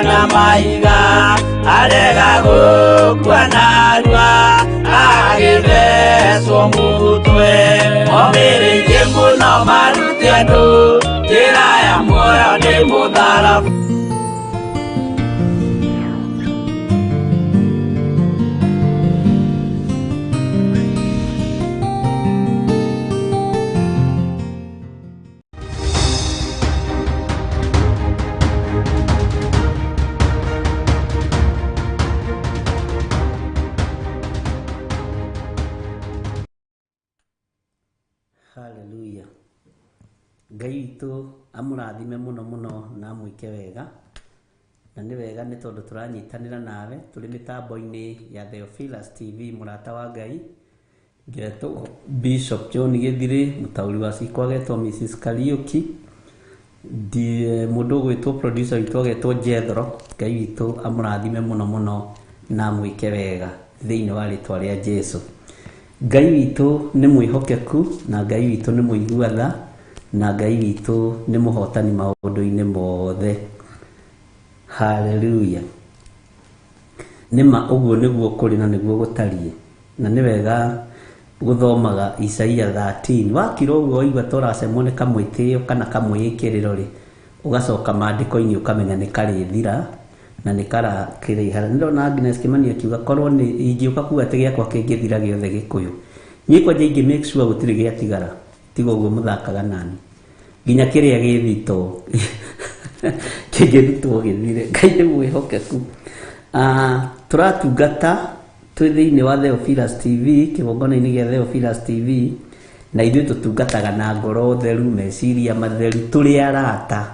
na maiga arega gũkua narua agĩthecwo mũtwe. Momĩrĩirie mũno marute andũ njĩra ya muoyo nĩ mũtharaba. Ngai witũ amũrathime mũno mũno na amwĩke wega, na nĩ wega nĩ tondũ tũranyitanĩra nawe tũrĩ mĩtambo-inĩ ya Theophilus TV mũrata wa Ngai. Ngetwo Bishop John Gĩthirĩ, mũtaũri wa ciikwa getwo Mrs. Kariuki, ndiye mũndũ gwĩtwo producer witũ getwo Jethro. Ngai witũ amũrathime mũno mũno na amwĩke wega thĩinĩ wa rĩtwa rĩa Jesũ. Ngai witũ nĩ mwĩhokeku, na Ngai witũ nĩ mũiguatha, na Ngai witũ nĩ mũhotani maũndũ-inĩ mothe. Haleluya. Nĩma ũguo nĩguo kũrĩ na nĩguo gũtariĩ, na nĩ wega gũthomaga Isaia 13. Wakira ũguo waigua tũracemwo nĩ kamwĩtĩo kana kamwĩĩkĩrĩro rĩ, ũgacoka maandĩko-inĩ ũkamenya nĩ karĩthira na nĩ karakĩrĩha. Ndona Agnes Kimani akiuga korwo nĩ ingĩũka kuga atĩ gĩakwa kĩngĩthira gĩothe Gĩkũyũ, niĩ kwanja ingĩ make sure gũtirĩ gĩatigara, tiga ũguo mũthakaga nani nginya kĩrĩa gĩthitoo kĩngĩrutwo gĩthire. Ngai nĩ mwĩhokeku. Tũratungata twĩ thĩinĩ wa Theophilus TV, kĩgongona-inĩ gĩa Theophilus TV, na ithuĩ tũtungataga na ngoro theru, meciria matheru, tũrĩ arata,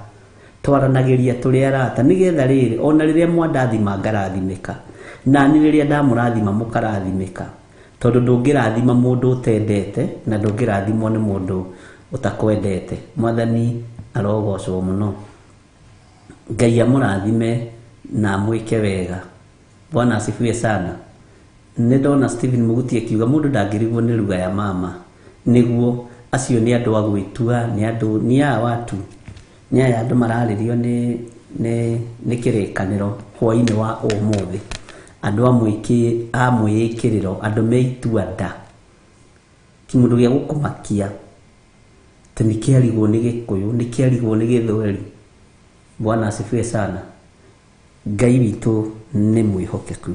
twaranagĩria tũrĩ arata, nĩgetha rĩrĩ ona rĩrĩa mwandathima ngarathimĩka, na nĩ rĩrĩa ndamũrathima mũkarathimĩka, tondũ ndũngĩrathima mũndũ ũtendete na ndũngĩrathimwo nĩ mũndũ ũtakwendete. Mwathani arogocwo mũno. Ngai amũrathime na amwĩke wega. Bwana asifiwe sana. Nĩ ndona Stephen Muguti akiuga mũndũ ndangĩrigwo nĩ ruga ya mama. Nĩguo acio nĩ andũ a gwĩtua, nĩ aya watu, nĩ aya andũ mararĩrio nĩ kĩrĩkanĩro hwainĩ wa ũmũthĩ, andũ a mwĩĩkĩrĩro, andũ meitua nda, kĩmũndũ gĩa gũkũmakia atĩ nĩ kĩarigwo nĩ Gĩkũyũ, nĩ kĩarigwo nĩ Gĩthweri. Bwana asifiwe sana. Ngai witũ nĩ mwĩhokeku.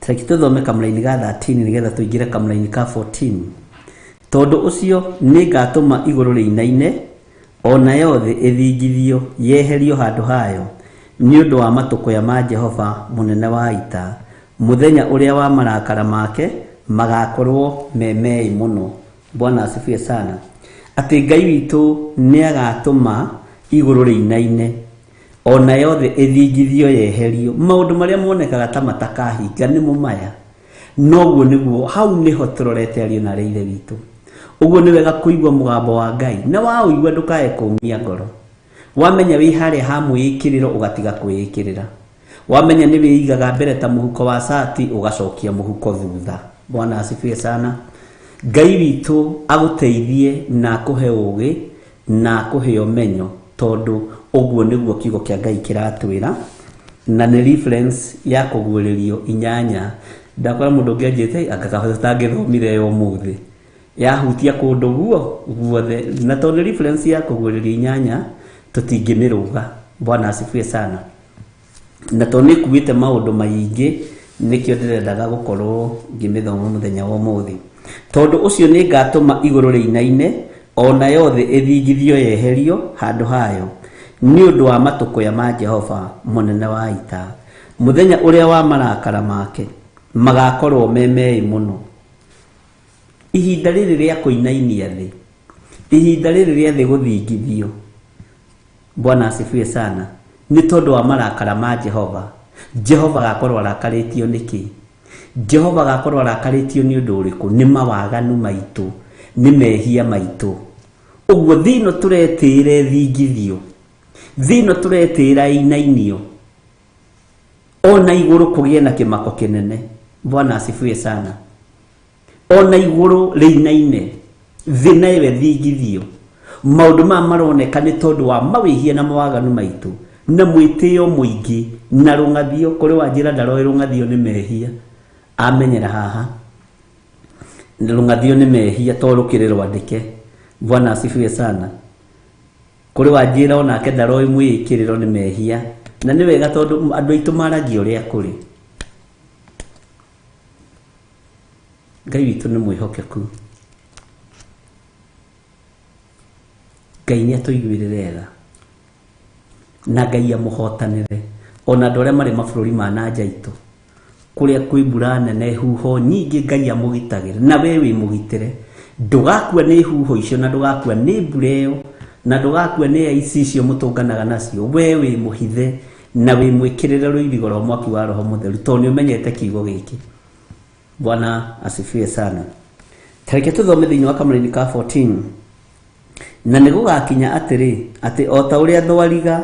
Tareki tũthome kamũra-inĩ ga 13 nĩgetha tũingĩre kamũra-inĩ ka 14. Tondũ ũcio nĩ ngatũma igũrũ rĩinaine, ona yothe ĩthingithio yeherio handũ hayo, nĩ ũndũ wa matũkũya ma Jehova mũnene wa ita, mũthenya ũrĩa wa marakara make magakorwo memei mũno. Bwana asifiwe sana. Atĩ Ngai witũ nĩ agatũma igũrũ rĩinaine, ona yothe ĩthingithio yeherio. Maũndũ marĩa monekaga ta matakahinga nĩmo maya. Noguo nĩguo, hau nĩho tũrorete ario na Ithe witũ. Ũguo nĩ wega kũigua mũgambo wa Ngai, na waũigua ndũkae kũmia ngoro. Wamenya wĩ harĩa ha mwĩĩkĩrĩro ũgatiga kwĩĩkĩrĩra. Wamenya nĩ wĩigaga mbere ta mũhuko wa sati ũgacokia mũhuko thutha. Bwana asifiwe sana. Ngai witũ agũteithie na akũhe ũũgĩ na akũhe ũmenyo, tondũ ũguo nĩguo kiugo kĩa Ngai kĩratwĩra, na nĩ reference ya kũguũrĩrio 8. Ndakora mũndũ ũngĩanjĩte angakahota ngĩthomire yo mũthĩ yahutia kũndũ guothe, na tondũ reference ya kũguũrĩrio 8 tũtingĩmĩrũga. Bwana asifiwe sana. Na tondũ nĩ kuĩte maũndũ maingĩ, nĩkĩo ndĩrendaga gũkorwo ngĩmĩthoma mũthenya wa ũmũthĩ. Tondũ ũcio nĩ ngatũma igũrũ rĩinaine, ona yothe ĩthingithio yeherio handũ hayo, nĩ ũndũ wa matũkũya ma Jehova mũnene wa ita, mũthenya ũrĩa wa marakara make magakorwo memei mũno. Ihinda rĩrĩ rĩa kũinainia thĩ, ihinda rĩrĩ rĩa thĩ gũthingithio, Bwana asifiwe sana, nĩ tondũ wa marakara ma Jehova. Jehova agakorwo arakarĩtio nĩkĩ? Jehova agakorwo arakarĩtio nĩ ũndũ ũrĩkũ? Nĩ mawaganu maitũ, nĩ mehia maitũ. Ũguo thĩno tũretĩĩra thingithio, thĩno tũretĩĩra inainio, ona igũrũ kũgĩe na kĩmako kĩnene. Bwana asifiwe sana. Ona igũrũ rĩinaine, thĩ nayo ĩthingithio. Maũndũ maya maroneka nĩ tondũ wa mawĩhia na mawaganu maitũ, na mwĩtĩo mũingĩ na rũng'athio. Kũrĩ wanjĩra ndaroĩ rũng'athio nĩ mehia, amenyera haha rũng'athio nĩ mehia to rũkĩrĩ rwandĩke. Bwana asifiwe sana. Kũrĩ wanjĩra onake ndaroĩ mwĩĩkĩrĩro nĩ mehia, na nĩ wega tondũ andũ aitũ maragia ũrĩa kũrĩ. Ngai witũ nĩ mwĩhokeku. Ngai nĩ atũiguĩrĩre tha, na Ngai amũhotanĩre ona andũ arĩa marĩ mabũrũri ma nanja itũ, kũrĩa kwĩ mbura nene, huho nyingĩ, Ngai amũgitagĩre, na we wĩ mũgitĩre. ndugakua nĩ huho icio na ndugakua nĩ mbura ĩyo na ndugakua nĩ aici icio mũtũnganaga nacio. We wĩ mũhithe na wĩ mwĩkĩrĩre rũirigo rwa mwaki wa Roho Mũtheru tondũ nĩ ũmenyete kiugo gĩkĩ. Bwana asifiwe sana. Tareke tuthome thĩinĩ wa Kamũra-inĩ ka 14 na nĩ gũgakinya atĩrĩ atĩ o ta ũrĩa thwariga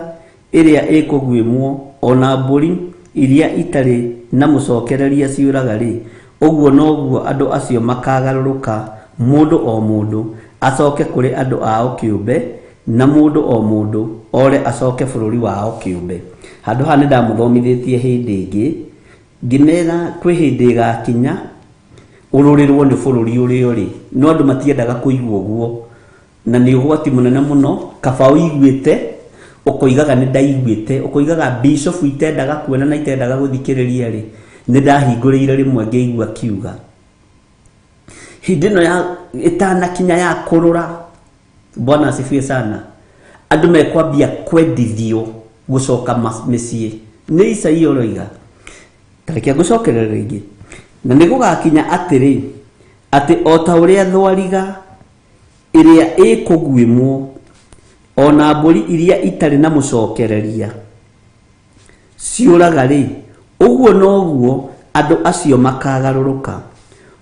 ĩrĩa ĩkũguĩmwo ona mbũri iria itarĩ na mũcokereria ciũraga rĩ, ũguo noguo andũ acio makagarũrũka, mũndũ o mũndũ acoke kũrĩ andũ ao kĩũmbe na mũndũ o mũndũ ore acoke bũrũri wao kĩũmbe. Handũ haha nĩ ndamũthomithĩtie hĩndĩ ĩngĩ ngĩmera kwĩ hĩndĩ ĩgakinya ũrũrĩrwo nĩ bũrũri ũrĩa ũrĩ, no andũ matiendaga kũigua ũguo, na nĩ ũgwati mũnene mũno. Kaba ũiguĩte ũkoigaga nĩ ndaiguĩte, ũkoigaga bishop itendaga kuona na itendaga gũthikĩrĩria rĩ, nĩ ndahingũrĩire rĩmwe ngĩigua kiuga. Hĩndĩ ĩno ya ĩtanakinya ya kũrũra, Bwana asifiwe sana, andũ mekwambia kwendithio gũcoka mĩciĩ. Nĩ Isaia ũroiga. Tareke ngũcokerere rĩngĩ. Na nĩ gũgakinya atĩrĩ atĩ o ta ũrĩa thwariga ĩrĩa ĩkũguĩmwo ona mbũri iria itarĩ na mũcokereria ciũraga rĩ, ũguo noguo andũ acio makagarũrũka,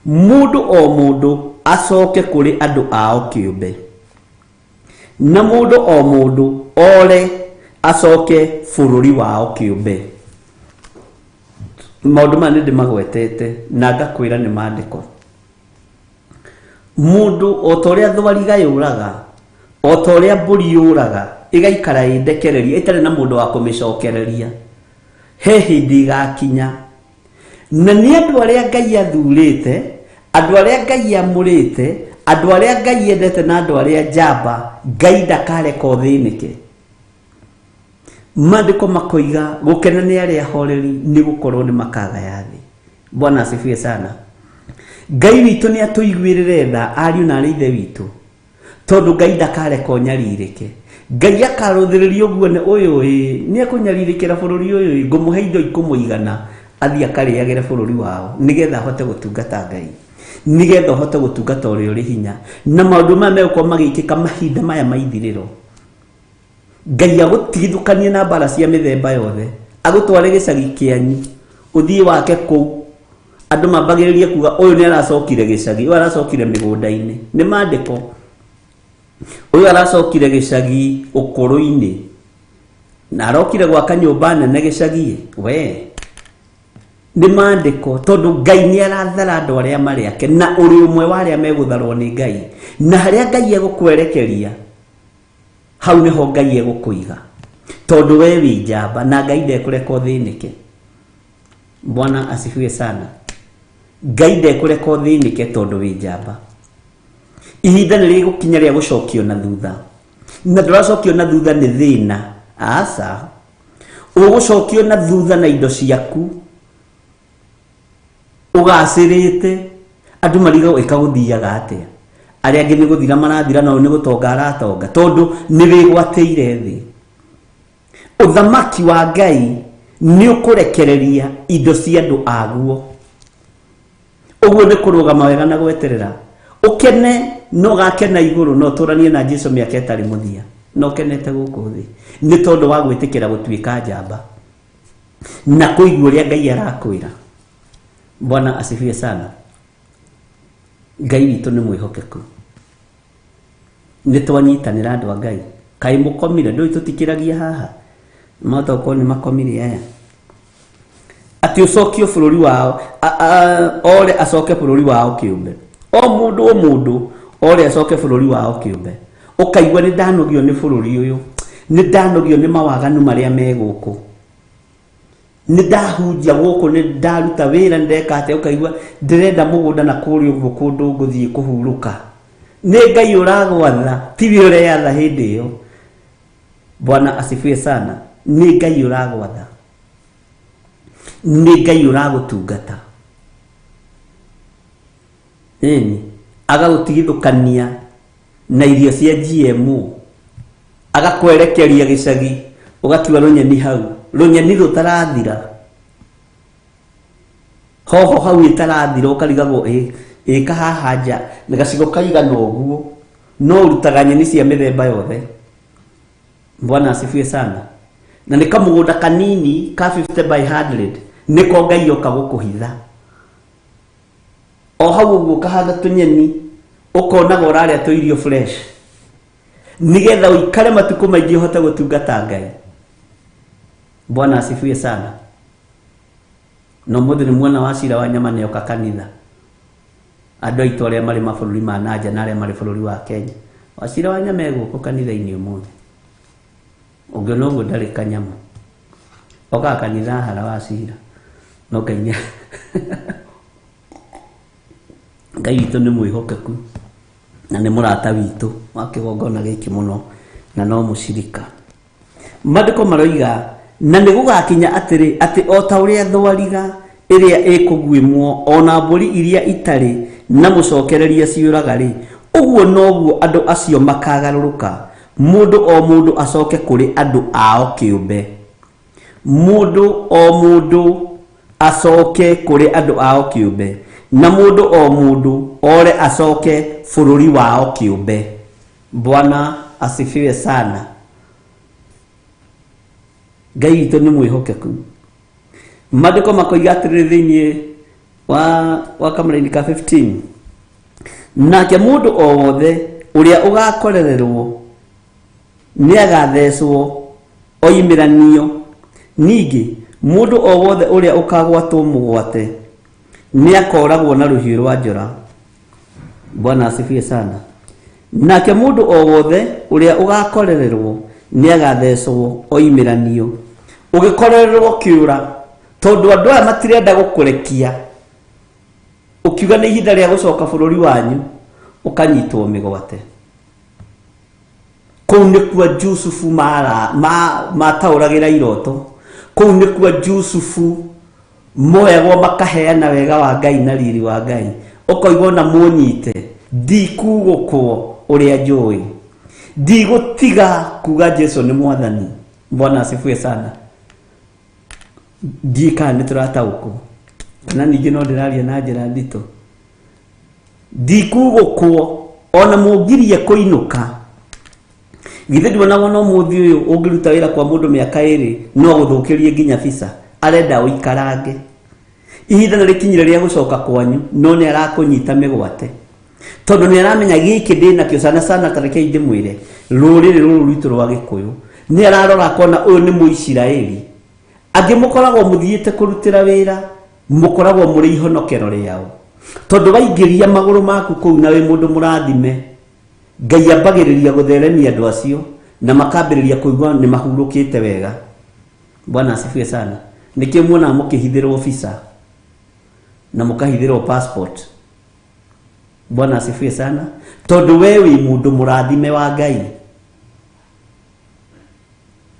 mũndũ o mũndũ acoke kũrĩ andũ ao kĩũmbe na mũndũ o mũndũ ore acoke bũrũri wao kĩũmbe. Maũndũ maya nĩ ndĩmagwetete na ngakwĩra nĩ maandĩko. Mũndũ o ta ũrĩa thwariga yũraga, o ta ũrĩa mbũri yũraga ĩgaikara ĩndekereria ĩtarĩ na mũndũ wa kũmĩcokereria, he hĩndĩ ĩgakinya na nĩ andũ arĩa Ngai athurĩte, andũ arĩa Ngai amũrĩte, andũ arĩa Ngai endete na andũ arĩa njamba, Ngai ndakareka ũthĩnĩke. Maandĩko makoiga gũkena nĩ arĩa ahoreri nĩ gũkorwo nĩ makagaya thĩ. Bwana asifiwe sana. Ngai witũ nĩ atũiguĩrĩre tha ariũ na ithe witũ, tondũ Ngai ndakareka ũnyarirĩke. Ngai akarũthĩrĩria ũguo nĩ ũyũ nĩ ekũnyarirĩkĩra bũrũri ũyũ, ngũmũhe indo ikũmũigana athiĩ akarĩagĩre bũrũri wao nĩgetha ahote gũtungata Ngai, nĩgetha ahote gũtungata ũrĩa ũrĩ hinya. Na maũndũ maya megũkorwo magĩkĩka mahinda maya maithirĩro. Ngai agũtigithũkanie na mbara cia mĩthemba yothe, agũtware gĩcagi kĩanyu ũthiĩ wake kũu, andũ mambagĩrĩrie kuga ũyũ nĩ aracokire gĩcagi, ũyũ aracokire mĩgũnda-inĩ. Nĩ maandĩko. Ũyũ aracokire gĩcagi ũkũrũ-inĩ na arokire gwaka nyũmba nene gĩcagi. We nĩ maandĩko, tondũ Ngai nĩ arathara andũ arĩa marĩ ake, na ũrĩ ũmwe wa arĩa megũtharwo nĩ Ngai, na harĩa Ngai egũkwerekeria hau nĩho Ngai egũkũiga, tondũ we wĩ njamba na Ngai ndekũreka ũthĩnĩke. Bwana asifiwe sana. Ngai ndekũreka ũthĩnĩke tondũ wĩ njamba. Ihinda nĩ rĩgũkinya rĩa gũcokio na thutha, na ndũracokio na thutha nĩ thĩna, aca, ũgũcokio na thutha na indo ciaku ũgacĩrĩte. Andũ marigagwo ĩkagũthiaga atĩa, arĩa angĩ nĩ gũthira marathira, nao nĩ gũtonga aratonga, tondũ nĩ wĩgwatĩire thĩ. Ũthamaki wa Ngai nĩ ũkũrekereria indo cia andũ aguo. Ũguo nĩ kũrũgama wega na gweterera, ũkene no gakena igũrũ, no tũranie na Jesũ mĩaka ĩtarĩ mũthia, no kenete gũkũ thĩ nĩ tondũ wa gwĩtĩkĩra gũtuĩka njamba na kũigua ũrĩa Ngai arakwĩra. Bwana asifiwe sana. Ngai witũ nĩ mwĩhokeku, nĩ twanyitanĩra andũ a Ngai. Kaĩ mũkomire? Ndũĩ tũtikĩragia haha, mahota gũkorwo nĩ makomire aya atĩ ũcokio bũrũri wao, ore acoke bũrũri wao kĩũmbe. O mũndũ o mũndũ ore acoke bũrũri wao kĩũmbe. Ũkaigua nĩ ndanogio nĩ bũrũri ũyũ, nĩ ndanogio nĩ mawaganu marĩa me gũkũ, nĩ ndahunjia gũkũ, nĩ ndaruta wĩra, nĩ ndeka atĩa. Ũkaigua ndĩrenda mũgũnda na kũrĩa ũguo kũndũ ngũthiĩ kũhurũka. Nĩ Ngai ũragwatha, tiwe ũreyatha hĩndĩ ĩyo. Bwana asifiwe sana. Nĩ Ngai ũragwatha, nĩ Ngai ũragũtungata, agagũtigithũkania na irio cia GMO, agakwerekeria gĩcagi, ũgatua rũnyeni hau, rũnyeni rũtarathira, hoho hau ĩtarathira, ũkarigagwo ikahahaja na gacigo kaigana uguo no urutaga nyeni cia mithemba yothe. Bwana asifiwe sana. Na ni kamugunda kanini ka 50 by 100 niko Ngai yoka gukuhitha. O hau uguo kahanda tunyeni ukonaga uraria tu irio fresh nigetha uikare matuko maingi uhote gutungata Ngai. Bwana asifiwe sana. No muthi ni mwana wa Cira wa Nyama nioka kanitha. Andu aitu aria mari mabũrũri ma nanja na aria mari bũrũri wa Kenya. Wa Cira wa Nyama eguko kanitha-ini umuthi. Ũngĩona ũguo ndarĩ kanyamũ. Oka kanitha hara wa Cira. No Ngai Ngai witũ nĩ mwĩhokeku na nĩ mũrata witũ wa kĩgongona gĩkĩ mũno na no mũcirika. Maandĩko maroiga na nĩ gũgakinya atĩrĩ atĩ o ta ũrĩa thwariga ĩrĩa ĩkũguĩmwo ona mbũri iria itarĩ na mũcokereria ciũraga rĩ, ũguo noguo andũ acio makagarũrũka, mũndũ o mũndũ acoke kũrĩ andũ ao kĩũmbe. Mũndũ o mũndũ acoke kũrĩ andũ ao kĩũmbe, na mũndũ o mũndũ ore acoke bũrũri wao kĩũmbe. Bwana asifiwe sana. Ngai witũ nĩ mwĩhokeku. Maandĩko makoiga atĩrĩ thĩinĩ wa kamũra-inĩ ka 15, nake mũndũ o wothe ũrĩa ũgakorererwo nĩ agathecwo oimĩranio. Ningĩ mũndũ o wothe ũrĩa ũkagwatwo mũgwate nĩ akoragwo na rũhiũ rwa njora. Bwana asifiwe sana. Nake mũndũ o wothe ũrĩa ũgakorererwo nĩ agathecwo oimĩranio. Ũgĩkorererwo kĩũra tondũ andũ aya matirenda gũkũrekia, ukiuga nĩ ihinda rĩa gũcoka bũrũri wanyu ũkanyitwo mĩgwate. Kũu nĩkuo Jusufu mataũragĩra iroto. Kũu nĩkuo Jusufu moyagwo makaheana wega wa Ngai na riri wa Ngai. Ũkoigwo na mũnyite, ndikugũkwo ũrĩa njũĩ, ndigũtiga kuga Jesu nĩ Mwathani. Bwana asifiwe sana. Ndika nĩ tũrataũkwo kana ningĩ no ndĩraria na njĩra nditũ. Ndikugũkwo ona mũngirie kũinũka. Githĩ ndionagwo no mũthĩ ũyũ ũngĩruta wĩra kwa mũndũ mĩaka 2 no gũthũkĩrie nginya visa, arenda ũikarange. Ihinda nĩ rĩkinyire rĩa gũcoka kwanyu no nĩ arakũnyita mĩgwate, tondũ nĩ aramenya gĩkĩ ndĩnakĩo sana tareke ndĩmwĩre rũrĩrĩ rũrũ rwitũ rwa Gĩkũyũ. Nĩ ararora akona ũyũ nĩ Mũisiraeli. Angĩ mũkoragwo mũthiĩte kũrutĩra wĩra, mũkoragwo mũrĩ ihonokero rĩao, tondũ waingĩria magũrũ maku kũu na wĩ mũndũ mũrathime, Ngai ambagĩrĩria gũtheremia andũ acio na makambĩrĩria kũigua nĩ mahurũkĩte wega. Bwana asifiwe sana. Nĩkĩo muonaga mũkĩhithĩrwo visa na mũkahithĩrwo passport. Bwana asifiwe sana. Tondũ we wĩ mũndũ mũrathime wa Ngai.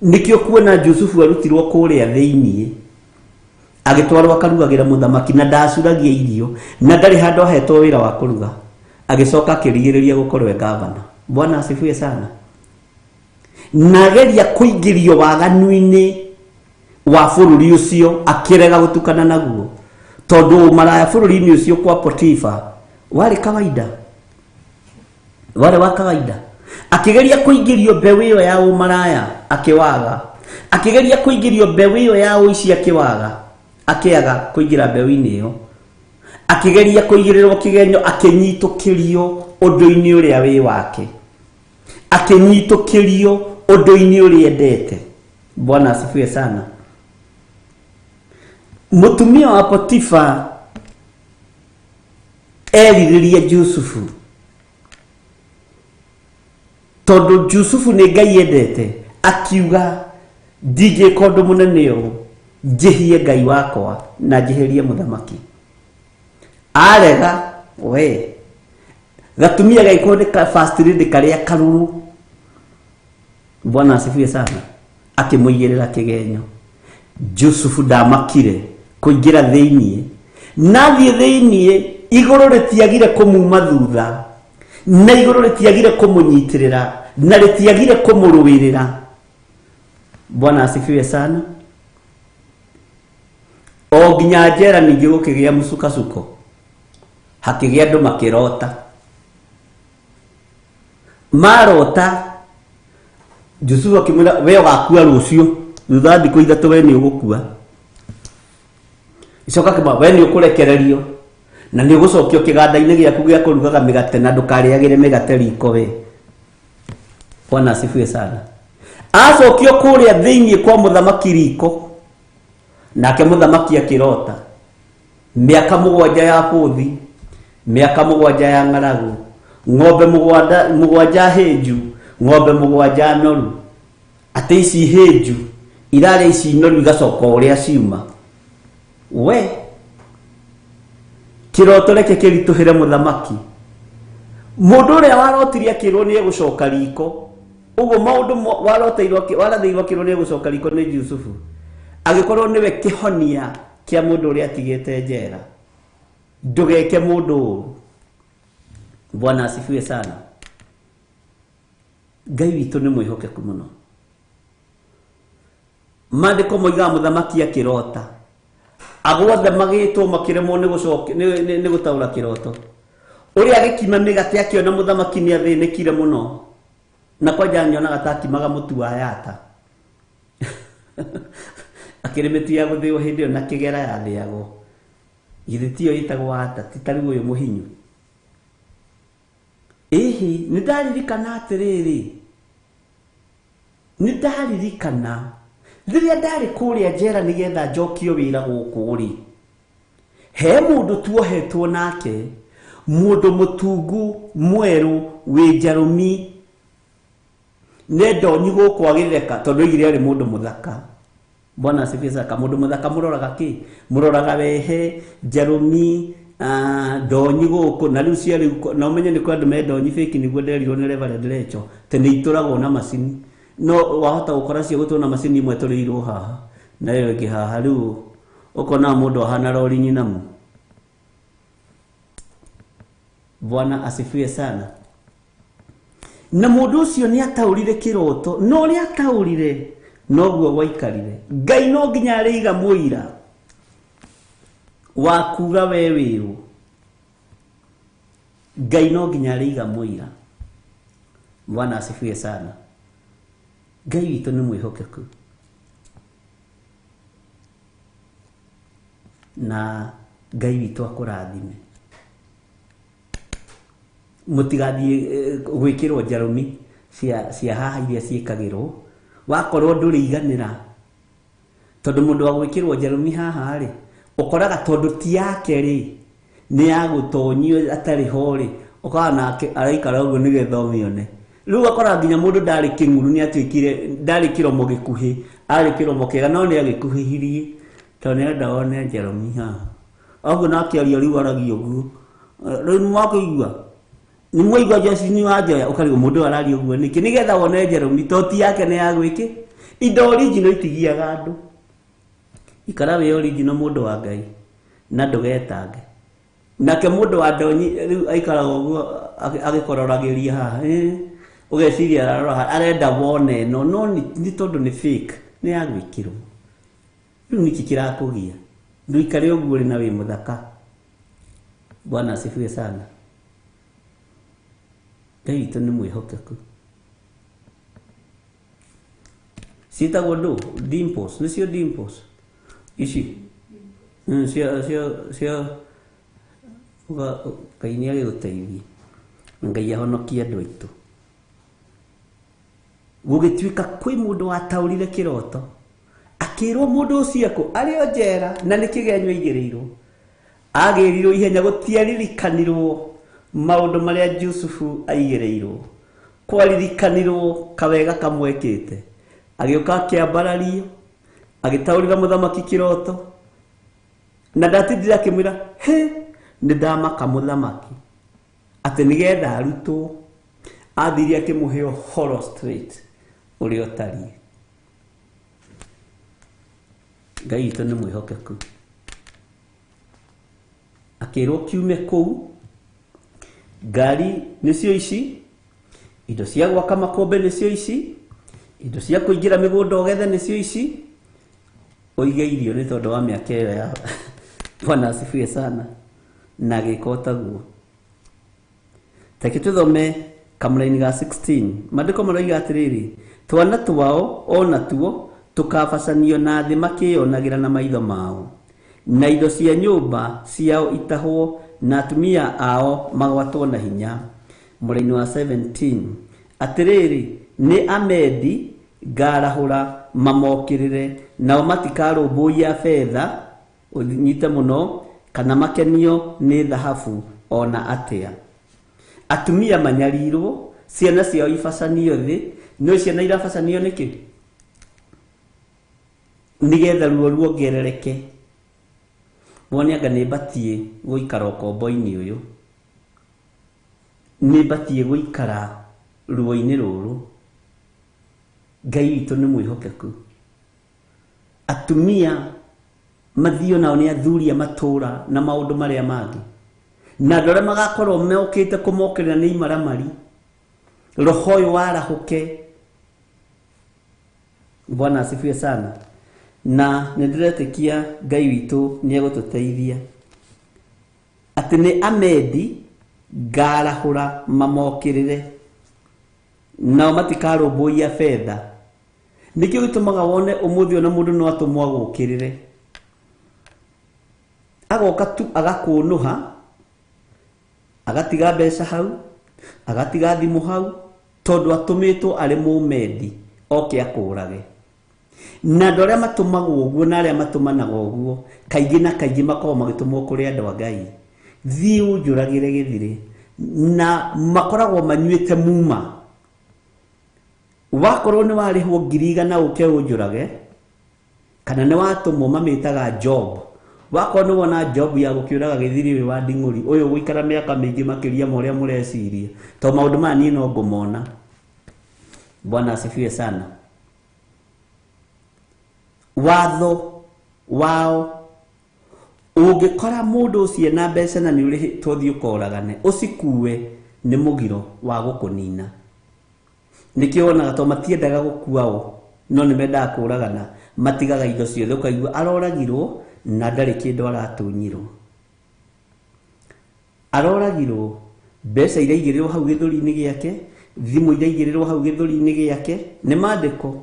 Nikio kuona Jusufu arutirwo kũrĩa thĩinĩ, agĩtwarwo akarugagĩra mũthamaki na ndacuragia irio na ndarĩ handũ ahetwo wĩra wa kũruga, agĩcoka akĩrigĩrĩria gũkorwo gavana. Bwana asifiwe sana. Nageria kũingĩrio waganu-inĩ wa bũrũri ũcio akĩrega gũtukana naguo, tondũ maraya bũrũri-inĩ ũcio kwa Potifa warĩ kawaida, warĩ wa kawaida. Akĩgeria kũingĩrio mbeũ ĩyo ya ũmaraya akĩwaga, akĩgeria kũingĩrio mbeũ ĩyo ya ũici akĩwaga, akĩaga kũingĩra mbeũ-inĩ ĩyo, akĩgeria kũigĩrĩrwo kĩgenyo, akĩnyitũkĩrio ũndũ-inĩ ũrĩa wĩ wake, akĩnyitũkĩrio ũndũ-inĩ ũrĩa endete. Bwana asifiwe sana. Mũtumia wa Potifa erirĩria Jusufu, tondũ Jusufu nĩ Ngai endete, akiuga ndingĩka ũndũ mũnene ũũ, njĩhie Ngai wakwa na njĩhĩrie mũthamaki. Arega we gatumia gaikwo nĩ first lady karĩa karuru. Bwana asifiwe sana. Akĩmũigĩrĩra kĩgenyo. Jusufu ndamakire kũingĩra thĩinĩ, nathiĩ thĩinĩ igũrũ rĩtiagire kũmuma thutha, na igũrũ rĩtiagire kũmũnyitĩrĩra, na rĩtiagire kũmũrũĩrĩra. Bwana asifiwe sana. O nginya njera ningĩ gũkĩgĩa mũcukasuko. hakigĩa andũ makĩrota marota Yusufu akimwĩra we ũgakua rũciũ thutha thikũ ithatũ we nĩ ũgũkua icoka kĩmwa we nĩ ũkũrekererio na nĩ ũgũcokio kĩganda-inĩ gĩaku gĩa kũrugaga mĩgate na ndũkarĩagĩre mĩgate riko we Bwana asifiwe sana acokio kũrĩa thĩinĩ kwa mũthamaki riko nake mũthamaki akĩrota mĩaka 7 ya bũthi mĩaka 7 ya ng'aragu ng'ombe 7 hĩnju ng'ombe 7 noru atĩ ici hĩnju irarĩa ici noru igacoka ũrĩa ciuma we kĩroto reke kĩritũhĩre mũthamaki mũndũ ũrĩa warotirie akĩrwo nĩ egũcoka riko ũguo maũndũ warathĩirwo akĩrwo nĩ egũcoka riko nĩ Yusufu agĩkorwo nĩwe kĩhonia kĩa mũndũ ũrĩa atigĩte njera ndũgeke mũndũ ũru Bwana asifiwe sana Ngai witũ nĩ mwĩhokeku mũno maandĩko moigaga mũthamaki akĩrota agwothe magĩtwo makĩremwo nĩ gũtaũra kĩroto ũrĩa agĩkima mĩgate akĩona mũthamaki nĩ athĩnĩkire mũno na kwanja nyonaga ta akimaga mũtu wa yata akĩrĩ mĩtu ya gũthĩo hĩndĩ ĩyo na kĩgera yathĩagwo githĩ tiyo ĩtagwo ata ti tarĩu ũyũ mũhinyu ĩhĩ nĩ ndaririkana atĩrĩrĩ nĩ ndaririkana rĩrĩa ndarĩ kũrĩa njera nĩgetha njokio wĩra gũkũ rĩ he mũndũ tuohetwo nake mũndũ mũtungu mwerũ wĩ njarũmi nendo nyigũkũ agĩtheka tondũ igire arĩ mũndũ mũthaka Bwana asifiwe sana mũndũ mũthaka mũroraga kĩ mũroraga wehe njarũmi ndonyi gũkũ na rĩu cia rĩu na ũmenye nĩ kwa andũ me ndonyi fake nĩguo nderirwo nĩ Reverend Rachel te nĩ itũragwo na macini no wahota gũkora cia gũtũra na macini imwe tũrĩirwo haha na ĩyo ĩngĩ haha rĩu ũkona mũndũ ahana rori nyinamu Bwana asifiwe sana na mũndũ ũcio nĩ ataũrire kĩroto no ũrĩa ataũrire noguo gwaikarire Ngai no nginya arĩiga mũira wa kuga we wĩrũ Ngai no nginya arĩiga mũira Bwana asifiwe sana Ngai witũ nĩ mwĩhokeku na Ngai witũ akũrathime mũtigathiĩ gwĩkĩrwo njarũmi cia haha iria ciĩkagĩrwo wakorwo ndũrĩiganĩra tondũ mũndũ wa gwĩkĩrwo njarũmi haha rĩ ũkoraga tondũ ti yake rĩ nĩ ya gũtonyio atarĩ ho rĩ ũkaga nake araikara ũguo nĩgetha ũmĩone rĩu akora nginya mũndũ ndarĩ kĩng'uru nĩ atuĩkire ndarĩ kĩromo gĩkuhĩ arĩ kĩromo kĩega no nĩ agĩkuhĩhirie tondũ nĩ enda one njarũmi haha ũguo nakĩaria rĩu aragia ũguo rĩu nĩwakĩigua nĩ mũigua Joshua wa Njoya ũkarigwo mũndũ araria ũguo nĩkĩ nĩgetha wone njarũmi to ti yake nĩ ya gwĩkĩ indo original itigiaga andũ ikara we original mũndũ wa Ngai na ndũgetange nake mũndũ wa ndonyi rĩu aikaraga ũguo agĩkororagĩria haha ũgeciria ararora arenda wone no nĩ tondũ nĩ fake nĩ ya gwĩkĩrwo rĩu nĩkĩ kĩrakũgia ndũikare ũguo ũrĩ na wĩ mũthaka Bwana asifiwe sana Ngai witũ nĩ mwĩhokeku ciĩtagwo ndũ dimples nĩcio dimples ici cia Ngai nĩ agĩgũteithia Ngai ahonokie andũ aitũ gũgĩtuĩka kwĩ mũndũ wataũrire kĩroto akĩrwo mũndũ ũcio arĩ o njera na nĩ kĩgenyũ aigĩrĩirwo agĩrirwo ihenya gũtiaririkanirwo maũndũ marĩa Yusufu aigĩrĩirwo kwaririkanirwo kawega kamwekĩte agĩũka akĩambarario agĩtaũrĩra mũthamaki kĩroto na ndatindire akĩmwĩra nĩ ndamaka mũthamaki atĩ nĩgetha arutwo athirie akĩmũhe ũhoro straight ũrĩa ũtariĩ Ngai witũ nĩ mwĩhokeku akĩrwo kiume kũu ngari nĩcio ici indo cia gwaka makombe nĩcio ici indo cia kũingĩra mĩgũnda ũgethe nĩcio ici ũige irio nĩ tondũ wa mĩaka ĩyo ya Bwana asifiwe sana na gĩkota guo. Take tuthome kamũra-inĩ ga 16 maandĩko maroiga atĩrĩrĩ, twana twao ona tuo tũkabacanio na thĩ makĩonagĩra na maitho mao, na indo cia nyũmba ciao itahwo, na atumia ao magwatwo na hinya. Mũra-inĩ wa 17 atĩrĩrĩ, nĩ Amedi ngarahũra mamokĩrĩre, nao matikarũmbũiya betha ũnyite mũno, kana makenio nĩ thahabu ona atĩa. Atumia manyarirwo, ciana ciao ibacanio thĩ. No ciana irabacanio nĩkĩ? Nĩgetha ruo ruongerereke. Wone anga nĩ batie gũikara ũkombo-inĩ ũyũ, nĩ batie gũikara ruo-inĩ rũrũ. Ngai witũ nĩ mwĩhokeku. Atumia mathio nao nĩ athuri a matũra na maũndũ marĩa mangĩ, na andũ arĩa magakorwo mokĩte kũmokerera nĩ imaramari. Roho ũyũ warahũke. Bwana asifiwe sana. Na nĩndĩretĩkia Ngai witũ nĩ egũtũteithia atĩ nĩ Amedi ngarahũra mamokĩrĩre, nao matikarũmbũiya betha. Nĩkĩo gĩtũmaga wone ũmũthĩ ona mũndũ no atũmwo agũkĩrĩre, agoka tu agakũnũha, agatiga mbeca hau, agatiga thimũ hau, tondũ atũmĩtwo arĩ Mũmedi oke akũrage. Na andũ arĩa matũmagwo ũguo na arĩa matũmanaga ũguo kaingĩ na kaingĩ makoragwo magĩtũmwo kũrĩ andũ a Ngai. Thiĩ ũnjũragĩre gĩthirĩ, na makoragwo manyuĩte muma. Wakorwo nĩ warĩhwo 100,000 ũke ũnjũrage, kana nĩ watũmwo mamĩtaga job. Wakorwo nĩ wona job ya gũkĩũraga gĩthirĩ wa Nding'ũri, ũyũ gũikara mĩaka mĩingĩ makĩria ma ũrĩa mũreciria, tondũ maũndũ maya niĩ no ngũmona. Bwana asifiwe sana. Watho wao ũngĩkora mũndũ ũcio na mbeca na nĩ ũrĩhĩtwo thiĩ ũkoragane, ũcikue nĩ mũgiro wa gũkũnina. Nĩkĩo wonaga to matiendaga gũkuao, no nĩ mendaga kũragana, matigaga indo ciothe, ũkaigua aroragirwo na ndarĩ kĩndũ aratũnyirwo. Aroragirwo mbeca iria igĩrĩrwo hau gĩthũri-inĩ gĩake, thimũ iria igĩrĩrwo hau gĩthũri-inĩ gĩake, nĩ maandĩko.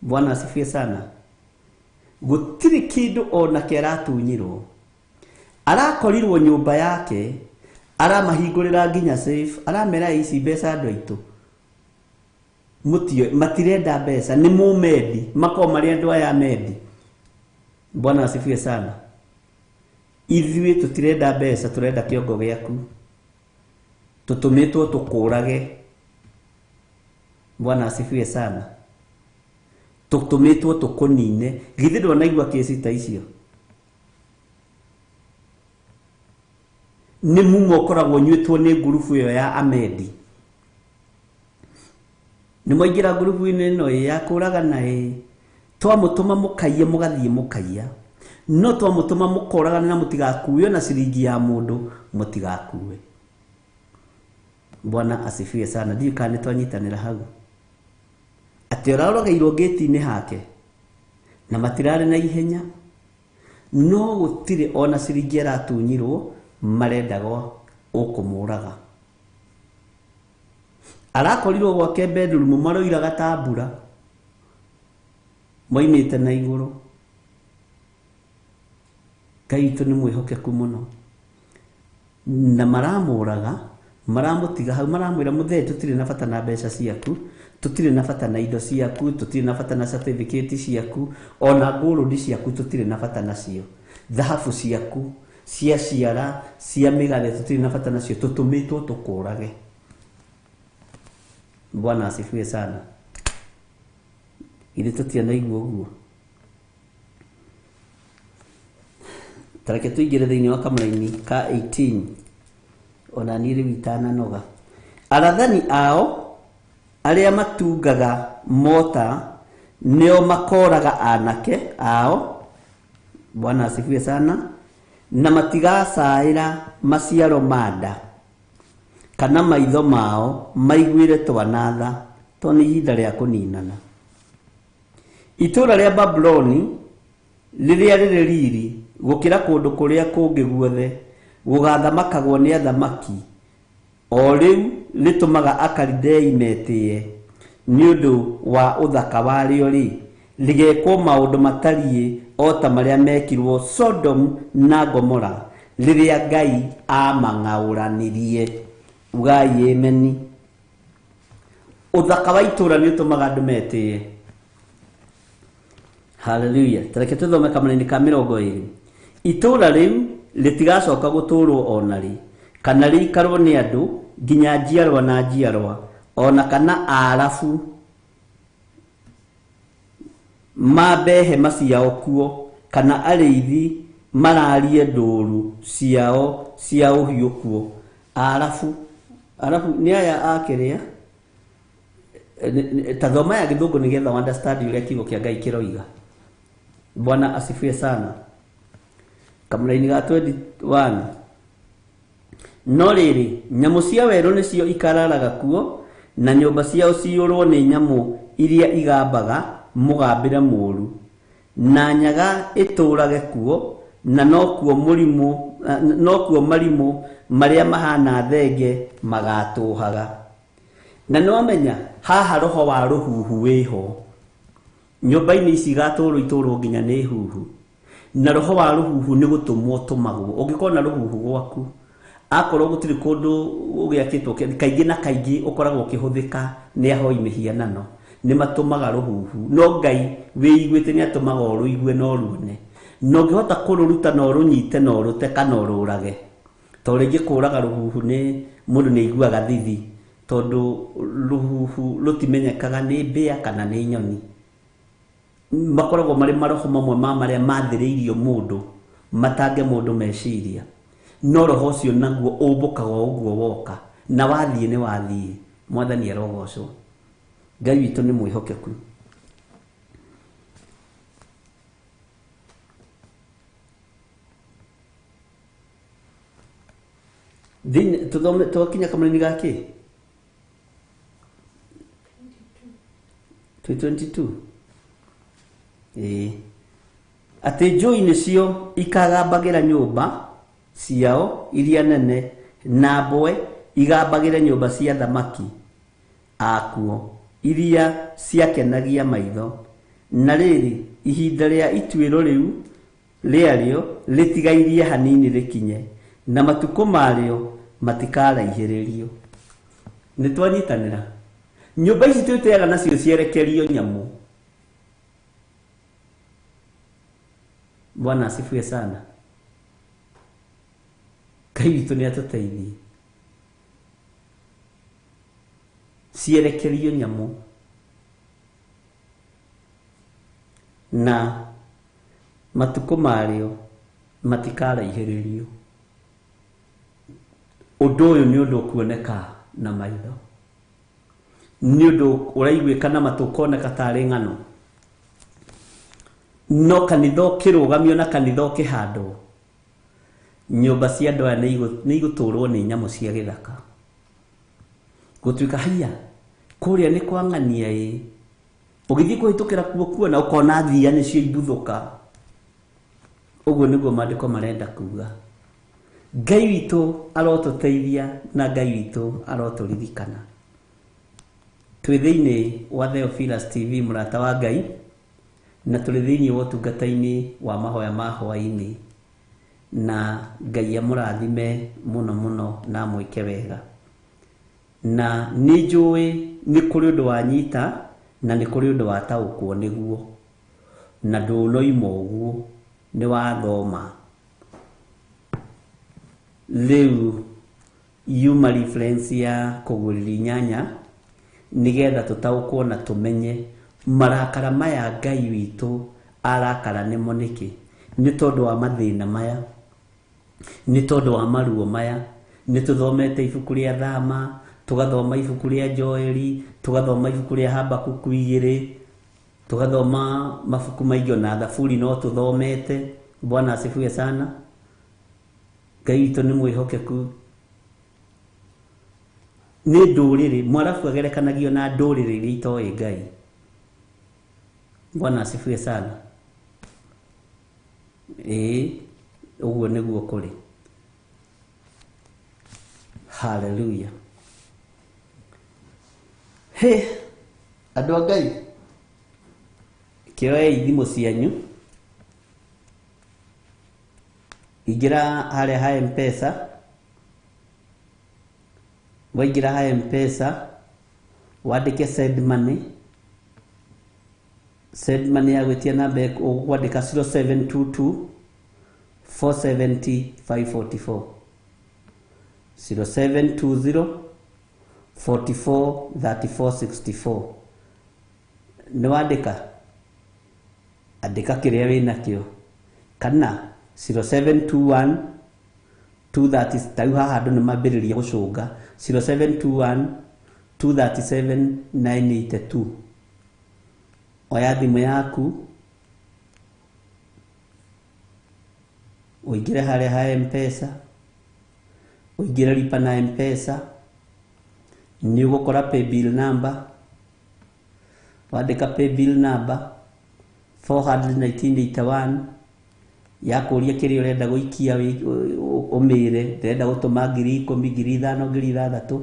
Bwana asifiwe sana. Gũtirĩ kĩndũ ona kĩ aratunyirwo. Arakorirwo nyũmba yake, aramahingũrĩra nginya safe, aramera ici mbeca andũ aitũ mũtio matirenda mbeca, nĩ Mũmedi, makoo marĩ andũ aya Amedi. Bwana asifiwe sana. Ithuĩ tũtirenda mbeca, tũrenda kĩongo gĩaku, tũtũmĩtwo tũkũrage. Bwana asifiwe sana. Tũtũmĩtwo tũkũnine. Githĩ ndwanaigua kĩsi ta icio? Nĩ muma ũkoragwo nyuĩtwo nĩ ngurubu ĩyo ya Amedi. Nĩ mwaingĩra ngurubu-inĩ ĩno ya kũragana twamũtũma mũkaiye mũgathiĩ mũkaiya, no twamũtũma mũkoragana na mũtigakuwe na ciringi ya mũndũ mũtigakuwe. Bwana asifiwe sana. Ndiũ kana twanyitanĩra hau atĩ ũrarogeirwo gĩti-inĩ hake na matirarĩ na ihenya, no gũtirĩ ona ciringi aratunyirwo, marendaga ũkũmũraga. Arakorirwo gwake bedroom, maroiraga tambura moimĩte na igũrũ. Ngai witũ nĩ mwĩhokeku mũno, na maramũraga, maramũtiga hau, maramwĩra mũthee tũtirĩ na bata na mbeca ciaku, tũtirĩ na bata na indo ciaku, tũtirĩ na bata na certificate ciaku, ona ngũrũndi ciaku tũtirĩ na bata nacio, thahabu ciaku cia ciara cia mĩgathe tũtirĩ na bata nacio, tũtũmĩtwo tũkũrage. Bwana asifiwe sana. Ili tũtianaigua ũguo. Tareke tũingĩre thĩinĩ wa kamũra-inĩ ka 18. Ona niĩ rĩu itananoga. Arathani ao arĩa matungaga mota nĩo makoraga anake ao. Bwana asifiwe sana. Na matigacaĩra maciaro manda kana maitho mao maiguĩre twanatha, to nĩ ihinda rĩa kũninana. Itũra rĩa Babuloni rĩrĩa rĩrĩ riri gũkĩra kũndũ kũrĩa kũngĩ guothe gũgathamakagwo nĩ athamaki o rĩu rĩtũmaga Akalidei metie nĩ ũndũ wa ũthaka warĩo rĩ ligekwo maũndũ matariĩ o ta marĩa mekirwo Sodom na Gomora rĩrĩa Ngai amang'aũranirie. Ugai ameni. Ũthaka wa itũũra nĩ ũtũmaga andũ metie. Hallelujah. Tareke tũthome kamũra-inĩ ka 20. Itũũra rĩu rĩtigacoka gũtũũrwo ona rĩ kana rĩikarwo nĩ andũ nginya njiarwa na njiarwa ona kana arabu mabe hema ciao kuo kana arĩithi mararie ndũru ciao cia ũhiũ kuo. Arabu nĩ aya akĩrĩa tathoma ya gĩthũngũ nĩgetha understand ũrĩa kiugo kĩa Ngai kĩroiga. Bwana asifiwe sana. Kamũra-inĩ ga 21 no rĩrĩ nyamũ cia werũ nĩcio ikararaga kuo na nyũmba ciao ciyũrwo nĩ nyamũ iria igambaga mũgambĩre mũũru na nyaga ĩtũũrage kuo na no kuo marimũ marĩa mahana thenge magatũũhaga. Na nĩwamenya haha roho wa rũhuhu wĩho nyũmba-inĩ ici igatũũrwo nginya nĩ huhu na roho wa rũhuhu nĩ gũtũmwo tũmagwo. Ũngĩkorwo na rũhuhu gwaku akorwo gũtirĩ kũndũ ũgĩakĩtwo kaingĩ na kaingĩ ũkoragwo ũkĩhũthĩka nĩ ahoi mĩhianano nĩ matũmaga rũhuhu. No Ngai wĩiguĩte nĩ atũmaga ũrũigue na ũruone na ũngĩhota kũrũruta na ũrũnyite na ũrũte kana ũrũrage. To rĩngĩ kũũraga rũhuhu nĩ mũndũ nĩ aiguaga thithi tondũ rũhuhu rũtimenyekaga nĩ mbĩa kana nĩ nyoni. Makoragwo marĩ maroho mamwe marĩa mathĩrĩirio mũndũ matange mũndũ meciria. No roho ũcio naguo ũmbũkaga ũguo woka na wathiĩ nĩ wathiĩ. Mwathani arogocwo. Ngai witũ nĩ mwĩhokeku. Tũthome twakinya kamũra-inĩ gakĩ 22 atĩ njũi nĩcio ikagambagĩra nyũmba ciao iria nene na mbwe igambagĩre nyũmba cia thamaki akuo iria ciakenagia maitho. Na rĩrĩ ihinda rĩa ituĩro rĩu rĩarĩo rĩtigairie hanini rĩkinye na matukũ marĩo matikaraihĩrĩrio. Nĩ twanyitanĩra. Nyũmba ici twĩteaga nacio cierekerio nyamũ. Bwana asifiwe sana. Ngai witũ nĩ atũteithie. Cierekerio nyamũ na matukũ marĩo matikaraihĩrĩrio. Ũndũ ũyũ nĩ ũndũ ũkuoneka na maitho. Nĩ ũndũ ũraiguĩka na matũ ũkoneka tarĩ ng'ano. No kanitha ũkĩrũgamio na kanitha ũkĩhandwo nyũmba cia andũ aya nĩ igũtũũrwo nĩ nyamũ cia gĩthaka. Gũtuĩka haiya kũrĩa nĩ kwa ng'ania ũgĩthiĩ kũhĩtũkĩra kuo kuona ũkona thia nĩcio ibuthũka. Ũguo nĩguo maandĩko marenda kuga. Ngai witũ arotũteithia na Ngai witũ arotũririkana. Twĩ thĩinĩ wa Theophilus TV mũrata wa Ngai na tũrĩ thĩinĩ wa ũtungata-inĩ wa mahoya ma hwaĩ-inĩ na Ngai amũrathime mũno mũno na mwĩke wega. Na nĩ njũĩ nĩ kũrĩ ũndũ wanyita na nĩ kũrĩ ũndũ wataũkwo nĩguo na ndũnoima ũguo nĩ wathoma. Rĩu yuma reference ya kũgũrĩra nyanya nĩgetha tũtaũkwo na tũmenye marakara maya Ngai witũ arakara nĩmo nĩkĩ. Nĩ tondũ wa mathĩna maya, nĩ tondũ wa maruo maya. Nĩ tũthomete ibuku rĩa Thama, tũgathoma ibuku rĩa Joeli, tũgathoma ibuku rĩa Habakuku 2, tũgathoma mabuku maingĩ na Thaburi no tũthomete. Bwana asifiwe sana. Ngai witũ nĩ mwĩhokeku. Nĩ ndũrĩrĩ mwarabu agerekanagio na ndũrĩrĩ iria itoĩ Ngai. Bwana asifiwe sana. Ũguo nĩguo kũrĩ. Hallelujah. He andũ a Ngai, kĩoei thimũ cianyu, ingĩra harĩa ha M-Pesa, waingĩra ha M-Pesa wandĩke send money. Send money ya gwĩtia namba ũkwandĩka 0722 470 544 0720 44 34 64. Nĩwandĩka, andĩka kĩrĩa wĩnakĩo, kana 0721 230. Tarĩu haha andũ nĩmambĩrĩria gũcũnga 0721 237 982. Oya thimũ yaku ũingĩre harĩa ha M-Pesa, ũingĩre lipa na M-Pesa, nĩ ũgũkora paybill number, wandĩka paybill number 41981, yakũria kĩrĩa ũrenda gũikia ũmĩre, ndĩrenda gũtũma 10,000, 5,000, 6,000,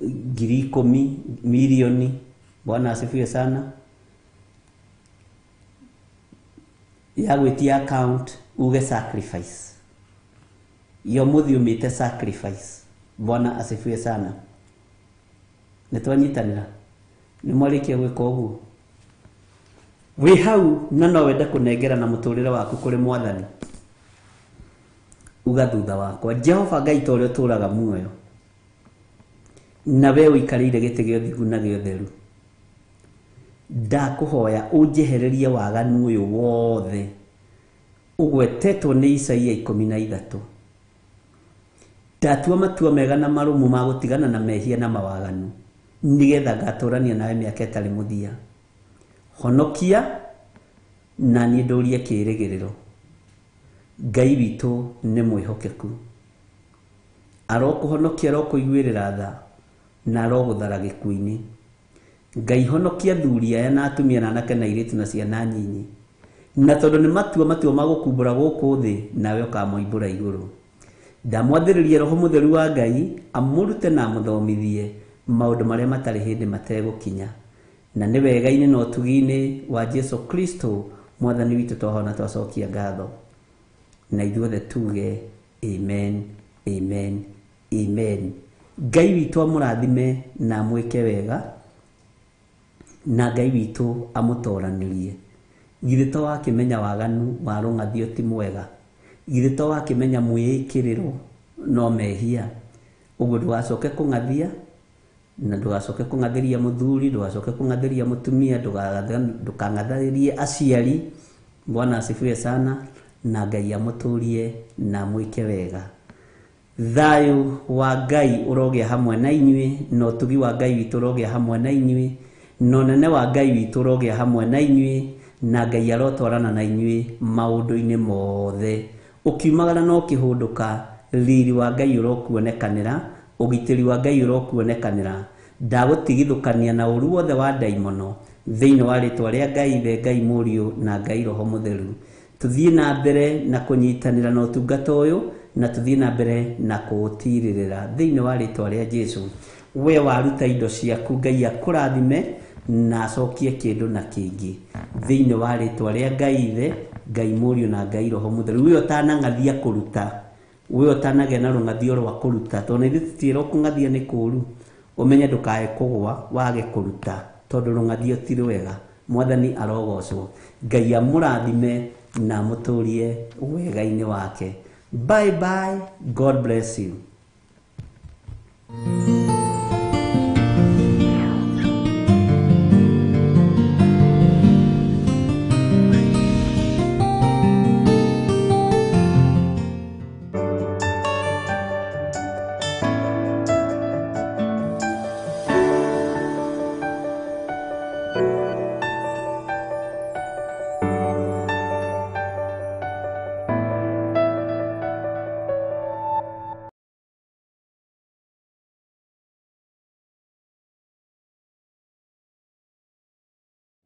10,000, milioni. Bwana asifiwe sana. Ya gwĩtia account uge sacrifice, yo mũthĩ ũmĩte sacrifice. Bwana asifiwe sana. Nĩtwanyitanĩra, nĩmwarĩkia gwĩka ũguo. Wĩ hau na no wende kũnengera na mũtũrĩre waku kũrĩ Mwathani, uga thutha wakwa, Jehova Ngai ta ũrĩa ũtũũraga muoyo, na we ũikarĩire gĩtĩ gĩa ũthingu na gĩa ũtheru, ndakũhoya ũnjehererie waganu ũyũ wothe ũgwetetwo nĩ Isaia 13. Ndatua matua mega na marũmu ma gũtigana na mehia na mawaganu, nĩgetha ngatũrania nawe mĩaka ĩtarĩ mũthia. Honokia na niĩ ndũrie kĩĩrĩgĩrĩro. Ngai witũ nĩ mwĩhokeku, arokũhonokia, arokũiguĩrĩra tha, na arogũthara gĩkuũ-inĩ. Ngai honokia thuri aya na atumia na anake na airĩtu na ciana nyinyi, na tondũ nĩ matua ma gũkumbũra gũkũ thĩ, nawe ũkamoimbũra igũrũ. Ndamwathĩrĩria Roho Mũtheru wa Ngai amũrute na amũthomithie maũndũ marĩa matarĩ hĩndĩ mategũkinya, na nĩ wega-inĩ na ũtugi-inĩ wa Jesu Kristo Mwathani witũ twahona twacokia ngatho, na ithuothe tuge amen, amen, amen. Ngai witũ amũrathime na amwĩke wega, na Ngai witũ amũtoranĩrie. Githĩ to wakĩmenya waganu wa rũng'athio ti mwega, githĩ to wakĩmenya mwĩĩkĩrĩro no mehia. Ũguo ndũgacoke kũng'athia, na ndũgacoke kũng'athĩria mũthuri, ndũgacoke kũng'athĩria mũtumia, ndũkang'athĩrie aciari. Bwana asifiwe sana, na Ngai amũtũrie na amwĩke wega. Thayũ wa Ngai ũrogĩa hamwe na inyuĩ, na ũtugi wa Ngai witũ ũrogĩa hamwe na inyuĩ, na ũnene wa Ngai witũ ũrogĩa hamwe na inyuĩ, na Ngai arotwarana na inyuĩ maũndũ-inĩ mothe. Ũkiumagara no kĩhũndũka, riri wa Ngai ũrokuonekanĩra, ũgitĩri wa Ngai ũrokuonekanĩra. Ndagũtigithũkania na ũru wothe wa ndaimono thĩinĩ wa rĩtwa rĩa Ngai Ithe, Ngai Mũriũ na Ngai Roho Mũtheru. Tuthiĩ na mbere na kũnyitanĩra na ũtungata ũyũ, na tuthiĩ na mbere na kũũtirĩrĩra thĩinĩ wa rĩtwa rĩa Jesu. We waruta indo ciaku, Ngai akũrathime na acokie kĩndũ na kĩngĩ thĩinĩ wa rĩtwa rĩa Ngai Ithe, Ngai Mũriũ na Ngai Roho Mũtheru. We ũtanang'athia kũruta, we ũtanagĩa na rũng'athio rwa kũruta, tondũ nĩ twĩrwo kũng'athia nĩ kũũru, ũmenye ndũkae kũgũa wage kũruta, tondũ rũng'athio ti rwega. Mwathani arogocwo. Ngai amũrathime na amũtũrie wega-inĩ wake. Bye bye, God bless you.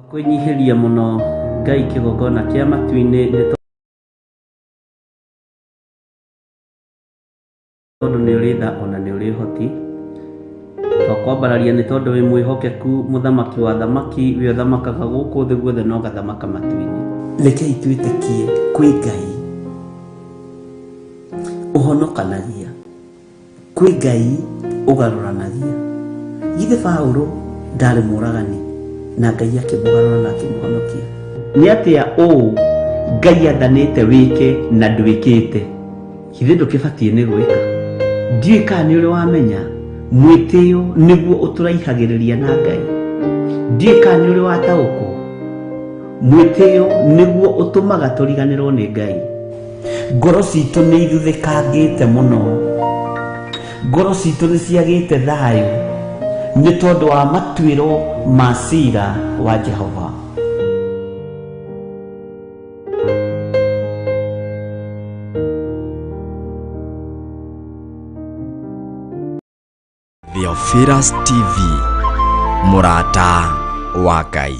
Kwĩnyihĩria mũno Ngai kĩgongona kĩa matu-inĩ tondu ni uri tha ona ni uri hoti twakwambararia ni tondu wi mwihokeku muthamaki wa thamaki wi thamakaga guku thi guothe no gathamaka matu-ini. Rekei twitikie kwi Ngai uhonokanagia, kwi Ngai ugaruranagia. Githe Paulo ndari muragani na Ngai akimugarura na akimuhonokia. Ni atia Ngai athanite wike na ndwikite, githe ndukibatie ni gwika. Ndiũĩ kana nĩ ũrĩ wamenya mwĩtĩo nĩguo ũtũraihagĩrĩria na Ngai. Ndiũĩ kana nĩ ũrĩ wataũkwo mwĩtĩo nĩguo ũtũmaga tũriganĩrwo nĩ Ngai. Ngoro citũ nĩ ithuthĩkangĩte mũno, ngoro citũ nĩ ciagĩte thayũ nĩ tondũ wa matuĩro ma ciira wa Jehova. Theophilus TV, mũrata wa Ngai.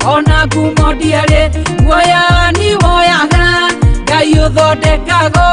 Ona ngumo ndiarĩ guoya ni woyaga Ngai ũthondekaga